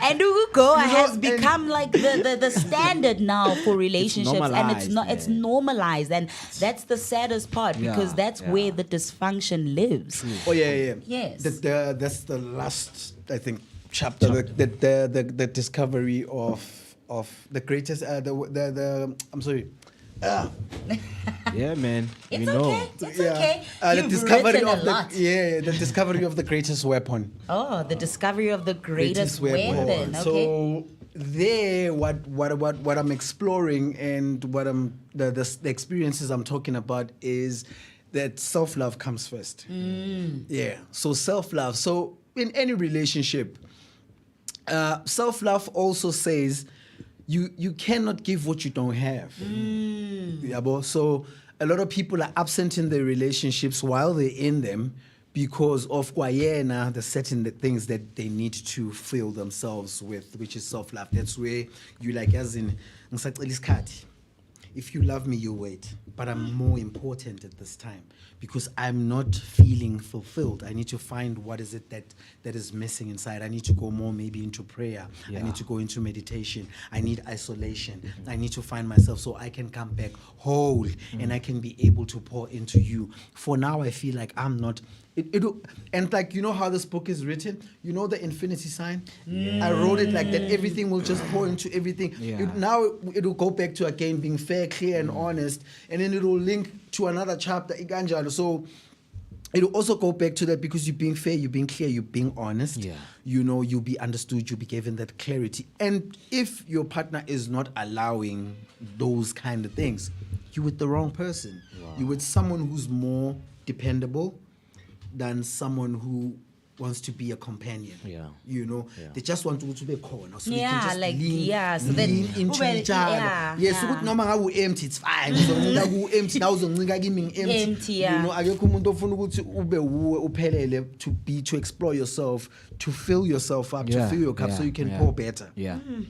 And Ugo has become like the standard now for relationships, it's normalized, and that's the saddest part because that's where the dysfunction lives. True. Oh yeah. Yes. That's the last, I think, chapter. The discovery of the greatest. I'm sorry. Yeah, man. It's we know. okay. It's okay. The You've discovery written of a lot. the discovery of the greatest weapon. Oh, the discovery of the greatest weapon. Okay. So there, what I'm exploring and what the experiences I'm talking about is that self-love comes first. Yeah. So self-love. So in any relationship, self-love also says you cannot give what you don't have. So a lot of people are absent in their relationships while they're in them because of the certain things that they need to fill themselves with, which is self-love. That's where you as in if you love me, you'll wait. But I'm more important at this time because I'm not feeling fulfilled. I need to find what is it that is missing inside. I need to go more maybe into prayer. I need to go into meditation. I need isolation. I need to find myself so I can come back whole and I can be able to pour into you. For now, I feel like I'm not. And like, you know how this book is written? You know the infinity sign? I wrote it like that. Everything will just pour into everything. Now it'll go back to again being fair, clear, and honest. And then it'll link to another chapter. So it'll also go back to that because you're being fair, you're being clear, you're being honest. You know, you'll be understood, you'll be given that clarity. And if your partner is not allowing those kind of things, you're with the wrong person. You're with someone who's more dependable than someone who wants to be a companion. You know, they just want to be corner. So you can just lean into each other. Yes, no matter empty, it's fine. Empty now, empty. You know, akekho umuntu ofuna ukuthi ube uphelele to explore yourself, to fill yourself up, to fill your cup so you can pour better.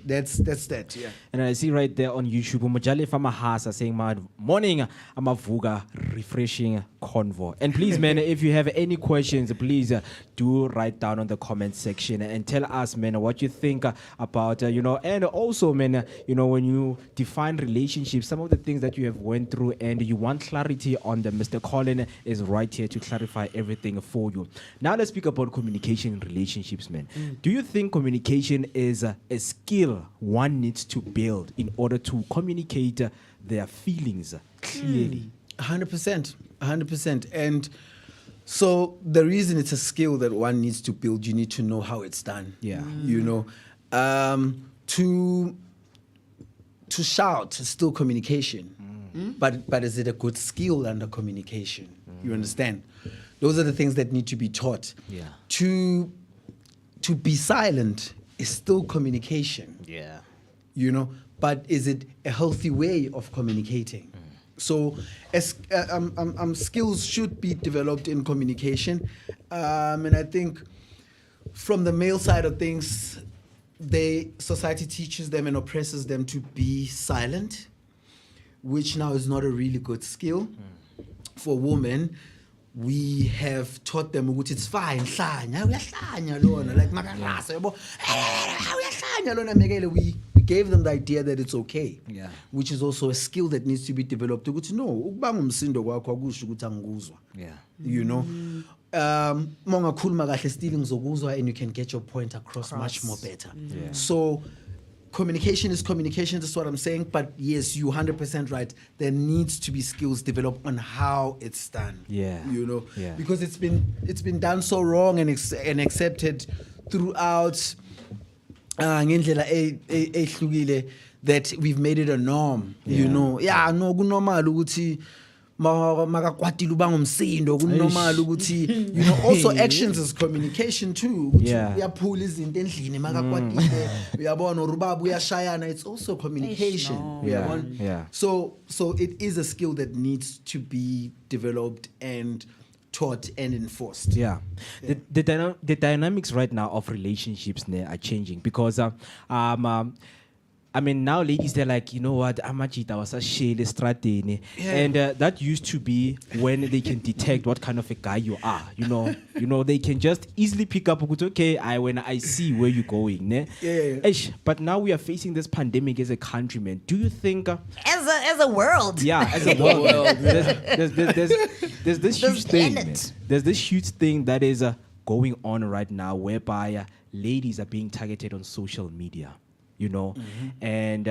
That's that. And I see right there on YouTube, Mujali Famahasa saying, morning, I'm a Vooka refreshing convo. And please, man, if you have any questions, please do write down on the comment section and tell us, man, what you think about, you know, and also, man, you know, when you define relationships, some of the things that you have went through and you want clarity on them, Mr. Colin is right here to clarify everything for you. Now let's speak about communication in relationships, man. Do you think communication is a skill one needs to build in order to communicate their feelings clearly? 100%. And so the reason it's a skill that one needs to build, you need to know how it's done. You know, to shout is still communication, but is it a good skill under communication? You understand? Those are the things that need to be taught. To be silent is still communication. You know, but is it a healthy way of communicating? So skills should be developed in communication. And I think from the male side of things, society teaches them and oppresses them to be silent, which now is not a really good skill. For women, we have taught them ukuthi it's fine, hlanya, uyahlanya lona, like makalasa, yabo, uyahlanya lona mekele. We gave them the idea that it's okay, which is also a skill that needs to be developed. Ukuthi no, ukubanga umsindo kwakho akusho ukuthi angikuzwa. You know, mongakhuluma kahle still ngizokuzwa, and you can get your point across much more better. So communication is communication, that's what I'm saying. But yes, you're 100% right. There needs to be skills developed on how it's done. You know, because it's been done so wrong and accepted throughout ngendlela ehlukile that we've made it a norm. You know, no kunormal ukuthi makakwatile ubanga umsindo, kunormal ukuthi, you know, also actions is communication too. Uyaphula izinto endlini makakwatile, uyabona ubaba uyashayana, it's also communication. So it is a skill that needs to be developed and taught and enforced. The dynamics right now of relationships are changing because I mean, now ladies, they're like, you know what, amachita was a shade strateni. And that used to be when they can detect what kind of a guy you are. You know, they can just easily pick up, okay, when I see where you're going. But now we are facing this pandemic as a country, man. Do you think as a world? As a world. There's this huge thing, man. There's this huge thing that is going on right now whereby ladies are being targeted on social media. You know, and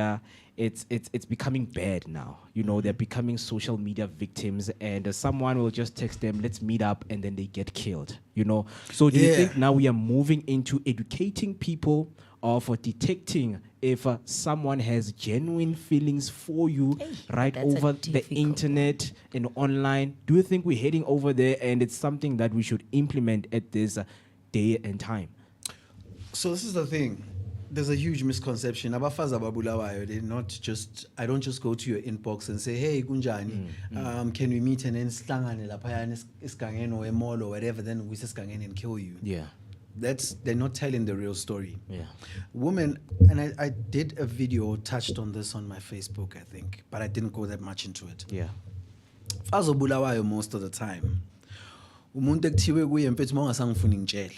it's becoming bad now. You know, they're becoming social media victims, and someone will just text them, let's meet up, and then they get killed. You know, so do you think now we are moving into educating people or for detecting if someone has genuine feelings for you right over the internet and online? Do you think we're heading over there, and it's something that we should implement at this day and time? So this is the thing. There's a huge misconception. Abafazi ababulawayo, they're not just, I don't just go to your inbox and say, hey, kunjani, can we meet and then sihlangane laphayana esigangeni or emall or whatever, then we sihlangane and kill you. they're not telling the real story. Yeah. Women, and I did a video, touched on this on my Facebook, I think, but I didn't go that much into it. Yeah. Fazobulawayo most of the time. Umuntu ekuthiwe kuye mfethu mawungasangifuni ngitshele.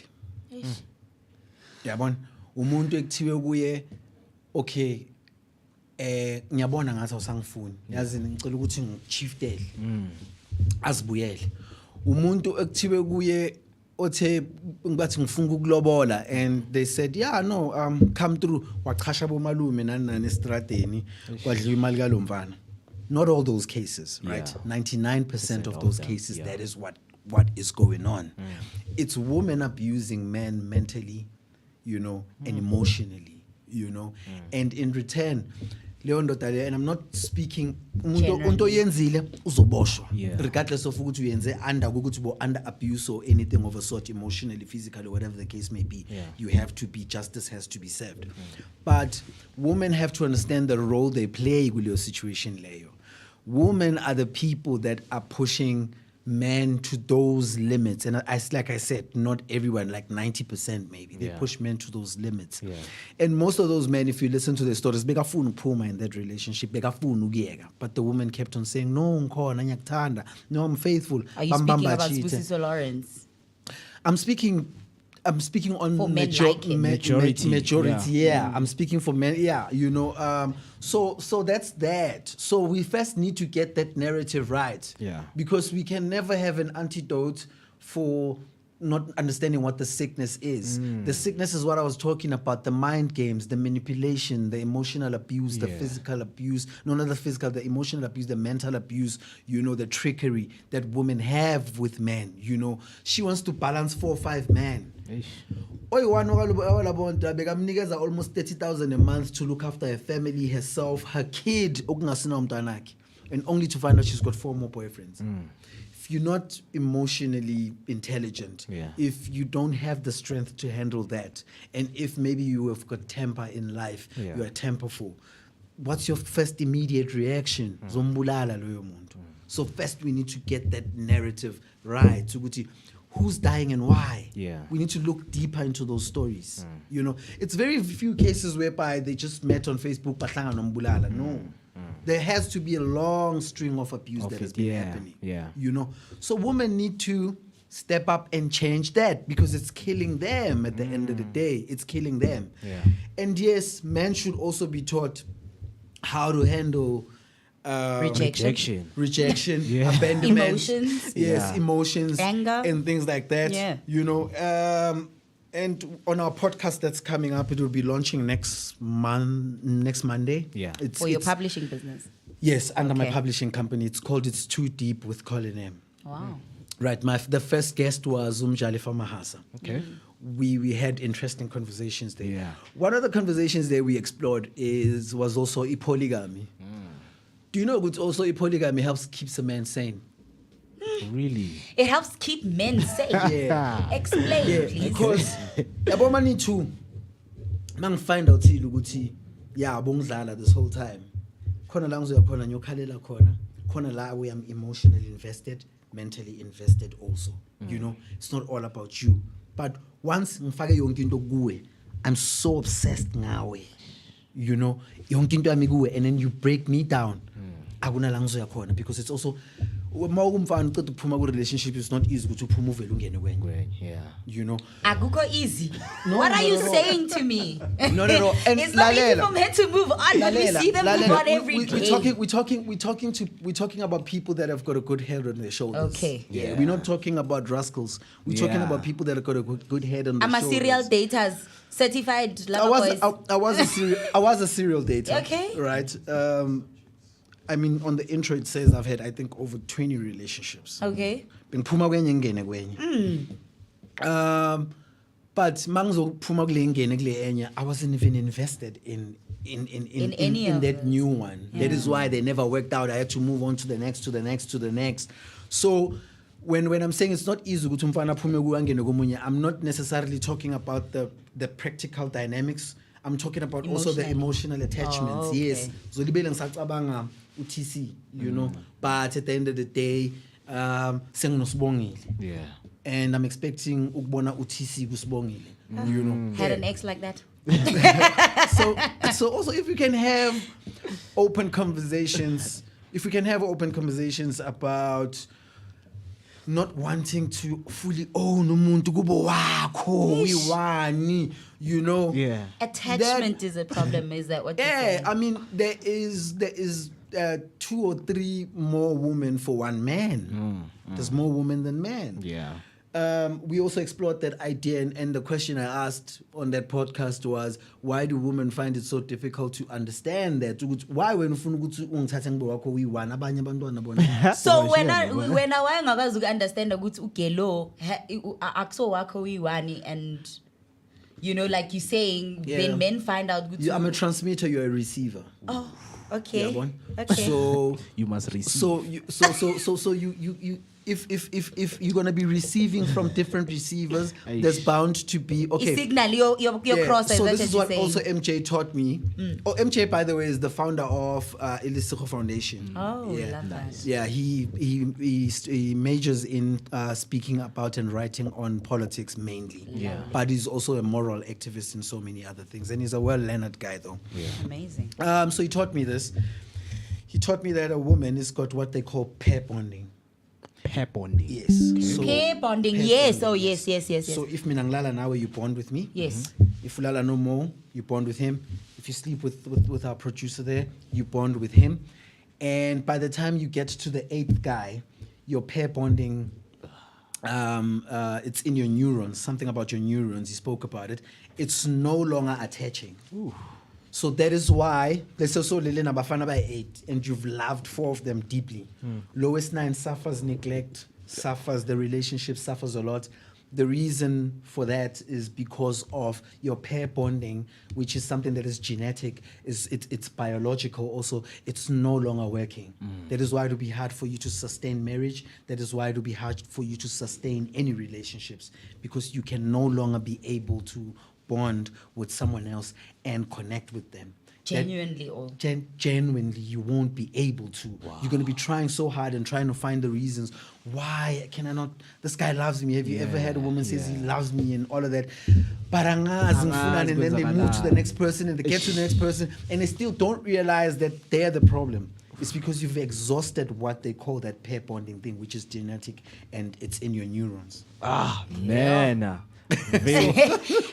Yabona? Umuntu ekuthiwe kuye okay ngiyabona ngathi awusangifuni. Yazi ngicela ukuthi ngichiftele. Azibuyele. Umuntu ekuthiwe kuye othe ngathi ngifuna ukulobola and they said yeah no come through wachasha bomalume nani estradeni kwadliwa imali kalomfana. Not all those cases, right? 99% of those cases, that is what is going on. It's women abusing men mentally, and emotionally, and in return, and I'm not speaking regardless of what under abuse or anything of a sort, emotionally, physically, whatever the case may be. You have to be, justice has to be served. But women have to understand the role they play with your situation, Leo. Women are the people that are pushing men to those limits. And like I said, not everyone, like 90% maybe. They push men to those limits. And most of those men, if you listen to their stories, bekafuna Puma in that relationship, bekafuna ukuyeka. But the woman kept on saying, no, no, I'm faithful. Are you speaking about Sbusiso Lawrence? I'm speaking on for men like him. majority. Yeah. I'm speaking for men. Yeah, So that's that. So we first need to get that narrative right. Yeah. Because we can never have an antidote for not understanding what the sickness is. The sickness is what I was talking about: the mind games, the manipulation, the emotional abuse, the physical abuse. No, not the physical, the emotional abuse, the mental abuse. The trickery that women have with men. She wants to balance 4 or 5 men. Almost 30,000 a month to look after her family, herself, her kid, and only to find out she's got 4 more boyfriends. If you're not emotionally intelligent, if you don't have the strength to handle that, and if maybe you have got temper in life, you are temperful, what's your first immediate reaction? So first we need to get that narrative right. Who's dying and why? We need to look deeper into those stories. It's very few cases whereby they just met on Facebook. No. There has to be a long string of abuse that has been happening. So women need to step up and change that, because it's killing them at the end of the day. It's killing them. And yes, men should also be taught how to handle rejection, abandonment, emotions, anger, and things like that. And on our podcast that's coming up, it will be launching next Monday. For your publishing business. Yes, under my publishing company. It's called It's Too Deep with Colin M. Wow. Right. The first guest was Umjalifa Mahasa. Okay. We had interesting conversations there. One of the conversations that we explored was also polygamy. Do you know that also polygamy helps keeps a man sane? Really? It helps keep men sane. Explain, please. Because yabomani too. Man find out bongdlala this whole time. Khona la ngizoyakhona ngiyokhalela khona. Khona la we am emotionally invested, mentally invested also. It's not all about you. But once ngifake yonke into kuwe, I'm so obsessed ngawe. Yonke into yami kuwe, and then you break me down. Akuna la ngizoyakhona, because it's also relationship is not easy to move Akukho easy. What are you saying to me? No. And it's not easy for men to move on, but we see them move on every day. We're talking about people that have got a good head on their shoulders. Okay. We're not talking about rascals. We're talking about people that have got a good head on their shoulders. I'm a serial dater, certified lover boys. I was a serial dater. Okay. Right. I mean, on the intro it says I've had, I think, over 20 relationships. Okay. But I wasn't even invested in that new one. That is why they never worked out. I had to move on to the next. So when I'm saying it's not easy, I'm not necessarily talking about the practical dynamics. I'm talking about also the emotional attachments. Okay. Yes. UTC, but at the end of the day, and I'm expecting ukubona uTC kusibongile. You know, Had an ex like that? so also if we can have open conversations about not wanting to fully own umuntu kubo wakho uyiwani, you know. Yeah. Attachment is a problem, is that what you're saying? I mean there is 2 or 3 more women for one man. There's more women than men. Yeah. We also explored that idea, and the question I asked on that podcast was, why do women find it so difficult to understand that? Why when So when I ngakazi understand ukuthi ugelo akso wakho uyiwani, and you know, like you saying, then men find out ukuthi I'm a transmitter, you're a receiver. Oh, okay. Yeah, Okay. So You must receive. so you if you're gonna be receiving from different receivers, there's bound to be You signal your cross. So that's this is you're what saying. also MJ taught me. Oh, MJ, by the way, is the founder of Ilisiko Foundation. Oh, yeah. love that. Yeah, he majors in speaking about and writing on politics mainly. Yeah. But he's also a moral activist in so many other things, and he's a well-learned guy, though. Yeah. Amazing. So he taught me this. He taught me that a woman has got what they call pair bonding. Pair bonding. Yes. So, Pair bonding. pair Yes. bonding, Oh, yes. So if minanglala now, you bond with me. Yes. If Ulala no more, you bond with him. If you sleep with our producer there, you bond with him. And by the time you get to the 8th guy, your pair bonding, it's in your neurons, something about your neurons, he spoke about it. It's no longer attaching. So that is why there's also Lily Nabafana by 8, and you've loved 4 of them deeply. Lowest 9 suffers neglect, suffers, the relationship suffers a lot. The reason for that is because of your pair bonding, which is something that is genetic, it's biological also. It's no longer working. That is why it will be hard for you to sustain marriage. That is why it will be hard for you to sustain any relationships, because you can no longer be able to bond with someone else and connect with them. Genuinely, Genuinely, you won't be able to. You're going to be trying so hard and trying to find the reasons. Why can I not? This guy loves me. Have you ever had a woman says he loves me and all of that? And then they move to the next person and they get to the next person and they still don't realize that they're the problem. It's because you've exhausted what they call that pair bonding thing, which is genetic and it's in your neurons. Ah, man.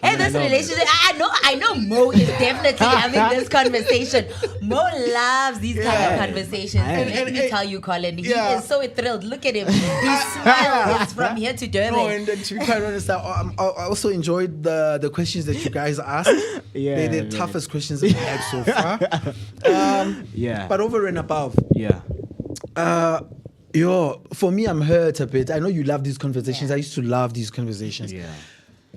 And this relationship, I know Mo is definitely having this conversation. Mo loves these kind of conversations. Let me tell you, Colin, he is so thrilled. Look at him. He smiles from here to Durban. No, and to be quite honest, I also enjoyed the questions that you guys asked. They're the toughest questions I've had so far. But over and above. For me, I'm hurt a bit. I know you love these conversations. I used to love these conversations.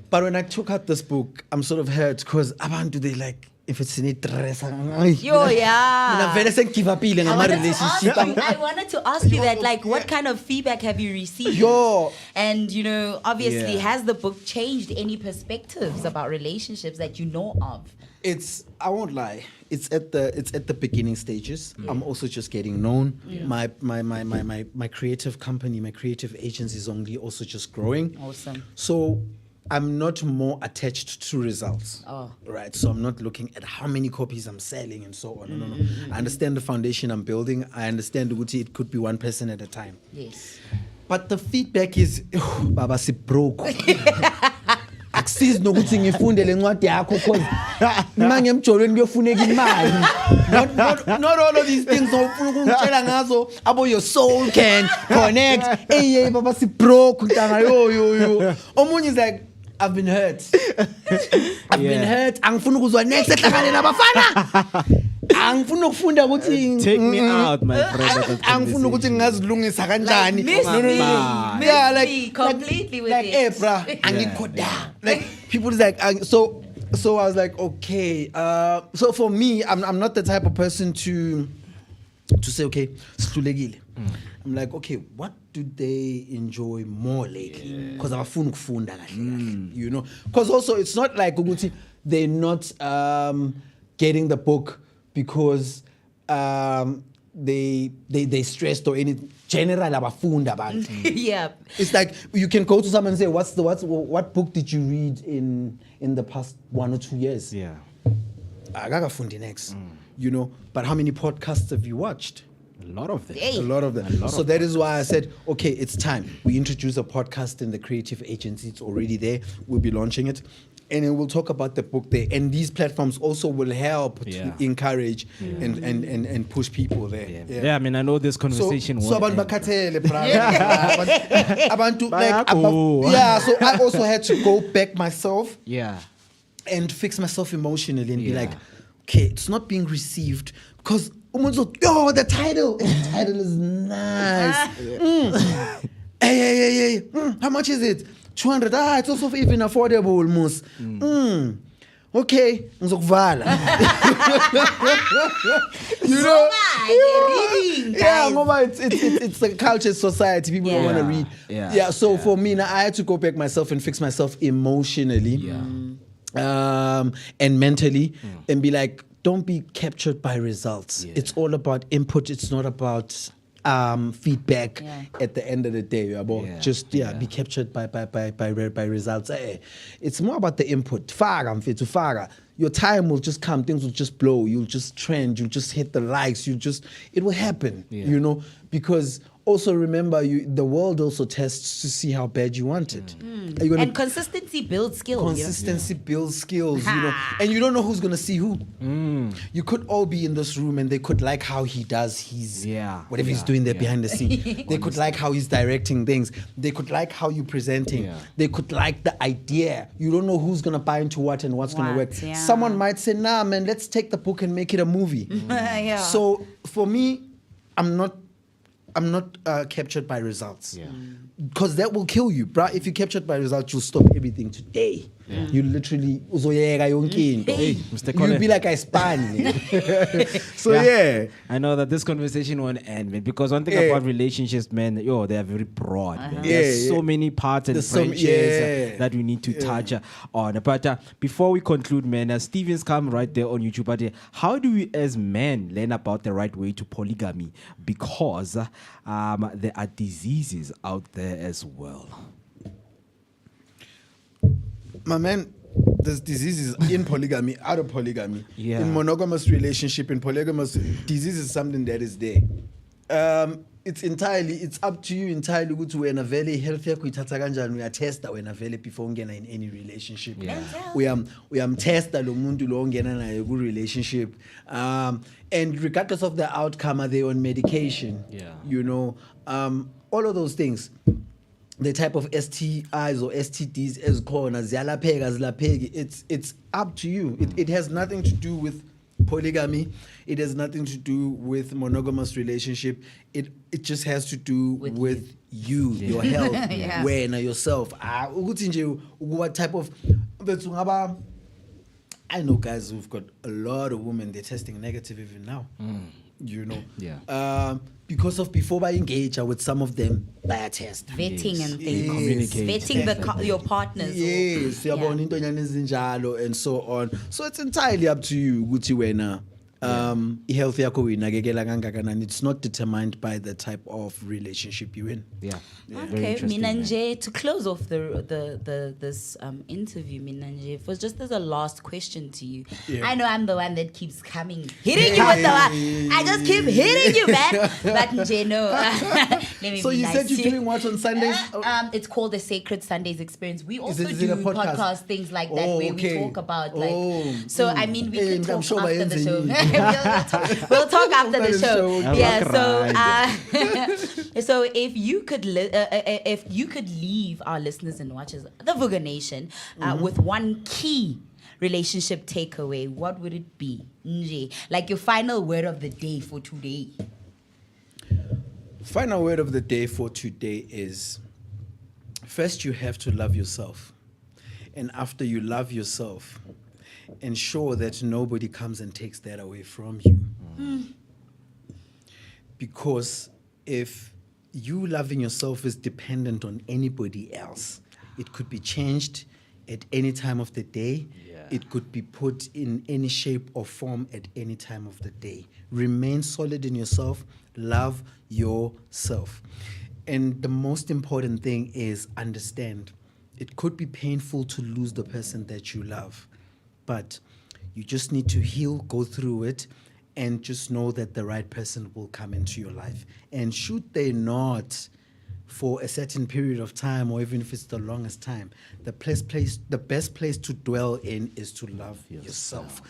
But when I took out this book, I'm sort of hurt because abantu, they like, if it's in a dress, I wanted to ask you that, like, what kind of feedback have you received? And, you know, obviously, has the book changed any perspectives about relationships that you know of? I won't lie, it's at the beginning stages. I'm also just getting known. My creative company, my creative agency is only also just growing. Awesome. So I'm not more attached to results. Right. So I'm not looking at how many copies I'm selling and so on. No. I understand the foundation I'm building. I understand it could be one person at a time. Yes. But the feedback is, Baba, si broke. Akusizi nokuthi ngifunde le ncwadi yakho cause manje emjolweni kuyofuneka imali. Not all of these things ofuna ukungitshela ngazo abo your soul can connect. Hey baba si broke ntanga yo. Omunye is like, I've been hurt. I've been hurt. Angifuna ukuzwa next ehlangane nabafana. Angifuna ukufunda ukuthi take me out, my friend. Angifuna ukuthi ngingazilungisa kanjani. No. Yeah, like completely with like, it. Hey, bruh, angikho down. Like people is like, so I was like, okay. So for me, I'm not the type of person to say, okay, sihlulekile. I'm like, okay, what do they enjoy more lately? Because abafuna ukufunda kahle, you know. Because also it's not like ukuthi they're not getting the book because they stressed or any general abafunda abantu. Yeah. It's like you can go to someone and say, what book did you read in the past 1 or 2 years? Yeah. Akakafundi next. You know, but how many podcasts have you watched? A lot of them. Hey. A lot of them. So that is why I said, okay, it's time. We introduce a podcast in the creative agency. It's already there. We'll be launching it. And then we'll talk about the book there. And these platforms also will help to encourage and push people there. Yeah, I mean, I know this conversation So won't abantu end. bakhathele, brother. Abantu, like, yeah, so I also had to go back myself Yeah. and fix myself emotionally and be like, okay, it's not being received because the title is nice. Hey, how much is it? 200. It's also even affordable, Mus. Okay, ngizokuvala. You know? Yeah, ngoba it's a culture society. People don't want to read. So for me, now I had to go back myself and fix myself emotionally. And mentally, and be like, don't be captured by results. It's all about input. It's not about feedback at the end of the day. Be captured by results. It's more about the input. Fara. Your time will just come. Things will just blow. You'll just trend. You'll just hit the likes. It will happen. You know, because also remember, the world also tests to see how bad you want it. And consistency builds skills. Consistency builds skills, you know. And you don't know who's going to see who. You could all be in this room and they could like how he does his, whatever he's doing there behind the scene. They could like how he's directing things. They could like how you're presenting. They could like the idea. You don't know who's going to buy into what and what's going to work. Someone might say, nah, man, let's take the book and make it a movie. So for me, I'm not captured by results. Because that will kill you, bruh. If you're captured by results, you'll stop everything today. You literally uzoyeka yonke into. Mr. Colin. You'll be like I span. So I know that this conversation won't end, man, because one thing about relationships, man, they are very broad. Man. There's so many parts and branches that we need to touch on. But before we conclude, man, Steven's come right there on YouTube. But how do we as men learn about the right way to polygamy? Because there are diseases out there as well. My man, there's diseases in polygamy, out of polygamy. In monogamous relationship, in polygamous, disease is something that is there. It's up to you entirely to when a very healthy kuithatha kanjani uyatesta wena vele before ungena in any relationship. Uyamtesta lo muntu lo ongena naye ku relationship. And regardless of the outcome, are they on medication? You know, all of those things. The type of STIs or STDs as corona, it's up to you. It has nothing to do with polygamy. It has nothing to do with monogamous relationship. It just has to do with you, your health, when yourself. What type of? I know guys who've got a lot of women, they're testing negative even now. You know, because of before I engage with some of them, by a test, vetting and things, vetting your partners. And so on. So it's entirely up to you, Gucci Wena. It's not determined by the type of relationship you're in. Okay, Minanje, to close off this interview, Minanje, for just as a last question to you. I know I'm the one that keeps hitting you with the one. I just keep hitting you, man. But Nje, no. Let me so be you nice said you're doing what on Sundays? It's called the Sacred Sundays Experience. We also it do a podcast? things like that where we talk about I mean, we can talk sure after the show. We'll talk after the show. So if you could leave our listeners and watchers, the Vooka Nation, with one key relationship takeaway, what would it be? Nje, like your final word of the day for today. Final word of the day for today is, first you have to love yourself. And after you love yourself, ensure that nobody comes and takes that away from you. Because if you loving yourself is dependent on anybody else, it could be changed at any time of the day. It could be put in any shape or form at any time of the day. Remain solid in yourself. Love yourself. And the most important thing is understand. It could be painful to lose the person that you love, but you just need to heal, go through it, and just know that the right person will come into your life. And should they not, for a certain period of time, or even if it's the longest time, the best place to dwell in is to love yourself.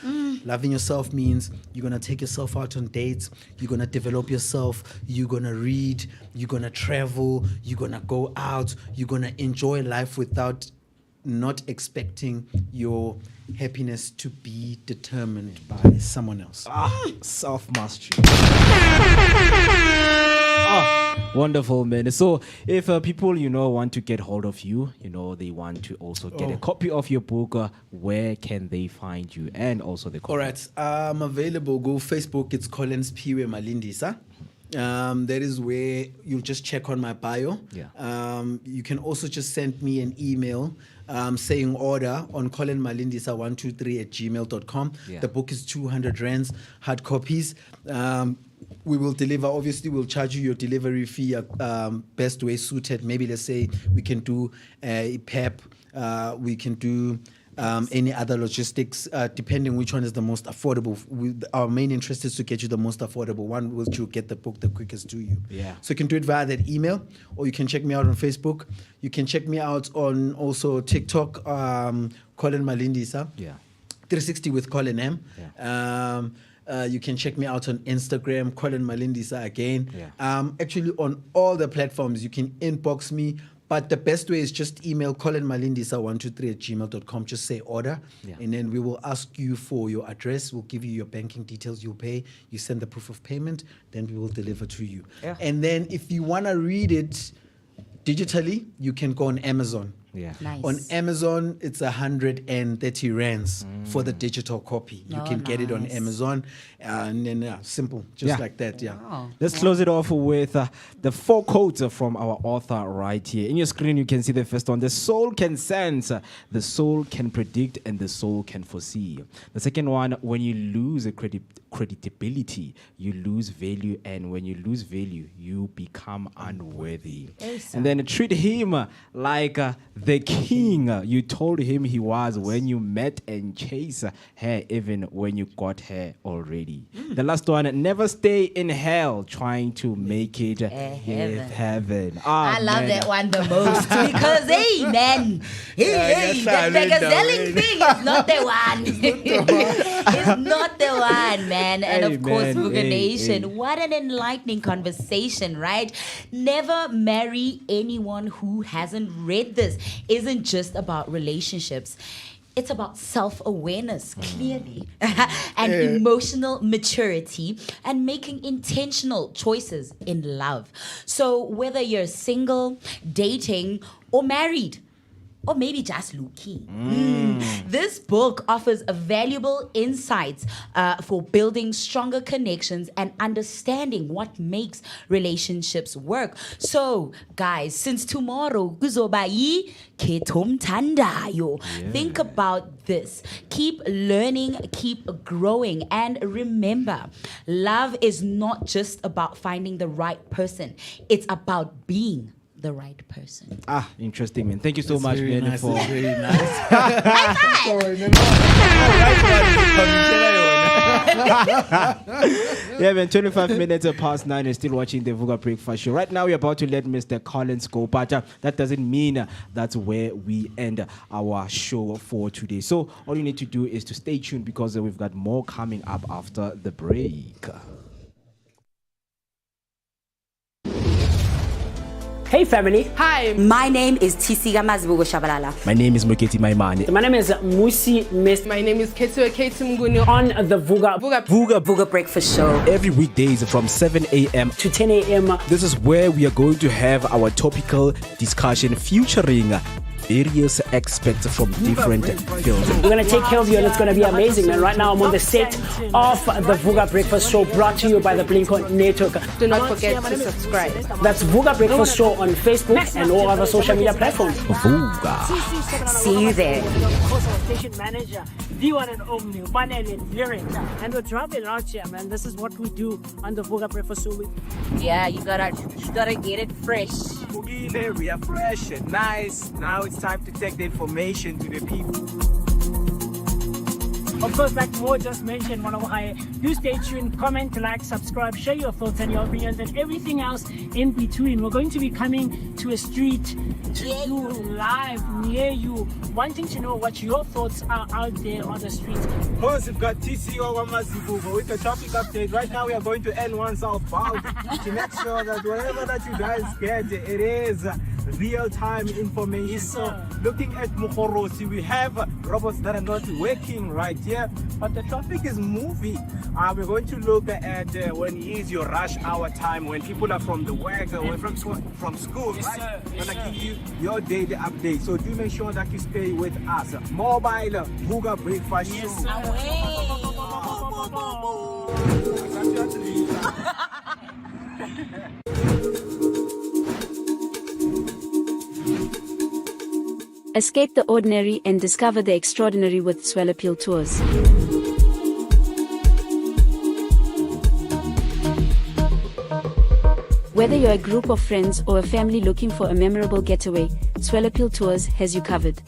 Loving yourself means you're going to take yourself out on dates, you're going to develop yourself, you're going to read, you're going to travel, you're going to go out, you're going to enjoy life without not expecting your happiness to be determined by someone else. Self-mastery. Wonderful, man. So if people, want to get hold of you, they want to also get a copy of your book, where can they find you? And also the copy. All right. I'm available. Go Facebook. It's Collins Piwe Malindisa. That is where you'll just check on my bio. Yeah. You can also just send me an email saying order on colinmalindisa123@gmail.com. Yeah. The book is 200 rands, hard copies. We will deliver. Obviously, we'll charge you your delivery fee, best way suited. Maybe let's say we can do a PEP. We can do any other logistics, depending which one is the most affordable. Our main interest is to get you the most affordable one, which will get the book the quickest to you. Yeah. So you can do it via that email, or you can check me out on Facebook. You can check me out on also TikTok, Colin Malindisa. Yeah. 360 with Colin M. Yeah. You can check me out on Instagram, Colin Malindisa again. Yeah. Actually, on all the platforms, you can inbox me. But the best way is just email colinmalindisa123@gmail.com. Just say order. Yeah. And then we will ask you for your address. We'll give you your banking details. You'll pay. You send the proof of payment. Then we will deliver to you. Yeah. And then if you want to read it digitally, you can go on Amazon. Yeah. Nice. On Amazon, it's 130 rands for the digital copy. You Oh, can get it on nice. Amazon, and then simple, just like that. Yeah. Wow. Let's close it off with the 4 quotes from our author right here. In your screen, you can see the first one. The soul can sense, the soul can predict, and the soul can foresee. The second one, when you lose credibility, you lose value, and when you lose value, you become unworthy. Yes, And then treat him like the king you told him he was when you met, and chase her even when you got her already. The last one, never stay in hell trying to make it heaven. I love that one the most because, hey, man, that mega-selling thing is not the one. It's not the one, man. And Hey, of course, man, Vooka Nation, hey. what an enlightening conversation, right? Never marry anyone who hasn't read this. Isn't just about relationships. It's about self-awareness, clearly, and emotional maturity, and making intentional choices in love. So whether you're single, dating, or married, or maybe just low-key. This book offers valuable insights for building stronger connections and understanding what makes relationships work. So, guys, since tomorrow, kuzobai ketomtandayo. Think about this. Keep learning, keep growing, and remember, love is not just about finding the right person. It's about being the right person. Interesting, man. Thank you so much, Very man. nice. For That's very nice. yeah, man. 25 minutes past 9 and still watching the Vooka Breakfast Show. Right now, we're about to let Mr. Collins go, but that doesn't mean that's where we end our show for today. So all you need to do is to stay tuned because we've got more coming up after the break. Hey family, Hi, My name is Tisiga Mazibugo Shabalala. My name is Moketi Maimane. my name is Musi Miss my name is Ketu Mguni. on the Vooka Vooka Breakfast Show. Every weekdays from 7 a.m. to 10 a.m. This is where we are going to have our topical discussion featuring various aspects from different fields. We're going to take care of you and it's going to be amazing, man. Right now I'm on the set of the Vooka Breakfast Show brought to you by the Blink-On Network. Do not forget to subscribe. That's Vooka Breakfast Show on Facebook and all other social media platforms. Vooka. See you there. Station manager, the one and only Panelin Lyrics. And we're dropping out here, man. This is what we do on the Vooka Breakfast Show. Yeah, you gotta get it fresh. We are fresh and nice. Now it's time to take the information to the people. Of course, like Mo just mentioned, one of my, do stay tuned, comment, like, subscribe, share your thoughts and your opinions and everything else in between. We're going to be coming to a street to do live near you, wanting to know what your thoughts are out there on the street. Of course, we've got TCO Wamazibuga with the traffic update. Right now, we are going to N1 southbound to make sure that whatever that you guys get, it is real-time information. Yes, so, looking at Mukhorosi, we have robots that are not working right here, but the traffic is moving. We're going to look at when is your rush hour time, when people are from the work, from school, yes, right? We're going to give you your daily update. So do make sure that you stay with us. Mobile Vooka Breakfast Show. Escape the ordinary and discover the extraordinary with Swell Appeal Tours. Whether you're a group of friends or a family looking for a memorable getaway, Swell Appeal Tours has you covered.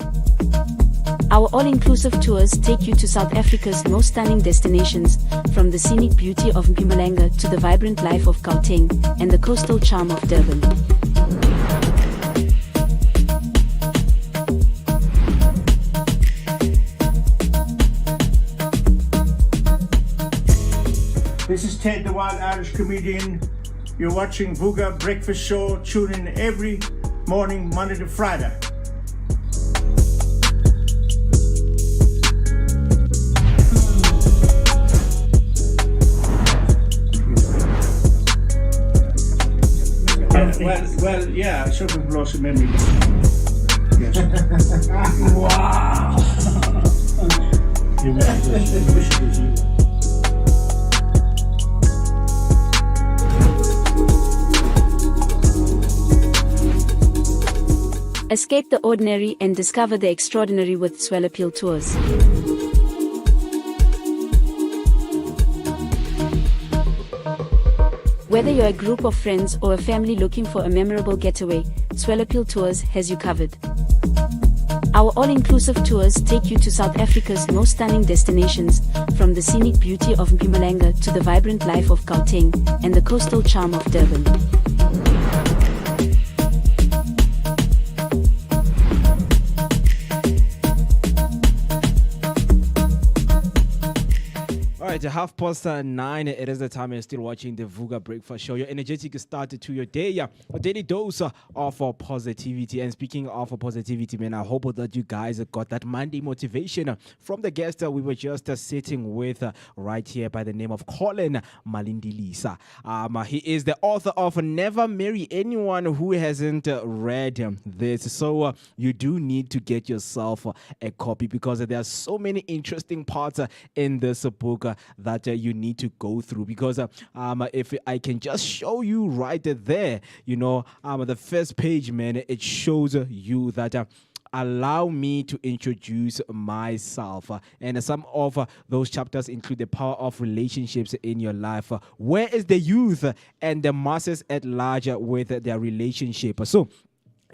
Our all-inclusive tours take you to South Africa's most stunning destinations, from the scenic beauty of Mpumalanga to the vibrant life of Gauteng and the coastal charm of Durban. This is Ted, the Wild Irish Comedian. You're watching Vooka Breakfast Show. Tune in every morning, Monday to Friday. Well, yeah, shopping blossom memory. Yes. Wow. You wish it was you. Escape the ordinary and discover the extraordinary with Swell Appeal Tours. Whether you're a group of friends or a family looking for a memorable getaway, Swell Appeal Tours has you covered. Our all-inclusive tours take you to South Africa's most stunning destinations, from the scenic beauty of Mpumalanga to the vibrant life of Gauteng and the coastal charm of Durban. At 9:30, it is the time you're still watching the Vooka Breakfast Show. Your energetic start to your day, a daily dose of positivity. And speaking of positivity, man, I hope that you guys got that Monday motivation from the guest we were just sitting with right here by the name of Colin Malindilisa. He is the author of Never Marry Anyone Who Hasn't Read This. So you do need to get yourself a copy, because there are so many interesting parts in this book that you need to go through. Because if I can just show you right there, the first page, man, it shows you that allow me to introduce myself. And some of those chapters include the power of relationships in your life. Where is the youth and the masses at large with their relationship? So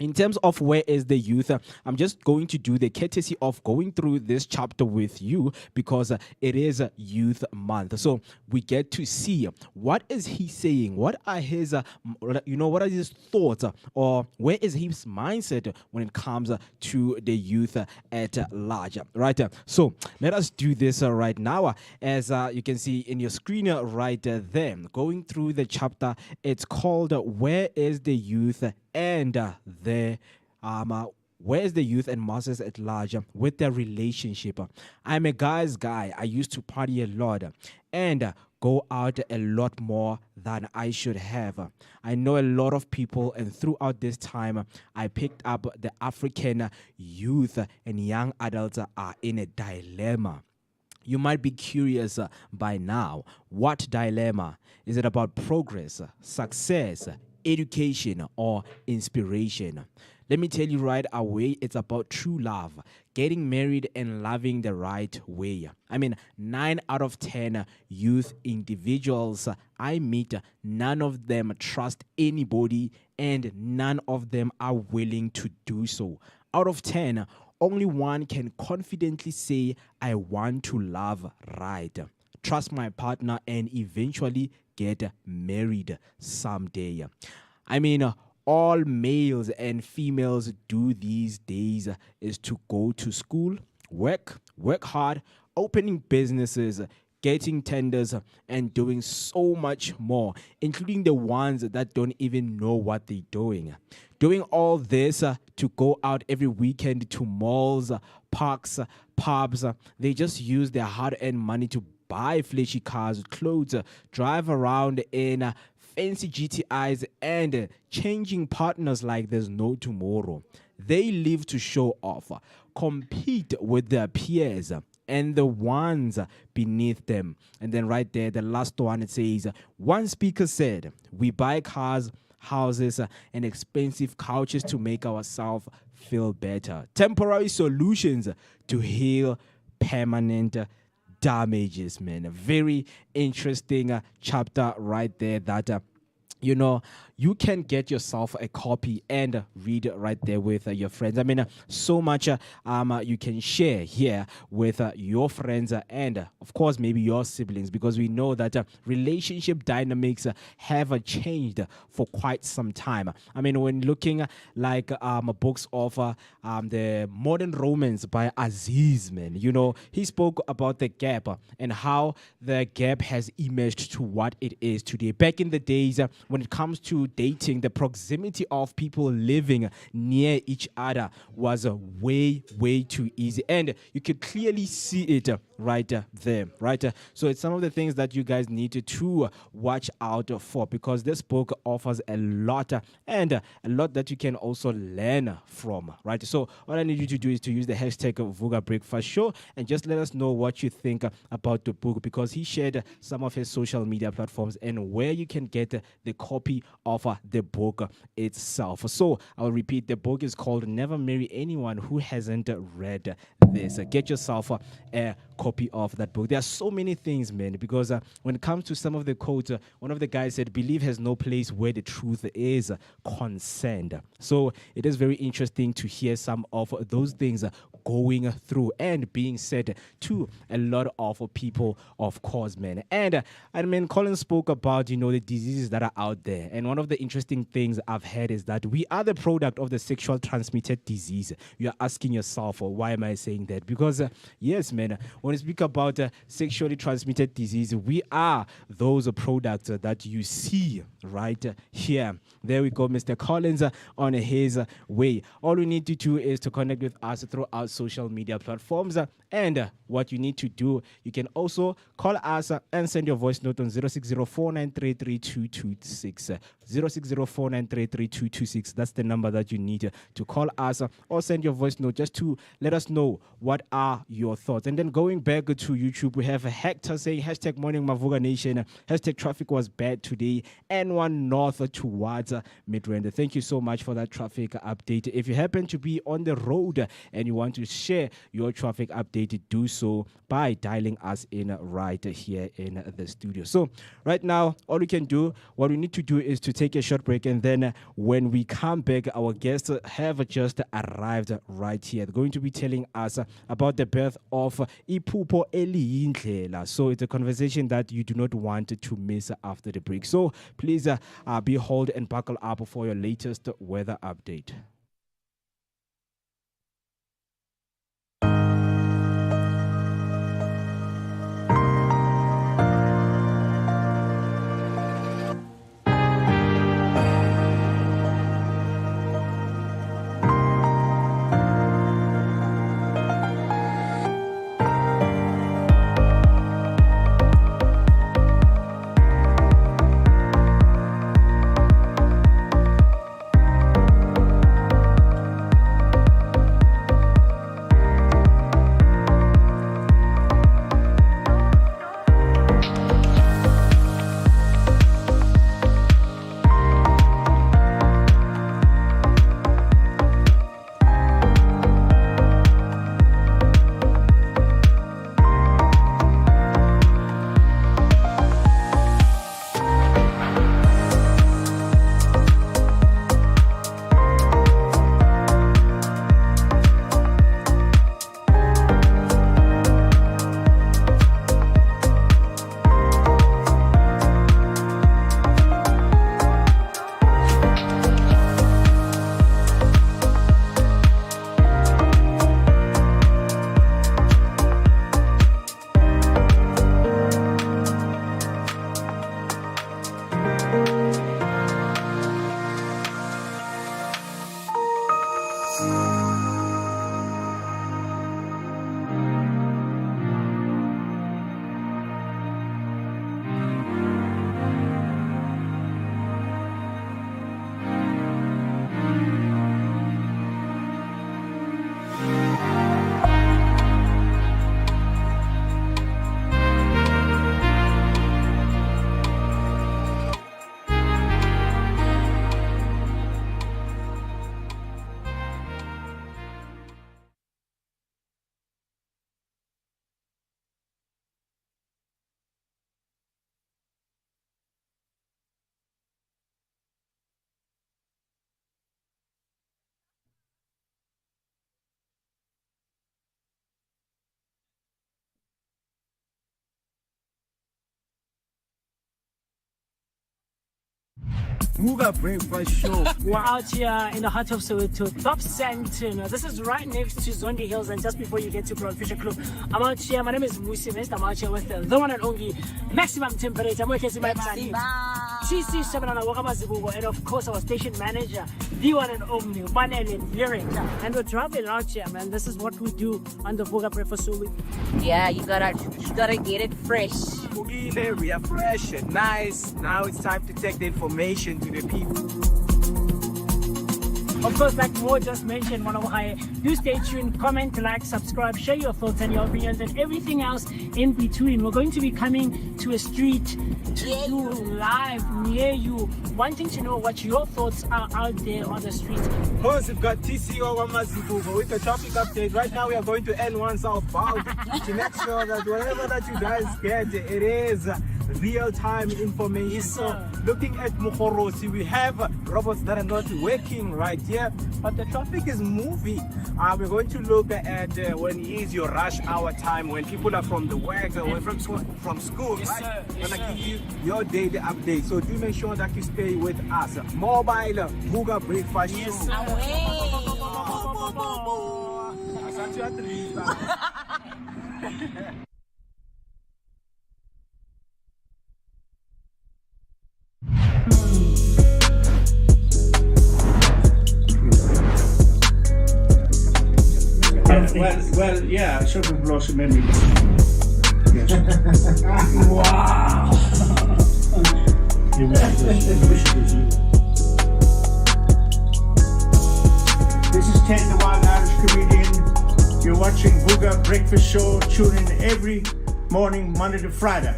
in terms of where is the youth, I'm just going to do the courtesy of going through this chapter with you, because it is Youth Month. So we get to see what is he saying, what are his, what are his thoughts, or where is his mindset when it comes to the youth at large, right? So let us do this right now. As you can see in your screen right there, going through the chapter, it's called Where is the Youth and where's the youth and masses at large with their relationship? I'm a guy's guy. I used to party a lot. And go out a lot more than I should have. I know a lot of people, and throughout this time, I picked up the African youth and young adults are in a dilemma. You might be curious by now, what dilemma? Is it about progress, success, education, or inspiration? Let me tell you right away, it's about true love, getting married and loving the right way. I mean, 9 out of 10 youth individuals I meet, none of them trust anybody and none of them are willing to do so. Out of 10, only one can confidently say, I want to love right, trust my partner, and eventually get married someday. I mean, all males and females do these days is to go to school, work hard, opening businesses, getting tenders, and doing so much more, including the ones that don't even know what they're doing. Doing all this to go out every weekend to malls, parks, pubs. They just use their hard-earned money to buy flashy cars, clothes, drive around in fancy GTIs, and changing partners like there's no tomorrow. They live to show off, compete with their peers and the ones beneath them. And then right there, the last one, it says, one speaker said, we buy cars, houses, and expensive couches to make ourselves feel better. Temporary solutions to heal permanent damages, man. A very interesting chapter right there that you can get yourself a copy and read right there with your friends. I mean, so much you can share here with your friends and, of course, maybe your siblings, because we know that relationship dynamics have changed for quite some time. I mean, when looking like books of the modern romance by Aziz, man, he spoke about the gap and how the gap has emerged to what it is today. Back in the days, when it comes to dating, the proximity of people living near each other was way too easy, and you could clearly see it right there, right? So it's some of the things that you guys need to watch out for, because this book offers a lot and a lot that you can also learn from, right? So all I need you to do is to use the hashtag Vooka Breakfast Show and just let us know what you think about the book, because he shared some of his social media platforms and where you can get the copy of the book itself. So I'll repeat, the book is called Never Marry Anyone Who Hasn't Read This. Get yourself a copy of that book. There are so many things, man, because when it comes to some of the quotes, one of the guys said, belief has no place where the truth is concerned. So it is very interesting to hear some of those things going through and being said to a lot of people, of course, man. And I mean, Colin spoke about, the diseases that are out there. And one of the interesting things I've heard is that we are the product of the sexual transmitted disease. You're asking yourself, why am I saying that? Because, yes, man, when we speak about sexually transmitted disease, we are those products that you see right here. There we go, Mr. Collins on his way. All we need to do is to connect with us through our social media platforms. And what you need to do, you can also call us and send your voice note on 0604933226. 0604933226. That's the number that you need to call us, or send your voice note just to let us know what are your thoughts. And then going back to YouTube, we have Hector saying hashtag morning Mavuga Nation, hashtag traffic was bad today, N1 north towards Midrand. Thank you so much for that traffic update. If you happen to be on the road and you want to share your traffic update, do so by dialing us in right here in the studio. So right now, all we can do, what we need to do is to take a short break, and then when we come back, our guests have just arrived right here. They're going to be telling us about the birth of Ipupo Eliyindlela. So it's a conversation that you do not want to miss after the break. So please be hold and buckle up for your latest weather update. Vooka Breakfast Show. We're out here in the heart of Soweto, Top Santon. This is right next to Zondi Hills and just before you get to Broad Fisher Club. I'm out here, my name is Musi Mest. I'm out here with the one and only maximum temperature. I'm working with my TC Shabalala Wakamazibugo, and of course our station manager, the one and only Manele Lyric. And we're traveling out here, man. This is what we do on the Vooka Breakfast Show. Yeah, you gotta get it fresh. We are fresh and nice. Now it's time to take the information to the people. Of course, like Mo just mentioned, do stay tuned, comment, like, subscribe, share your thoughts and your opinions and everything else in between. We're going to be coming to a street to do live near you, wanting to know what your thoughts are out there on the street. First, we've got TC Mazibugo with the traffic update. Right now, we are going to N1 southbound to make sure that whatever that you guys get, it is real-time information. So, looking at Mukhorosi, we have robots that are not working right here, but the traffic is moving. We're going to look at when is your rush hour time, when people are from the work, or from school, Yes, right? sir. Yes, I'm gonna sir. give you your daily update. So do make sure that you stay with us. Mobile Vooka Breakfast Yes, Show. sir. Asante atleta. Well, yeah, shopping blossom maybe. Yes. This is Ted, the Wild Irish Comedian. You're watching Vooka Breakfast Show. Tune in every morning, Monday to Friday.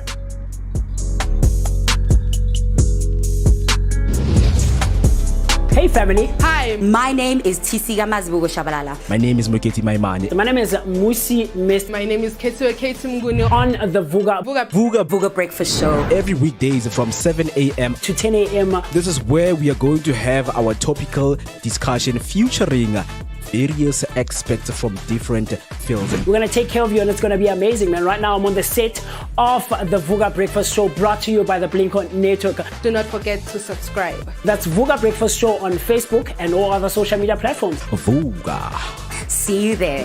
Hey family, Hi, my name is TC Mazibugo Shabalala. My name is Moketi Maimane. my name is Musi Mest My name is Ketsu Ketumguni. on the Vooka Vooka Breakfast Show. Every weekdays from 7 a.m. to 10 a.m. This is where we are going to have our topical discussion featuring various experts from different fields. We're gonna take care of you and it's gonna be amazing, man. Right now I'm on the set of the Vooka Breakfast Show brought to you by the Blink-On Network. Do not forget to subscribe. That's Vooka Breakfast Show on Facebook and all other social media platforms. Vooka. See you there.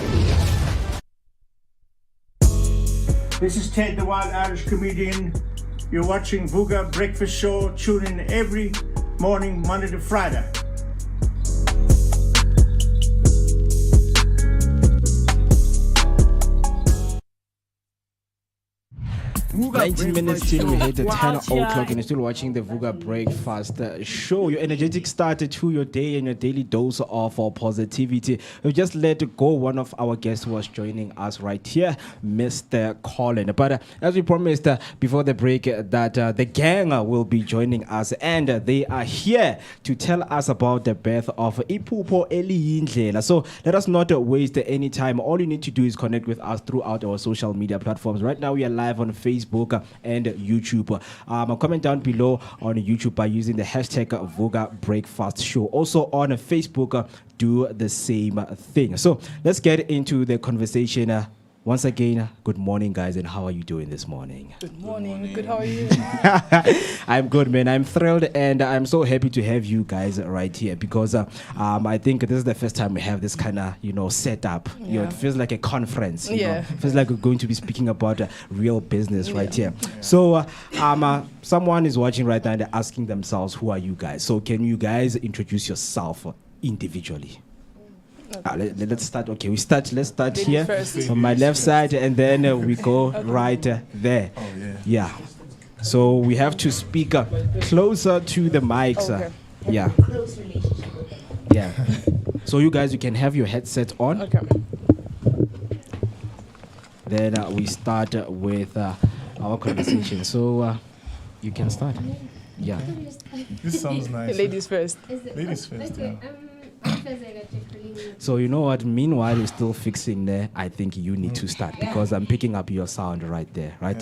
This is Ted, the Wild Irish Comedian. You're watching Vooka Breakfast Show. Tune in every morning, Monday to Friday. Vooka 19 minutes Breakfast till we Show. hit the Wow, 10 yeah. o'clock and you're still watching the Vooka Breakfast Show. Your energetic start to your day and your daily dose of positivity. We just let go one of our guests who was joining us right here, Mr. Colin. But as we promised before the break, that the gang will be joining us and they are here to tell us about the birth of Ipupo Eliyindlela. So let us not waste any time. All you need to do is connect with us throughout our social media platforms. Right now we are live on Facebook and YouTube. Comment down below on YouTube by using the hashtag Vooka Breakfast Show. Also on Facebook, do the same thing. So let's get into the conversation. Once again, good morning, guys, and how are you doing this morning? Good morning. Good, how are you? I'm good, man. I'm thrilled, and I'm so happy to have you guys right here because I think this is the first time we have this kind of, setup. Yeah. It feels like a conference. Yeah. It feels like we're going to be speaking about real business right here. So, someone is watching right now and they're asking themselves, who are you guys? So, can you guys introduce yourself individually? Let's start. Okay, let's start Ladies here first. on my left side, and then we go right there. Oh, Yeah. So we have to speak closer to the mics. Okay. Yeah. Yeah. So you guys, you can have your headset on. Okay. Then we start with our conversation. So you can start. Yeah. This sounds nice. Ladies first. Ladies first, yeah. So you know what? Meanwhile, you're still fixing there. I think you need to start because I'm picking up your sound right there, right?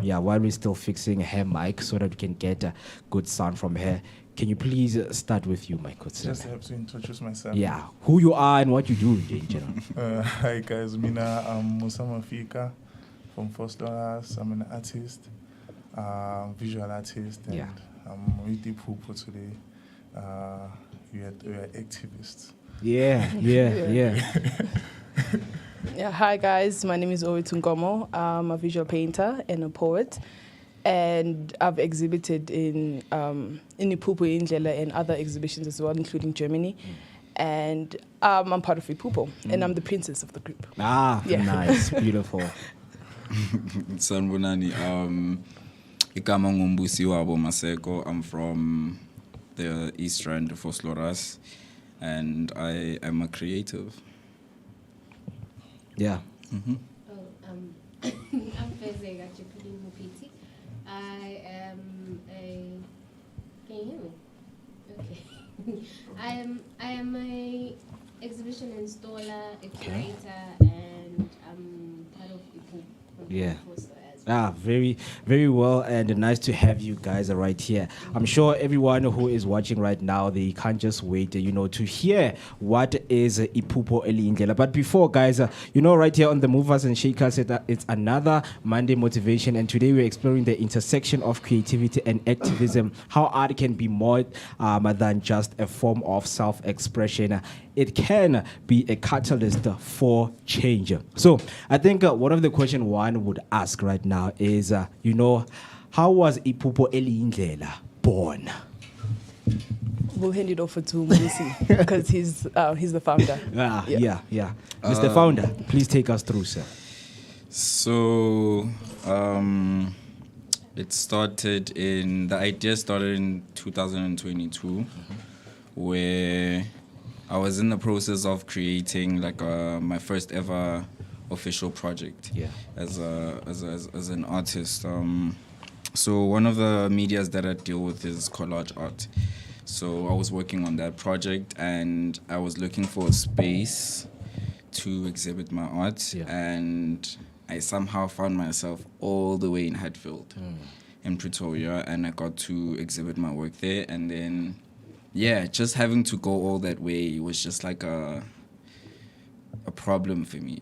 Yeah. While we're still fixing her mic so that we can get a good sound from her. Can you please start with you, my good sir? Just have to introduce myself. Yeah, who you are and what you do in general. Hi guys, Mina, I'm Musa Mafika from First Dollars. I'm an artist, visual artist, and Yeah. with the people today. We are activists. Yeah. Yeah, hi guys, my name is Ori Tungomo. I'm a visual painter and a poet, and I've exhibited in Ipupo Indlela and other exhibitions as well, including Germany. And I'm part of Ipupo, and I'm the princess of the group. Nice, beautiful. Sanbonani, igama ngumbusi wabo Maseko. I'm from the East Rand of Osloras, and I am a creative. Yeah. I'm Fezega Chipuli Mupiti. I am a. Can you hear me? Okay. I am a exhibition installer, a curator, and I'm part of IPU. Yeah. Very, very well, and nice to have you guys right here. I'm sure everyone who is watching right now, they can't just wait, to hear what is Ipupo Elindlela. But before, guys, right here on the Movers and Shakers, it's another Monday motivation, and today we're exploring the intersection of creativity and activism, how art can be more than just a form of self-expression. It can be a catalyst for change. So I think one of the questions one would ask right now is, how was Ipupo Elindlela born? We'll hand it over to Musi because he's the founder. Yeah. Mr. Founder, please take us through, sir. So the idea started in 2022, where I was in the process of creating my first ever official project as an artist. So one of the medias that I deal with is collage art. So I was working on that project, and I was looking for a space to exhibit my art, and I somehow found myself all the way in Hatfield, in Pretoria, and I got to exhibit my work there. And then just having to go all that way was just like a problem for me,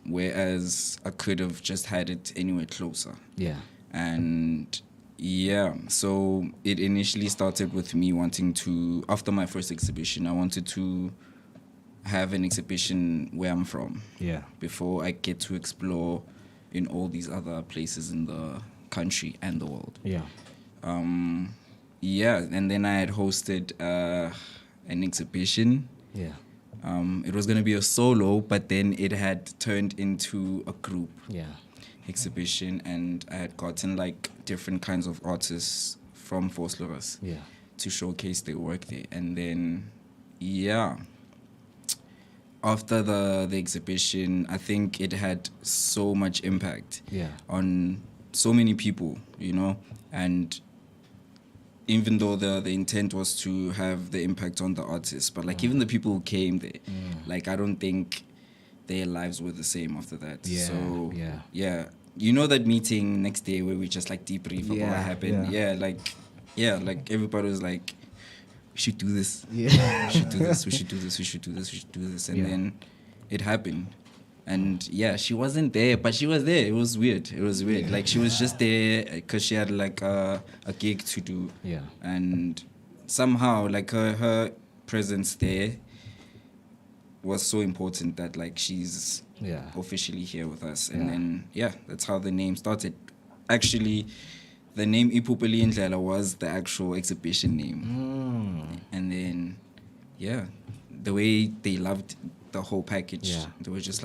whereas I could have just had it anywhere closer. And so it initially started with me wanting to, after my first exhibition, I wanted to have an exhibition where I'm from before I get to explore in all these other places in the country and the world. And then I had hosted an exhibition. It was going to be a solo, but then it had turned into a group exhibition, and I had gotten different kinds of artists from Vosloras to showcase their work there. And then after the exhibition, I think it had so much impact on so many people, and even though the intent was to have the impact on the artists, but even the people who came there, I don't think their lives were the same after that. That meeting next day where we just debrief about what happened. Everybody was like, we should do this. We should do this. We should do this. We should do this. We should do this. And then it happened. And she wasn't there, but she was there. It was weird. She was just there because she had a gig to do. And somehow her presence there was so important that she's officially here with us. And then that's how the name started. Actually, the name Ipupo Elindlela was the actual exhibition name. And then the way they loved the whole package, they were just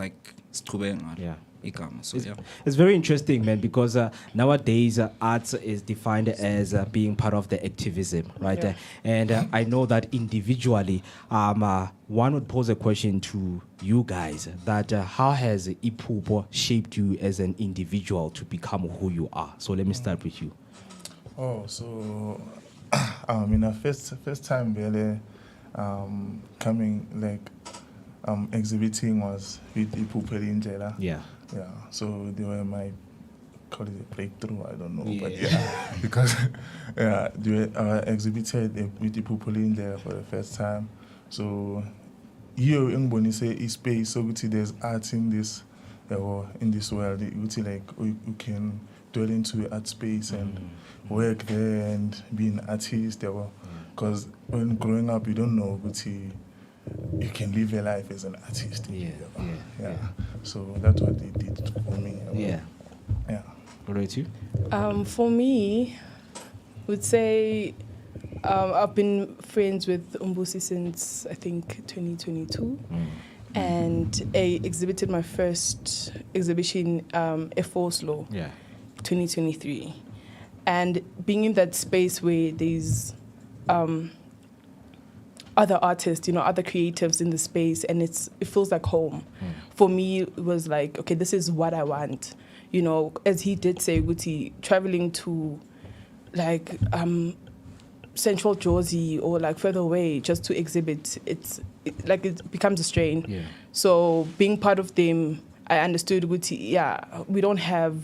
it's very interesting, man, because nowadays arts is defined as being part of the activism, right? And I know that individually, one would pose a question to you guys that how has Ipupo shaped you as an individual to become who you are? So let me start with you. So in the first time really coming exhibiting was with Ipupo Elindlela. So they were my, call it a breakthrough, I don't know, but because they were exhibited with Ipupo Elindlela for the first time. So here in Bonise space, so there's art in this world. You can dwell into art space and work there and be an artist. Because when growing up, you don't know what you can live your life as an artist. Yeah. So that's what they did for me. Yeah. What about you? For me, I would say I've been friends with Umbusi since I think 2022. And I exhibited my first exhibition F4 Yeah. 2023. And being in that space where there's other artists, other creatives in the space, and it feels like home. For me, it was like, okay, this is what I want. As he did say, Guti, traveling to like Central Jersey or like further away just to exhibit, it becomes a strain. Yeah. So being part of them, I understood, Guti, we don't have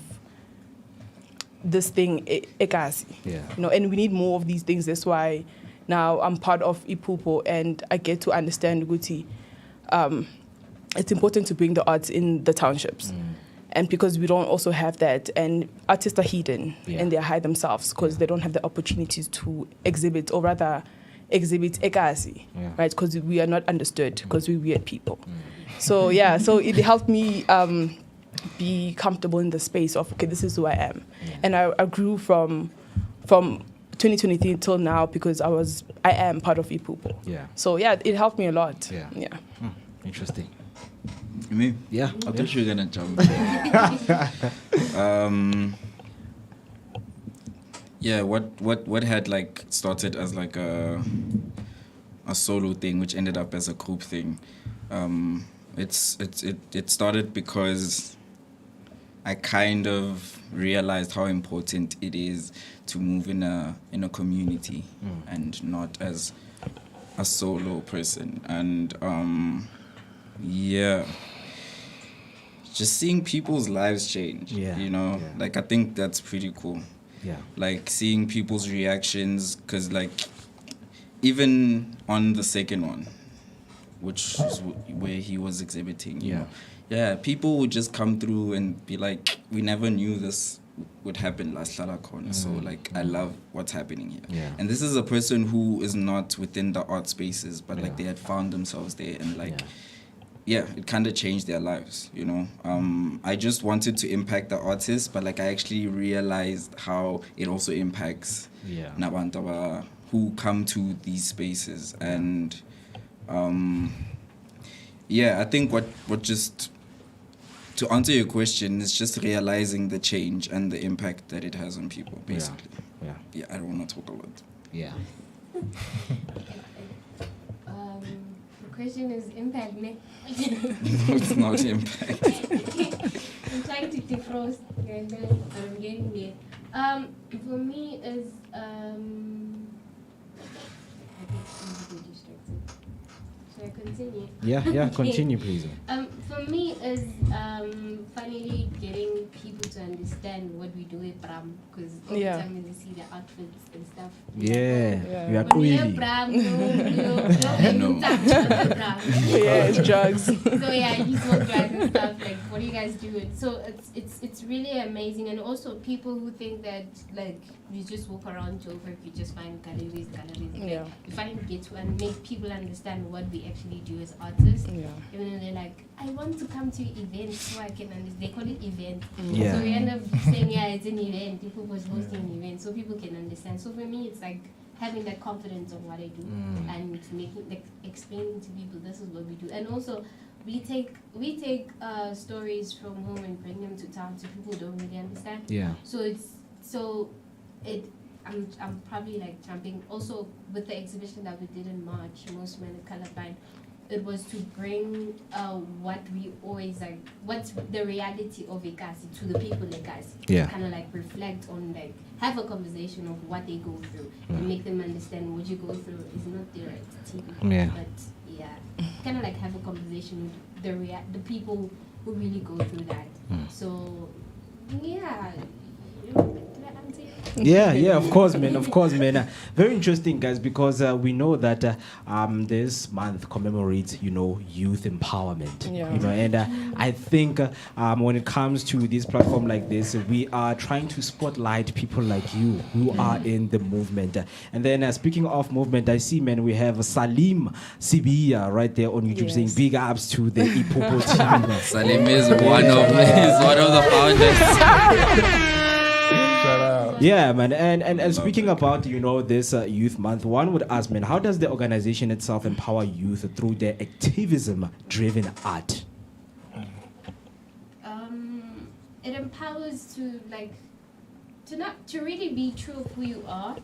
this thing, ekasi. And we need more of these things. That's why now I'm part of Ipupo and I get to understand, Guti, it's important to bring the arts in the townships. And because we don't also have that, and artists are hidden and they hide themselves because they don't have the opportunities to exhibit, or rather exhibit ekasi, right? Because we are not understood, because we're weird people. So so it helped me be comfortable in the space of, okay, this is who I am. And I grew from 2023 till now because I am part of Ipupo. So it helped me a lot. Interesting. Me? Yeah. I thought you were gonna jump. What had like started as like a solo thing, which ended up as a group thing. It started because I kind of realized how important it is to move in a community and not as a solo person. And just seeing people's lives change, like I think that's pretty cool. Like seeing people's reactions, because like even on the second one, which is where he was exhibiting, you know, people would just come through and be like, we never knew this would happen last Lalakon. So like I love what's happening here. And this is a person who is not within the art spaces, but like they had found themselves there, and like it kind of changed their lives, you know. I just wanted to impact the artists, but like I actually realized how it also impacts Nabantaba who come to these spaces. And I think what just, to answer your question, is just realizing the change and the impact that it has on people, basically. I don't want to talk a lot. The question is impact, ne? It's not impact. I'm trying to defrost, and then I'm getting there. For me is I get distracted. Should I continue? Yeah, continue, please. For me is finally getting people to understand what we do at Bram, because all the time when they see the outfits and stuff. We are when we have Bram, it's drugs. So you smoke drugs and stuff. Like, what do you guys do? So it's really amazing, and also people who think that like you just walk around Joburg, you just find galleries. Like, you finally get to and make people understand what we actually do as artists. Even though they're like, I want to come to events so I can understand. They call it event. So we end up saying, it's an event. People was hosting an event, so people can understand. So for me, it's like having that confidence on what I do and making, like, explaining to people this is what we do. And also, we take stories from home and bring them to town, so people don't really understand. I'm probably like jumping. Also, with the exhibition that we did in March, Most Men of Colorblind, it was to bring what we always like, what's the reality of Ekasi to the people Ekasi. Kind of like reflect on, like, have a conversation of what they go through and make them understand what you go through is not there at TV. But kind of like have a conversation with the people who really go through that. So did I answer your Yeah, of course, man. Very interesting, guys, because we know that this month commemorates, youth empowerment. Yeah. And I think when it comes to this platform like this, we are trying to spotlight people like you who are in the movement. And then speaking of movement, I see, man, we have Salim Sibia right there on YouTube saying big ups to the Ipopo team. Salim is one of the founders. Yeah, man. And speaking about, this Youth Month, one would ask, man, how does the organization itself empower youth through their activism-driven art? It empowers to really be true of who you are.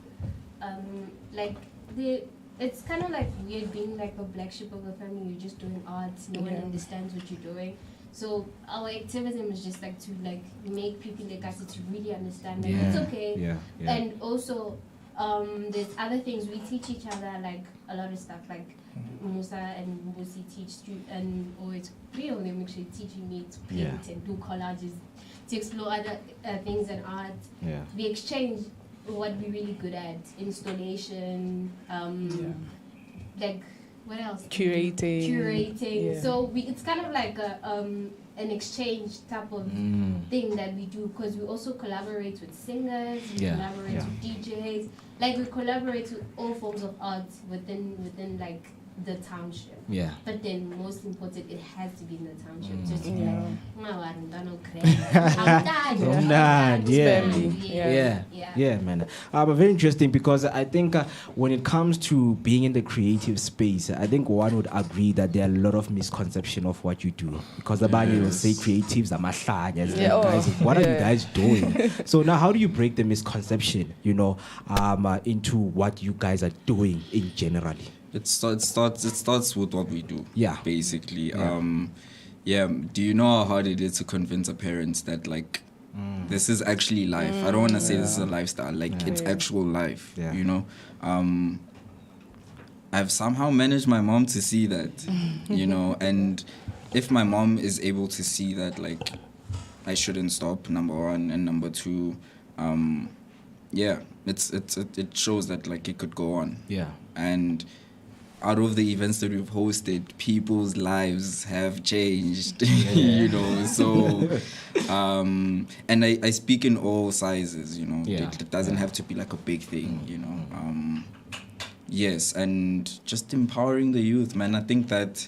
It's kind of like weird being like a black sheep of a family. You're just doing art. No one understands what you're doing. So our activism is just like to make people like us to really understand that it's okay. Yeah. And also there's other things we teach each other, like a lot of stuff, like Musa and Mbusi teach it's three of them actually teaching me to paint and do collages, to explore other things in art. Yeah. We exchange what we're really good at, installation, what else? Curating. Yeah. So it's kind of like an exchange type of thing that we do, because we also collaborate with singers, we collaborate with DJs, we collaborate with all forms of art within the township. Yeah. But then most important, it has to be in the township. Just to be yeah, man. But very interesting, because I think when it comes to being in the creative space, I think one would agree that there are a lot of misconception of what you do, because the band will say creatives are mahlanyas. Guys, what are you guys doing? So now, how do you break the misconception, into what you guys are doing in generally? It starts with what we do. Yeah. Basically. Yeah. Do you know how hard it is to convince a parent that this is actually life? I don't want to say this is a lifestyle. It's actual life. Yeah. I've somehow managed my mom to see that. And if my mom is able to see that, I shouldn't stop, number one, and number two, it shows that it could go on. Yeah. And out of the events that we've hosted, people's lives have changed, so, and I speak in all sizes, it doesn't have to be a big thing, yes, and just empowering the youth, man. I think that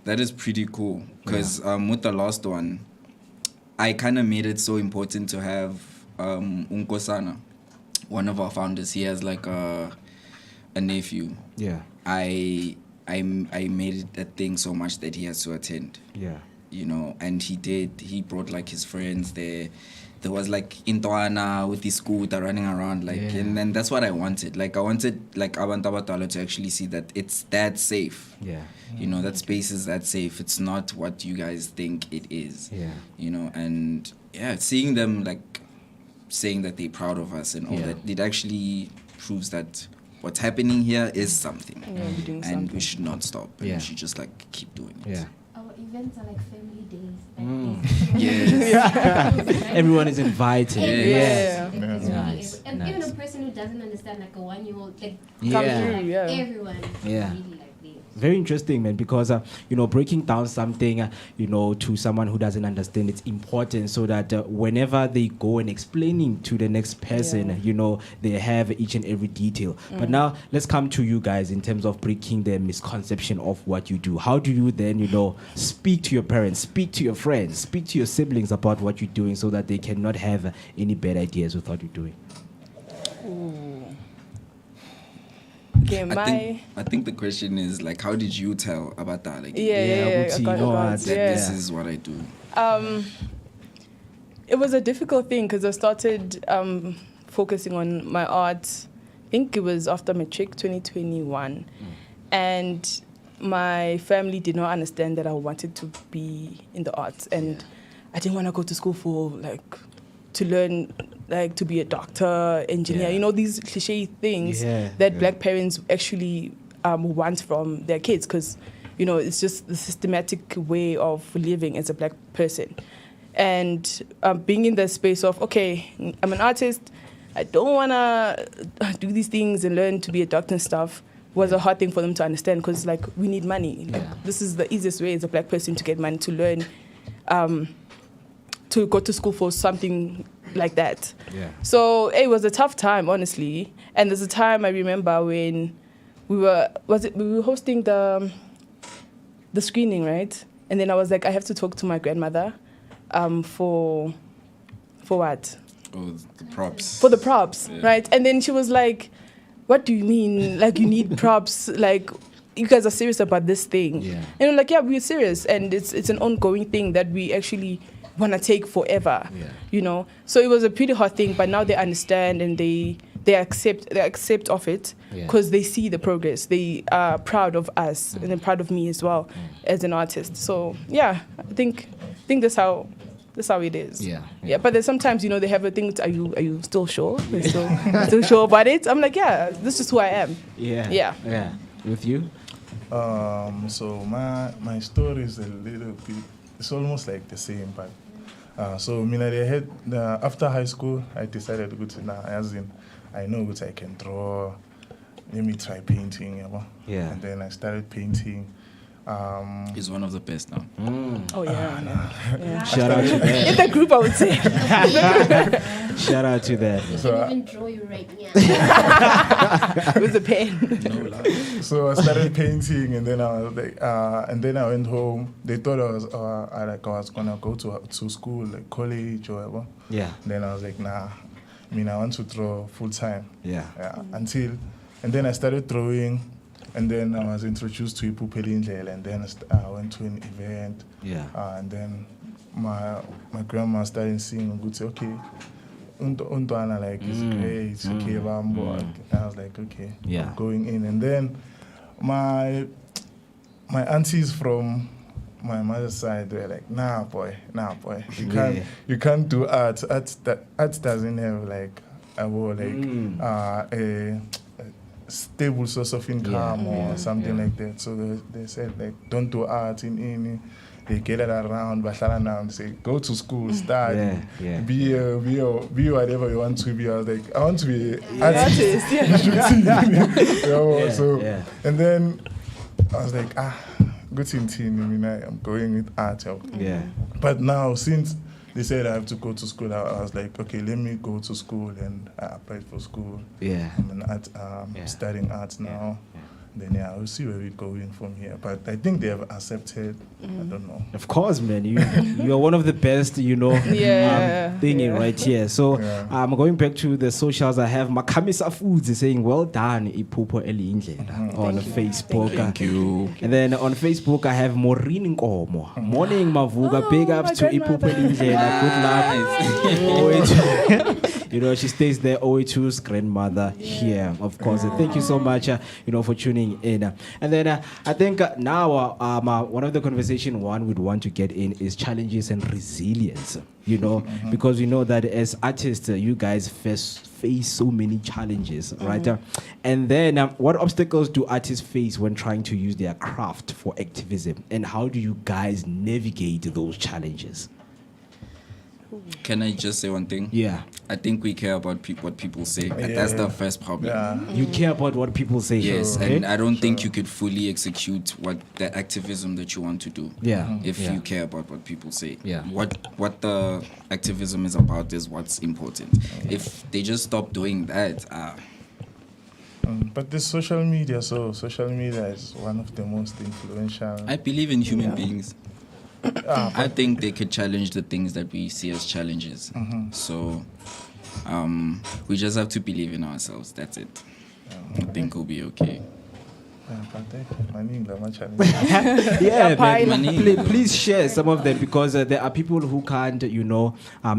is pretty cool, because with the last one, I kind of made it so important to have Unkosana, one of our founders. He has a nephew. Yeah. I made it a thing so much that he has to attend. Yeah. And he did. He brought his friends there. There was Intoana with his scooter running around, and then that's what I wanted. I wanted Abantabatala to actually see that it's that safe. Yeah. That space is that safe. It's not what you guys think it is. Yeah. And seeing them saying that they're proud of us and all that, it actually proves that what's happening here is something, and we should not stop. And we should just keep doing it. Yeah. Our events are like family days. Yes. Everyone is invited. Yeah. Nice. And even a person who doesn't understand, a 1-year-old, come through. Everyone. Yeah. Really very interesting, man, because breaking down something to someone who doesn't understand, it's important, so that whenever they go and explaining to the next person, they have each and every detail. But now let's come to you guys in terms of breaking the misconception of what you do. How do you then speak to your parents, speak to your friends, speak to your siblings about what you're doing, so that they cannot have any bad ideas with what you're doing? Okay, I think the question is how did you tell about that? This is what I do. It was a difficult thing, because I started focusing on my art. I think it was after matric 2021, and my family did not understand that I wanted to be in the arts, and I didn't want to go to school for to learn to be a doctor, engineer, these cliche things that black parents actually want from their kids, because it's just the systematic way of living as a black person. and being in the space of, okay, I'm an artist, I don't want to do these things and learn to be a doctor and stuff, was a hard thing for them to understand, because like, we need money. Like, this is the easiest way as a black person to get money, to learn, to go to school for something like that. So it was a tough time, honestly. And there's a time I remember when we were hosting the screening, right? And then I was like, I have to talk to my grandmother for what? Oh, the props. For the props, right? And then she was like, what do you mean? Like, you need props? Like, you guys are serious about this thing? And I'm like, yeah, we're serious. And it's an ongoing thing that we actually want to take forever, you know? So it was a pretty hard thing, but now they understand and they accept of it, because they see the progress. They are proud of us and they're proud of me as well as an artist. So yeah, I think that's how it is. But then sometimes, you know, they have a thing. Are you still sure? Still sure about it? I'm like, yeah, this is who I am. Yeah. With you? So my story is a little bit. It's almost like the same, but so after high school, I decided to go to as in, I know what I can draw. Let me try painting, and then I started painting. He's one of the best now. Oh yeah. Shout out to that. In the group, I would say. Shout out to that. I can even draw you right now. With a pen. So I started painting, and then I was like, and then I went home. They thought I was gonna go to school, like college or whatever. Then I was like, nah. I mean, I want to draw full time. And then I started drawing. And then I was introduced to Ipupelinjela, and then I went to an event. And then my grandma started singing. Would say, okay, Untwana, like, it's great, it's okay, Bambo. And I was like, okay, I'm going in. And then my aunties from my mother's side were like, nah, boy, you can't do art. Art doesn't have like a stable source of income or something like that. So they said, like, don't do art in they get it around, and say, go to school, study, be whatever you want to be. I was like, I want to be an artist. You should see. And then I was like, good thing. I mean, I'm going with art. But now, since they said I have to go to school, I was like, okay, let me go to school, and I applied for school. I'm an art, studying arts now. Then we'll see where we're going from here. But I think they have accepted. I don't know. Of course, man. You are one of the best, you know, thingy right here. So I'm going back to the socials. I have Makamisa Foods saying, well done, Ipupo Elindlela on Facebook. Thank you. And then on Facebook, I have Maureen Nkomo. Morning, Vooka. Big ups to Ipupo Elindlela. Good luck. You know, she stays there, OA2's grandmother here, of course. And thank you so much, for tuning in. And then I think now one of the conversation one would want to get in is challenges and resilience, because we know that as artists, you guys face so many challenges, right? And then what obstacles do artists face when trying to use their craft for activism? And how do you guys navigate those challenges? Can I just say one thing? I think we care about what people say. And that's the first problem. You care about what people say. Yes, and I don't think you could fully execute what the activism that you want to do. If you care about what people say. What the activism is about is what's important. If they just stop doing that, but this social media is one of the most influential. I believe in human beings. I think they could challenge the things that we see as challenges. So we just have to believe in ourselves. That's it. I think we'll be okay. Please share some of them, because there are people who can't,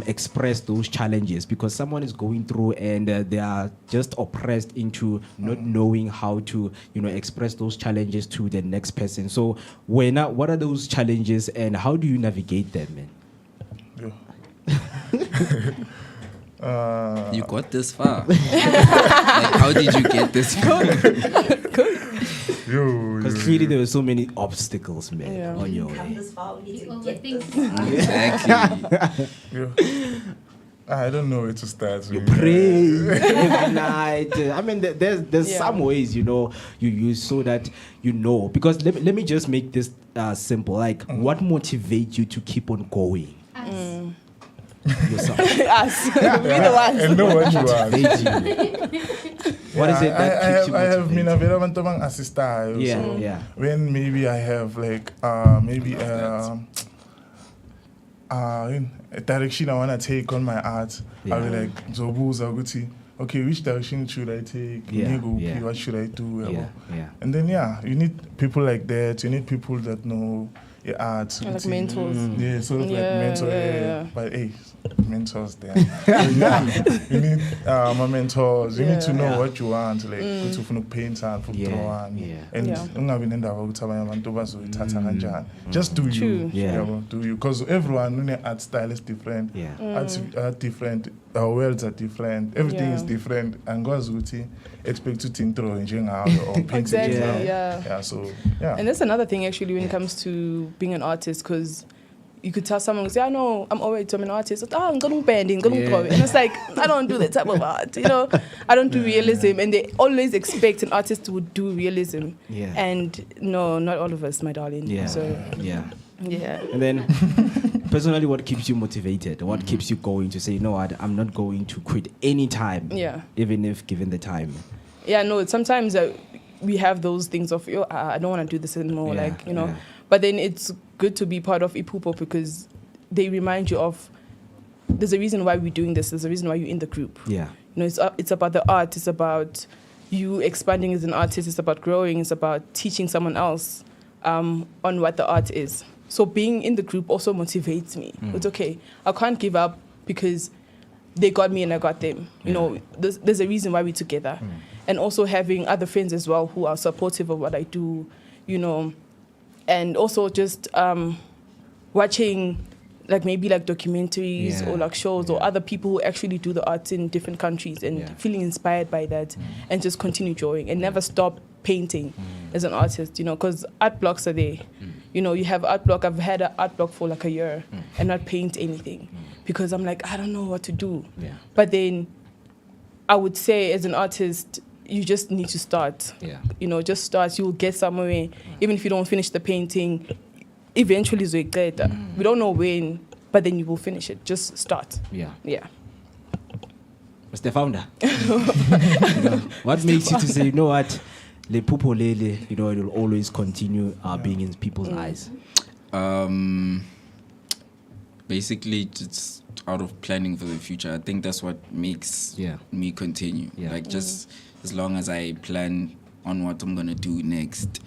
express those challenges because someone is going through and they are just oppressed into not knowing how to, express those challenges to the next person. So, what are those challenges and how do you navigate them, man? You got this far. Like, how did you get this far? Because clearly there were so many obstacles, man, on your way. Exactly. I don't know where to start. You pray every night. I mean, there's some ways, you use so that Because let me just make this simple. Like, what motivates you to keep on going? Yourself. Us. We're the ones. And know what you are. What is it that keeps you motivated? I have been available to assist. Yeah. When maybe I have like a direction I want to take on my art, I'll be like, Zobuza Guti, okay, which direction should I take? What should I do? And then, you need people like that. You need people that know your art. Like mentors. Yeah, sort of like mentors. But hey, mentors there. You need my mentors. You need to know what you want. Like, to paint and to draw. And just do you. Do you. Because everyone, art style is different. Arts are different. Our worlds are different. Everything is different. And God's Guti expect to think through or paint. Exactly, And that's another thing actually when it comes to being an artist, because you could tell someone, say, I know, I'm an artist. I'm going to bend, and it's like, I don't do that type of art, I don't do realism. And they always expect an artist to do realism. And no, not all of us, my darling. And then, personally, what keeps you motivated? What keeps you going to say, you know what, I'm not going to quit any time, even if given the time? Sometimes we have those things of, I don't want to do this anymore, But then it's good to be part of Ipupo because they remind you of, there's a reason why we're doing this. There's a reason why you're in the group. It's about the art. It's about you expanding as an artist. It's about growing. It's about teaching someone else on what the art is. So being in the group also motivates me. It's okay. I can't give up because they got me and I got them. There's a reason why we're together. And also having other friends as well who are supportive of what I do, and also just watching maybe documentaries or shows or other people who actually do the arts in different countries and feeling inspired by that and just continue drawing and never stop painting as an artist, because art blocks are there. You have art block. I've had an art block for a year and not paint anything because I'm like, I don't know what to do. But then I would say as an artist, you just need to start. Just start. You'll get somewhere. Even if you don't finish the painting, eventually we don't know when, but then you will finish it. Just start. Mr. Founder, what makes you to say, you know what, Le Pupo Lele, it will always continue being in people's eyes? Basically, just out of planning for the future. I think that's what makes me continue. Just as long as I plan on what I'm going to do next,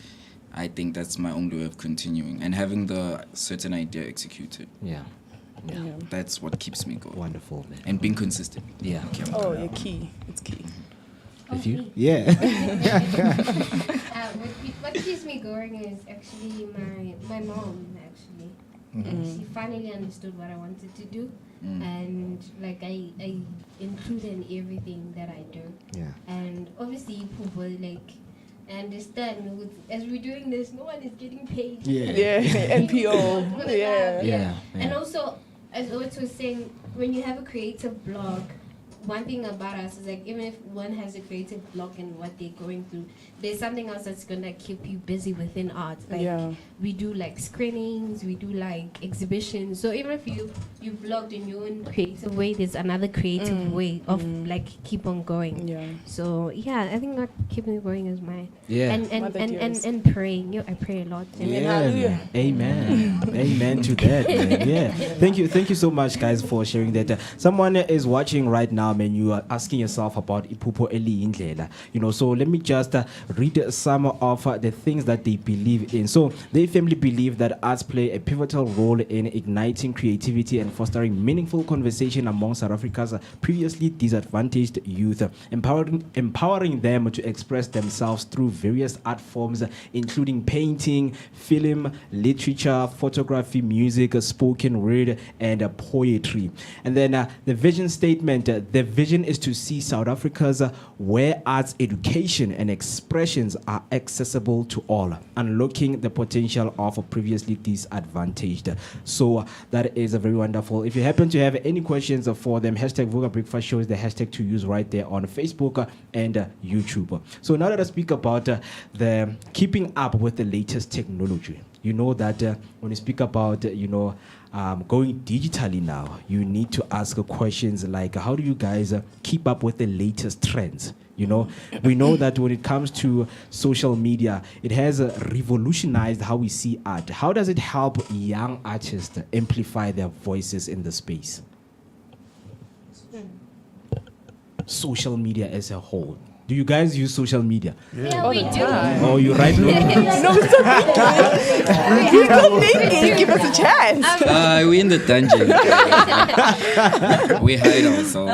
I think that's my only way of continuing and having the certain idea executed. That's what keeps me going. Wonderful, man. And being consistent. You're key. It's key. With you? What keeps me going is actually my mom, actually. She finally understood what I wanted to do. And I include in everything that I do. And obviously people I understand as we're doing this, no one is getting paid. NPO. And also, as Otis was saying, when you have a creative blog, one thing about us is even if one has a creative block in what they're going through, there's something else that's gonna keep you busy within art. We do screenings, we do exhibitions. So even if you blogged in your own creative way, there's another creative way of keep on going. So I think what keeps me going is my and praying. I pray a lot. Amen. Amen to that, man. Thank you so much, guys, for sharing that. Someone is watching right now, man. You are asking yourself about Ipupo Eli Indlela. So let me just read some of the things that they believe in. So they firmly believe that arts play a pivotal role in igniting creativity and fostering meaningful conversation among South Africa's previously disadvantaged youth, empowering them to express themselves through various art forms, including painting, film, literature, photography, music, spoken word, and poetry. And then the vision statement, the their vision is to see South Africa's where arts education and expressions are accessible to all, unlocking the potential of previously disadvantaged. So that is a very wonderful. If you happen to have any questions for them, hashtag Vooka Breakfast Show is the hashtag to use right there on Facebook and YouTube. So now that I speak about the keeping up with the latest technology, you know that when you speak about, going digitally now, you need to ask questions like, how do you guys keep up with the latest trends? We know that when it comes to social media, it has revolutionized how we see art. How does it help young artists amplify their voices in the space? Social media as a whole. Do you guys use social media? Yeah, we do. Oh, you right? No, we're still thinking. Give us a chance. We're in the dungeon. We hide ourselves.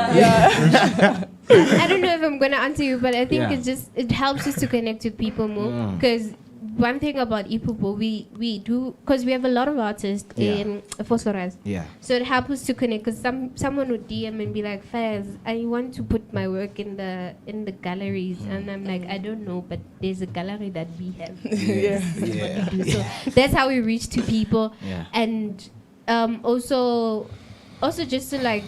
I don't know if I'm gonna answer you, but I think it helps us to connect with people more. Because one thing about Ipupo, we do, because we have a lot of artists in Fosoras. Yeah. So it helps us to connect. Because someone would DM and be like, Faz, I want to put my work in the galleries, and I'm like, I don't know, but there's a gallery that we have. This is what we do. So that's how we reach to people, and also just to like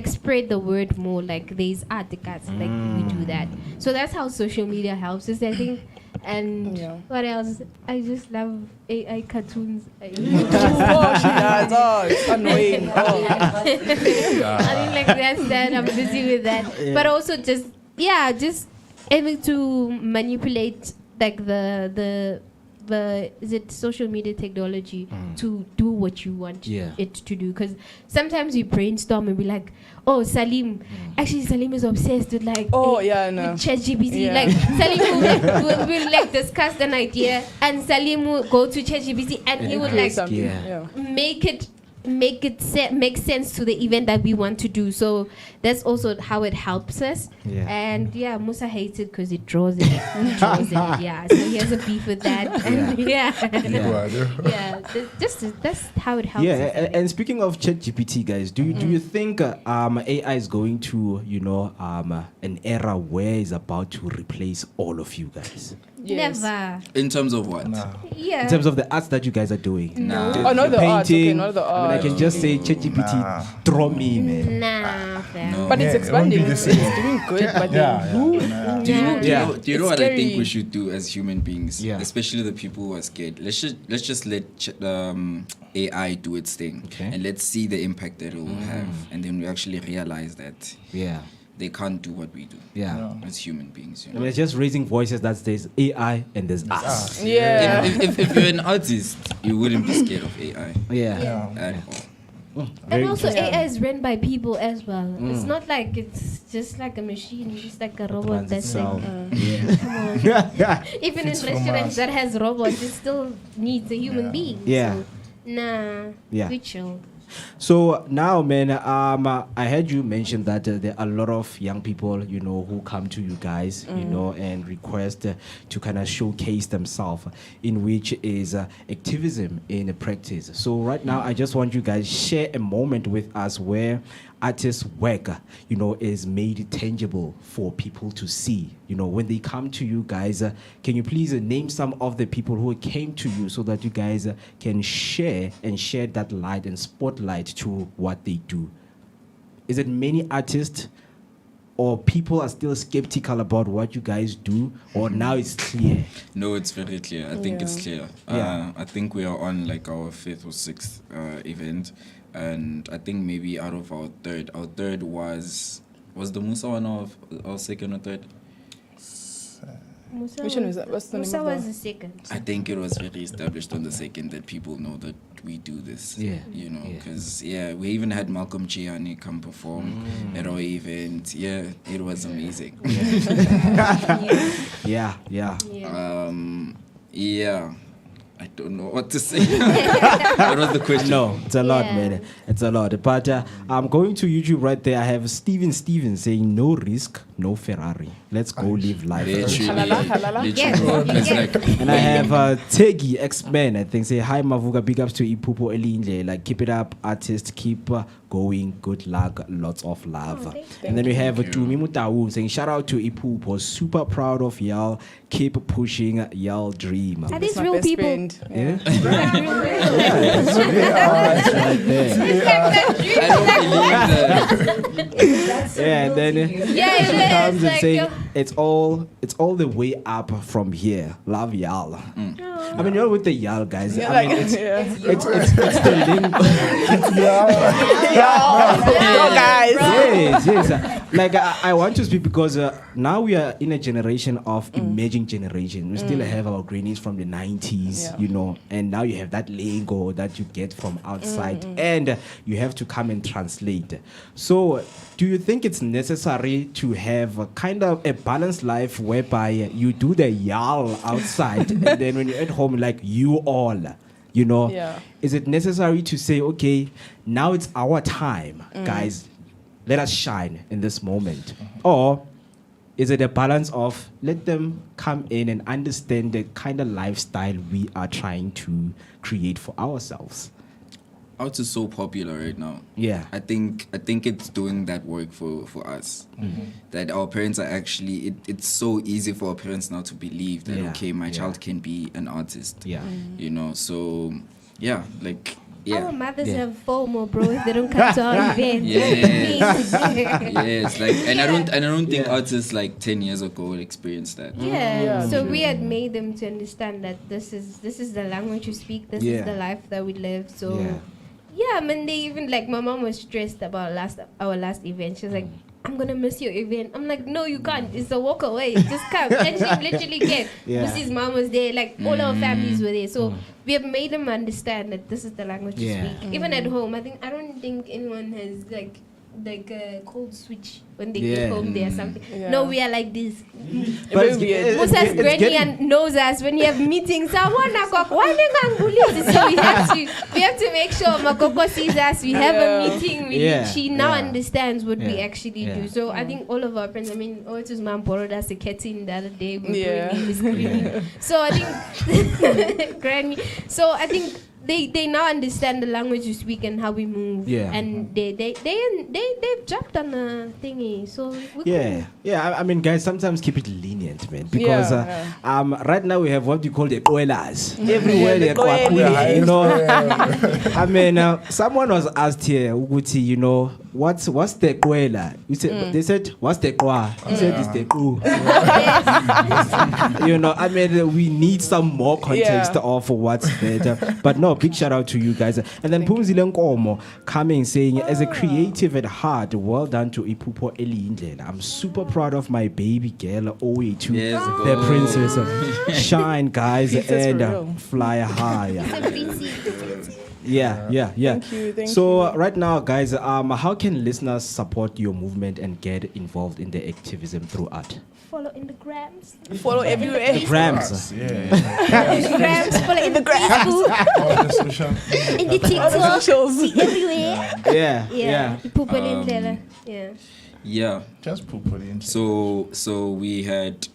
spread the word more. Like there's articles, like we do that. So that's how social media helps us, I think. And what else? I just love AI cartoons. She does. Oh, it's annoying. I think like that's that. I'm busy with that. But also just able to manipulate like the is it social media technology to do what you want it to do. Because sometimes we brainstorm and be like, oh, Salim is obsessed with like with ChatGPT. Like Salim will like discuss an idea, and Salim will go to ChatGPT and he would like make sense to the event that we want to do. So that's also how it helps us. And Musa hates it because it draws it. So he has a beef with that. That's how it helps us. And speaking of ChatGPT, guys, do you think AI is going to an era where it's about to replace all of you guys? Yes. Never. In terms of what? No. Yeah. In terms of the arts that you guys are doing. No. Not the art. Okay, not the art. I can just say ChatGPT, draw me, man. Nah. No. But it's expanding. It's doing good. But do you know what I think we should do as human beings? Especially the people who are scared. Let's just let AI do its thing, and let's see the impact that it will have, and then we actually realize that. They can't do what we do. As human beings. I mean, it's just raising voices that there's AI and there's us. If you're an artist, you wouldn't be scared of AI. At all. And also AI is run by people as well. It's not like it's just like a machine, just like a robot that's like come on. Even in restaurants that has robots, it still needs a human being. So, we chill. So now, man, I heard you mention that there are a lot of young people, who come to you guys, and request to kind of showcase themselves, in which is activism in practice. So right now, I just want you guys share a moment with us where artists' work, is made tangible for people to see. When they come to you guys, can you please name some of the people who came to you so that you guys can share that light and spotlight to what they do? Is it many artists, or people are still skeptical about what you guys do, or now it's clear? No, it's very clear. I think it's clear. I think we are on like our 5th or 6th event. And I think maybe out of our third was the Musa one or our second or third? Which one was that? What's the Musa was the second. I think it was very established on the second that people know that we do this. Because we even had Malcolm Chiani come perform at our event. It was amazing. I don't know what to say. What was the question? No, it's a lot, man. It's a lot. But I'm going to YouTube right there. I have Steven saying, no risk, no Ferrari. Let's go live life. And I have Tegi, X-Men, I think, say, hi, Mavuka, big ups to Ipupo Elinje. Like, keep it up, artist, keep going. Good luck, lots of love. And then we have Tumi Mutau saying, shout out to Ipupo, super proud of y'all. Keep pushing y'all dream. Are these real people? Yeah. That's right there. And then she comes and saying, it's all the way up from here. Love y'all. I mean, you're with the y'all guys. Yeah, I mean, it's the lingo. Yo, guys. Yes. Like I want to speak because now we are in a generation of emerging generation. We still have our grannies from the 90s, you know, and now you have that lingo that you get from outside, and you have to come and translate. So, do you think it's necessary to have a kind of a balanced life whereby you do the y'all outside, and then when you're at home, like you all? You know, is it necessary to say, okay, now it's our time, guys, let us shine in this moment? Or is it a balance of let them come in and understand the kind of lifestyle we are trying to create for ourselves? Out is so popular right now. Yeah. I think it's doing that work for us. That our parents are actually, it's so easy for our parents now to believe that, okay, my child can be an artist. Yeah. You know, so, yeah, like, yeah. Our mothers have FOMO, bro, if they don't come to our events. Yes, like, and I don't think artists like 10 years ago experienced that. So we had made them to understand that this is the language we speak, this is the life that we live. So I mean, they even, like, my mom was stressed about our last event. She was like, I'm gonna miss your event. I'm like, no, you can't. It's a walk away. Just come. And she literally came. Lucy's mom was there. Like, all our families were there. So we have made them understand that this is the language we speak. Even at home, I don't think anyone has like a cold switch when they get home there or something. No, we are like this. But Musa's granny and knows us when you have meetings. So we have to make sure Makoko sees us. We have a meeting. She now understands what we actually do. So I think all of our friends, I mean, Otu's mom borrowed us a ketting the other day. We were doing this. So I think granny. So I think they now understand the language we speak and how we move. And they've jumped on the thingy. So cool. I mean, guys, sometimes keep it lenient, man, because right now we have what you call the koelas everywhere. You know, I mean, someone was asked here, Uguti, you know, what's the koela? They said, what's the kwa? He said, it's the ku. You know, I mean, we need some more context of what's better. But no, big shout out to you guys. And then Pumzile Nkomo coming saying, as a creative at heart, well done to Ipupo Elindlela. I'm super proud of my baby girl, OE2, the princess. Shine, guys, and fly higher. Yeah. Thank you. So right now, guys, how can listeners support your movement and get involved in the activism through art? Follow in the grams. Follow everywhere. The grams. Grams, follow in the Facebook. In the TikTok. Everywhere. Yeah. Yeah. Just Pupulin. So we had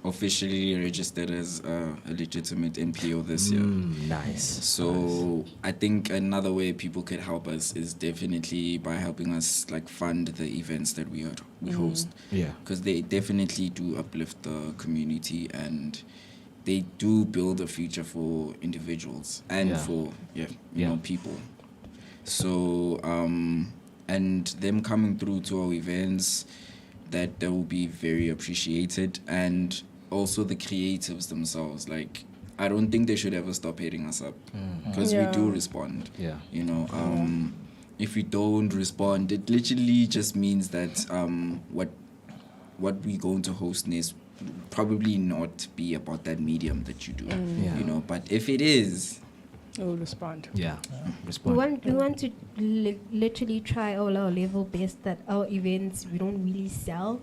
officially registered as a legitimate NPO this year. Nice. So I think another way people could help us is definitely by helping us like fund the events that we host. Because they definitely do uplift the community and they do build a future for individuals and for you know, people. So and them coming through to our events, that will be very appreciated. And also the creatives themselves, like I don't think they should ever stop hitting us up because we do respond. You know, if we don't respond, it literally just means that what we're going to host next probably not be about that medium that you do. You know, but if it is, we'll respond. Respond. We want to literally try all our level best that our events we don't really sell.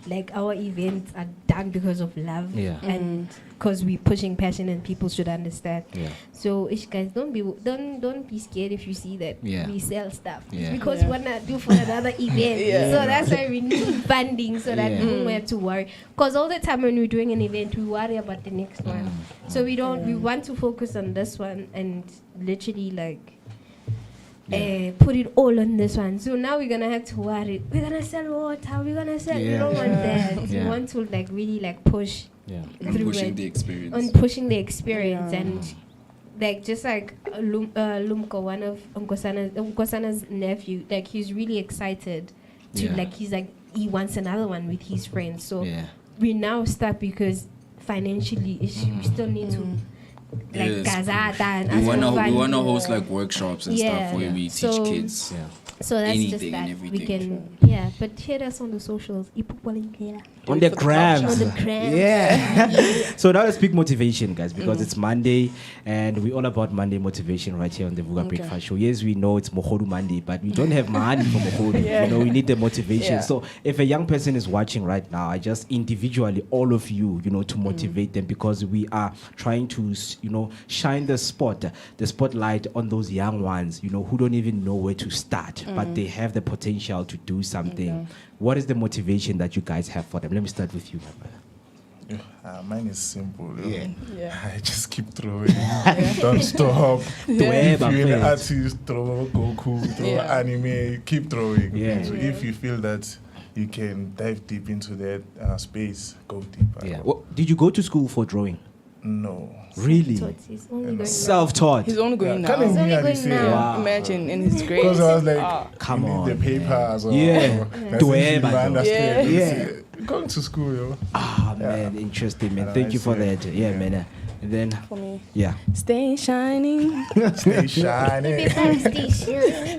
Like our events are done because of love and because we're pushing passion and people should understand. So ish guys, don't be scared if you see that we sell stuff. It's because we wanna do for another event. So that's why we need funding so that we don't have to worry. Because all the time when we're doing an event, we worry about the next one. So we want to focus on this one and literally like put it all on this one. So now we're gonna have to worry. We're gonna sell water. We're gonna sell. We don't want that. We want to like really like push on pushing the experience. On pushing the experience and like just like Lumko, one of Nkosana's nephew, like he's really excited to like he's like he wants another one with his friends. So we're now stuck because financially we still need to. Like Gazata and we wanna host like workshops and stuff where we teach kids. So that's anything just that and everything. We can but hit us on the socials. On the grams. Yeah. So now let's speak motivation, guys, because it's Monday and we're all about Monday motivation right here on the Vooka Breakfast Show. Yes, we know it's Mohodu Monday, but we don't have money for Mohodu. You know, we need the motivation. So if a young person is watching right now, I just individually, all of you, you know, to motivate them, because we are trying to, you know, shine the spotlight on those young ones, you know, who don't even know where to start, but they have the potential to do something. What is the motivation that you guys have for them? Let me start with you, my brother. Mine is simple. I just keep throwing. Don't stop. If you're an artist, throw Goku, throw anime, keep throwing. So if you feel that you can dive deep into that space, go deeper. Well, did you go to school for drawing? No. Really? Self-taught. He's only going now. He's only going now. Wow. Imagine in his grades. Because I was like, come on. The papers. Going to school, yo. Man, interesting, man. Thank you for that. Man. And then, for me, stay shining. Stay shining.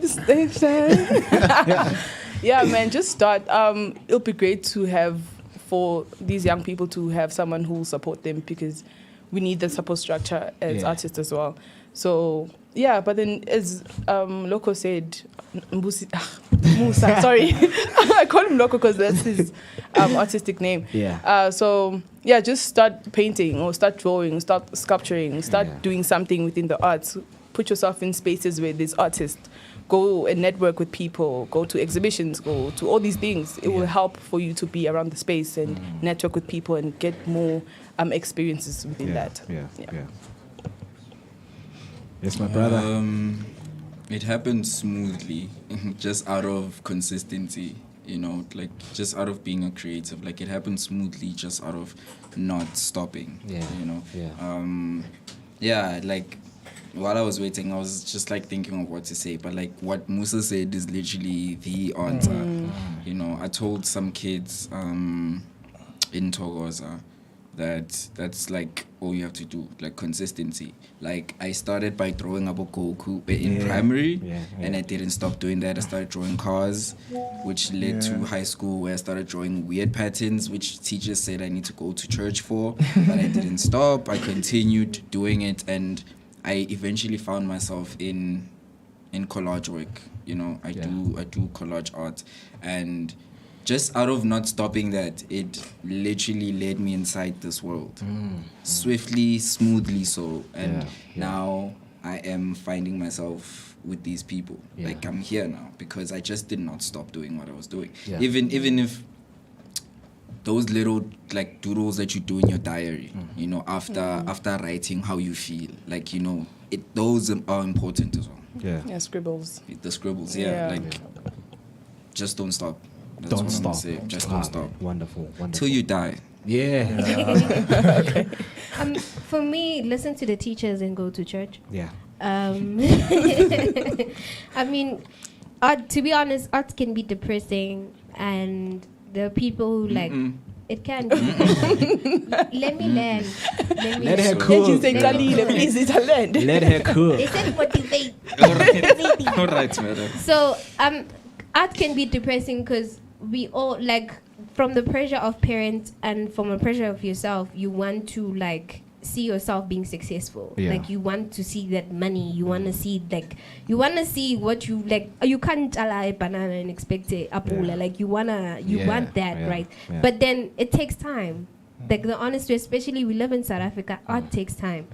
Stay shining. Yeah, man, just start. It'll be great to have, for these young people to have someone who will support them, because we need the support structure as artists as well. So, but then as Loco said, Musa, sorry. I call him Loco because that's his artistic name. Just start painting or start drawing, start sculpturing, start doing something within the arts. Put yourself in spaces where there's artists. Go and network with people, go to exhibitions, go to all these things. It will help for you to be around the space and network with people and get more experiences within that. Yes, my brother. It happened smoothly, just out of consistency, you know, like just out of being a creative. Like it happened smoothly, just out of not stopping, you know. Like while I was waiting, I was just like thinking of what to say, but like what Musa said is literally the answer. You know, I told some kids in Togoza that's like all you have to do, like consistency. Like I started by drawing up a Goku in primary, and I didn't stop doing that. I started drawing cars, which led to high school where I started drawing weird patterns, which teachers said I need to go to church for, but I didn't stop. I continued doing it, and I eventually found myself in collage work. You know, I do collage art, and just out of not stopping that, it literally led me inside this world. Swiftly, smoothly so. And now I am finding myself with these people. Like I'm here now because I just did not stop doing what I was doing. Even if those little like doodles that you do in your diary, you know, after writing how you feel, like, you know, those are important as well. Scribbles. The scribbles, like just don't stop. That's don't stop. Just don't stop. Wonderful. Till you die. For me, listen to the teachers and go to church. I mean, art, to be honest, art can be depressing, and the people who like it can be. Let me learn. Let her cook. Let her cook. They said motivate. All right, madam. So art can be depressing because we all, like, from the pressure of parents and from the pressure of yourself, you want to like see yourself being successful. Like you want to see that money. You want to see what you like. You can't allow a banana and expect a apple. Like you want that, right? But then it takes time. Like the honest way, especially we live in South Africa, art takes time.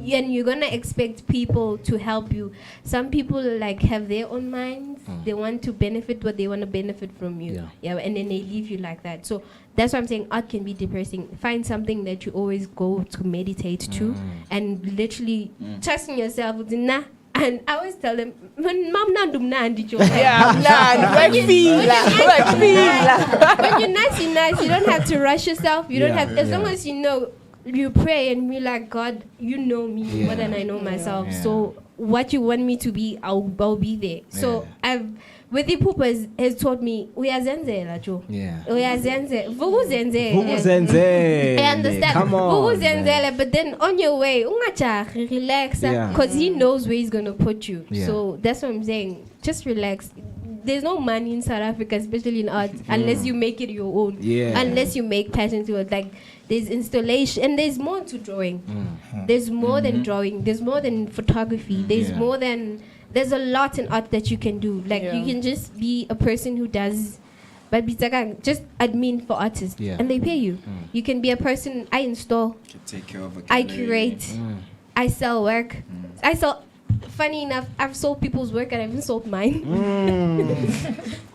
And you're gonna expect people to help you. Some people like have their own minds. They want to benefit what they want to benefit from you. And then they leave you like that. So that's why I'm saying art can be depressing. Find something that you always go to meditate to, and literally trust in yourself. Nah, And I always tell them, Mom, mnandi, Yeah, like when you're nice, you're nice. You don't have to rush yourself. You don't have, as long as you know, you pray and be like, God, you know me more than I know myself. So what you want me to be, I'll be there. So with the Poopa has taught me, uyazenzela jo. Uyazenzela. Vukuzenzela. I understand. Come on. Vukuzenzela, but then on your way, ungajahi, relax, because he knows where he's gonna put you. So that's what I'm saying. Just relax. There's no money in South Africa, especially in art, unless you make it your own. Unless you make passion to it. Like there's installation, and there's more to drawing. There's more than drawing. There's more than photography. There's more than. There's a lot in art that you can do. Like you can just be a person who does, but just admin for artists, and they pay you. You can be a person. I install. Can take care of a I gallery. curate. I sell work. I sell. Funny enough, I've sold people's work and I haven't sold mine.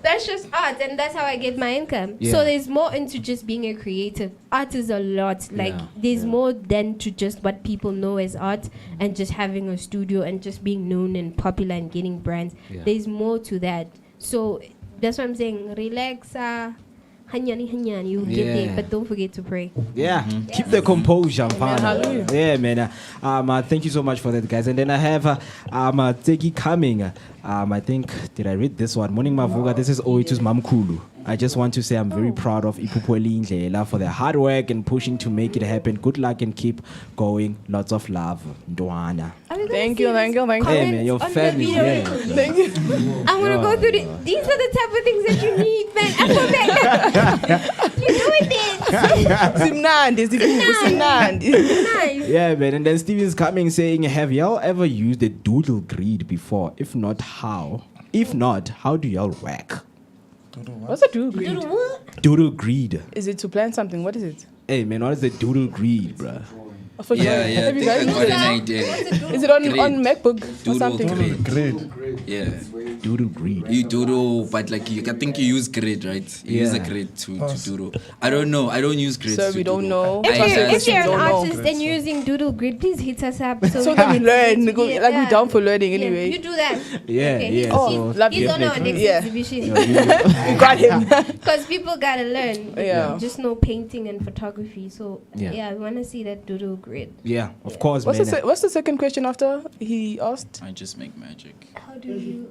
That's just art, and that's how I get my income. So there's more into just being a creative. Art is a lot. Like there's more than to just what people know as art and just having a studio and just being known and popular and getting brands. There's more to that. So that's what I'm saying. Relax. Hanyani, you'll get there, but don't forget to pray. Keep the composure, man. Yeah, man. Thank you so much for that, guys. And then I have Teki coming. I think, did I read this one? Morning Mavuga, this is Oitu's Mamkulu. I just want to say I'm very proud of Ipupoli Ndlela for their hard work and pushing to make it happen. Good luck and keep going. Lots of love. Ndwana. Thank you. Hey, man, your family. Thank you. I'm going to go through these are the type of things that you need, man. I feel bad. You're doing this. Nice. Yeah, man. And then Steven's coming saying, have y'all ever used a doodle grid before? If not, how? If not, how do y'all whack? What's a doodle grid? Doodle grid. Is it to plan something? What is it? Hey, man, what is the doodle grid, bruh? Have you guys I got an idea. Is it on MacBook or something? Grid. Yeah. Doodle grid. You doodle, but like I think you use grid, right? You use a grid to doodle. I don't know. I don't use grid. So we don't know. If you're an artist and you're using doodle grid, please hit us up so that we learn. We're down for learning anyway. You do that. He's love on our next exhibition. We got him. Because people gotta learn. Just know painting and photography. So I want to see that doodle grid. Yeah, of course, what's man. What's the second question after he asked? I just make magic. How do you?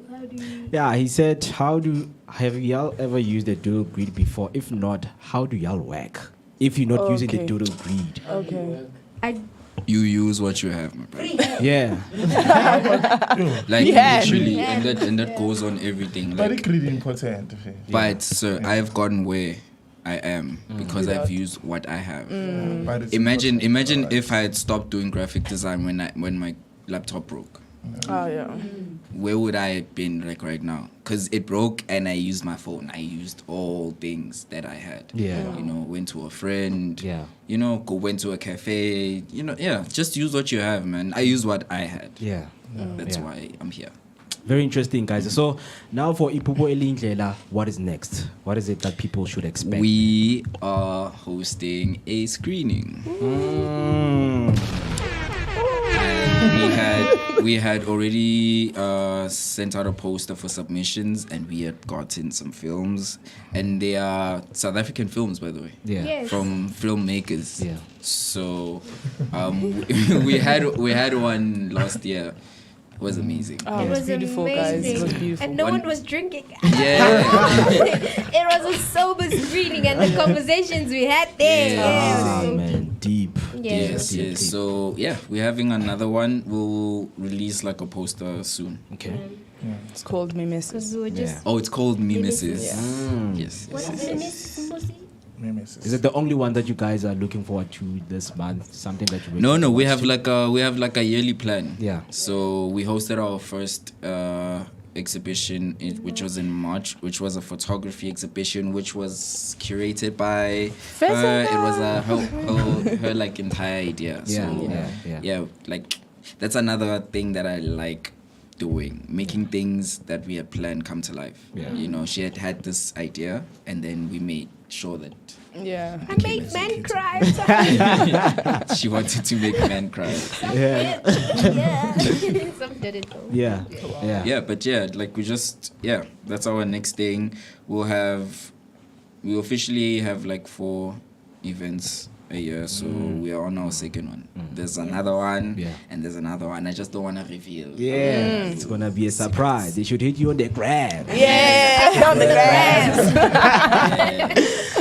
Yeah, he said, have y'all ever used a doodle grid before? If not, how do y'all whack? If you're not using the doodle grid. Okay. You use what you have, my brother. Yeah. Like literally, and that goes on everything. Very Like, important. but so I've gotten where I am because I've used what I have. Imagine if I had stopped doing graphic design when my laptop broke. Where would I have been like right now? Because it broke and I used my phone. I used all things that I had. Went to a friend. Went to a cafe. Just use what you have, man. I used what I had. That's why I'm here. Very interesting, guys. So now for Ipupo Elindlela, what is next? What is it that people should expect? We are hosting a screening. We had already sent out a poster for submissions, and we had gotten some films, and they are South African films, by the way. From filmmakers. So we had one last year. It was amazing. It was beautiful, guys. It was beautiful. And no one was drinking. It was a sober screening, and the conversations we had there. Man, deep. Yes. So we're having another one. We'll release like a poster soon. Okay. It's called Mimesis. Oh, it's called Mimesis. Yes. Is it the only one that you guys are looking forward to this month? Something that you No, we have like a yearly plan. Yeah. So we hosted our first exhibition, which was in March, which was a photography exhibition, which was curated by her. It was her like entire idea. So like that's another thing that I like doing, making things that we had planned come to life. You know, she had this idea, and then we made sure that. Yeah. I made men cry. She wanted to make men cry. Yeah. Some did it though. Yeah, but like that's our next thing. We officially have like 4 events a year, so we are on our second one. There's another one, and there's another one. I just don't want to reveal. It's gonna be a surprise. They should hit you on the gram. On the gram.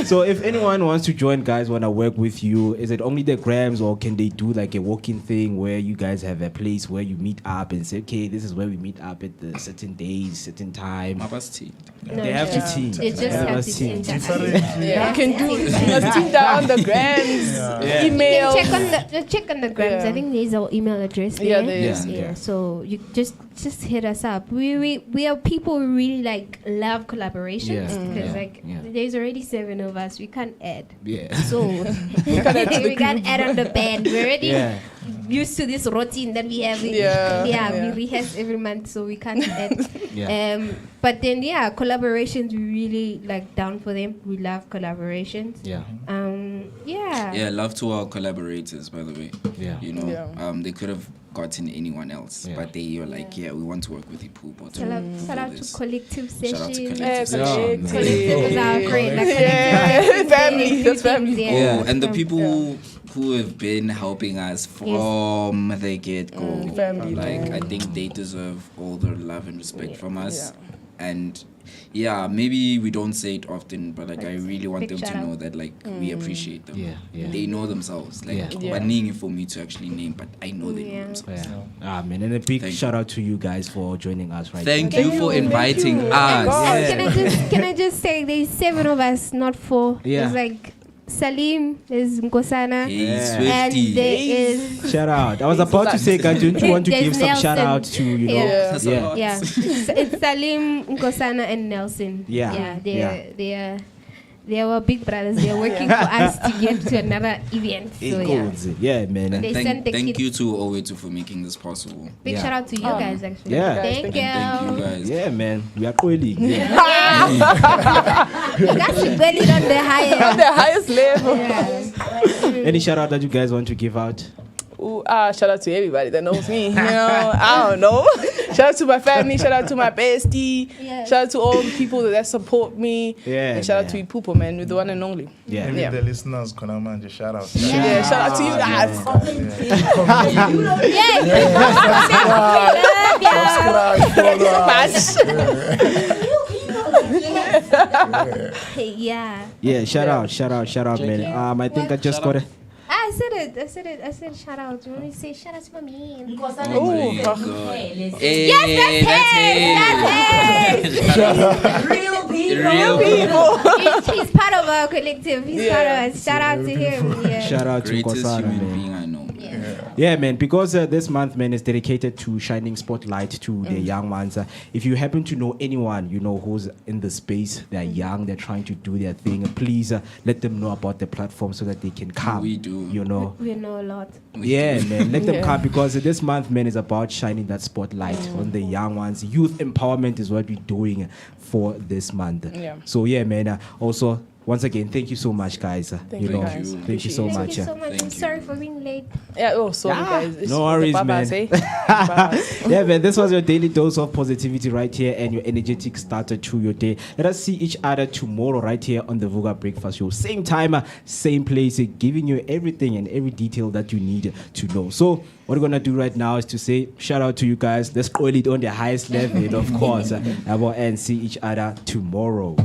So if anyone wants to join, guys, want to work with you, is it only the grams, or can they do like a walk-in thing where you guys have a place where you meet up and say, okay, this is where we meet up at the certain days, certain time? They have to team. They just have to team. You can do team down the grams, email. Check on the grams. I think there's our email address there. Yeah, there is. Yeah. So you just hit us up. We are people who really like love collaborations because there's already 7 of us. We can't add. So we can't add on the band. We're already used to this routine that we have. We rehearse every month, so we can't add. But then collaborations, we really like down for them. We love collaborations. Love to our collaborators, by the way. You know, they could have gotten anyone else, but they were like, we want to work with Ipoop. Shout out to Collective Sessions. Collective is our great. Family. That's family. And the people who have been helping us from the get-go. Like, I think they deserve all the love and respect from us. And maybe we don't say it often, but like I really want them to know that like we appreciate them. They know themselves. Like one for me to actually name, but I know they know themselves. Man, and a big shout out to you guys for joining us Thank you for inviting us. Can I just say there's 7 of us, not 4. There's like Salim, there's Nkosana, and there is... Shout out. I was about to say, guys, don't you want to give some shout out to, you know? It's Salim, Nkosana, and Nelson. They are our big brothers. They are working for us to get to another event. So man. And thank you to Owetu for making this possible. Big shout out to you guys, actually. Thank you guys. Yeah, man. We are really. That's really on the highest level. Any shout out that you guys want to give out? Shout out to everybody that knows me. You know, I don't know. Shout out to my family. Shout out to my bestie. Shout out to all the people that support me. And shout out to Ipoop, man, with the one and only. Maybe the listeners can just shout out. Shout out to you guys. Shout out, man. I think I just got it. I said shout out. You want to say shout out to my man? That's Real people. He's part of our collective. He's part of us. Shout out to him. Shout out to Nkosana, man. Yeah, man, because this month, man, is dedicated to shining spotlight to the young ones. If you happen to know anyone, you know, who's in the space, they're young, they're trying to do their thing, please let them know about the platform so that they can come. We do. You know. We know a lot. Man, let them come, because this month, man, is about shining that spotlight on the young ones. Youth empowerment is what we're doing for this month. So, man, also... Once again, thank you so much, guys. Thank you guys. Thank you so much. I'm sorry for being late. Sorry, guys. No worries, man. Man, this was your daily dose of positivity right here and your energetic starter to your day. Let us see each other tomorrow right here on the Vooka Breakfast Show. Same time, same place, giving you everything and every detail that you need to know. So, what we're going to do right now is to say shout out to you guys. Let's call it on the highest level, of course. And see each other tomorrow.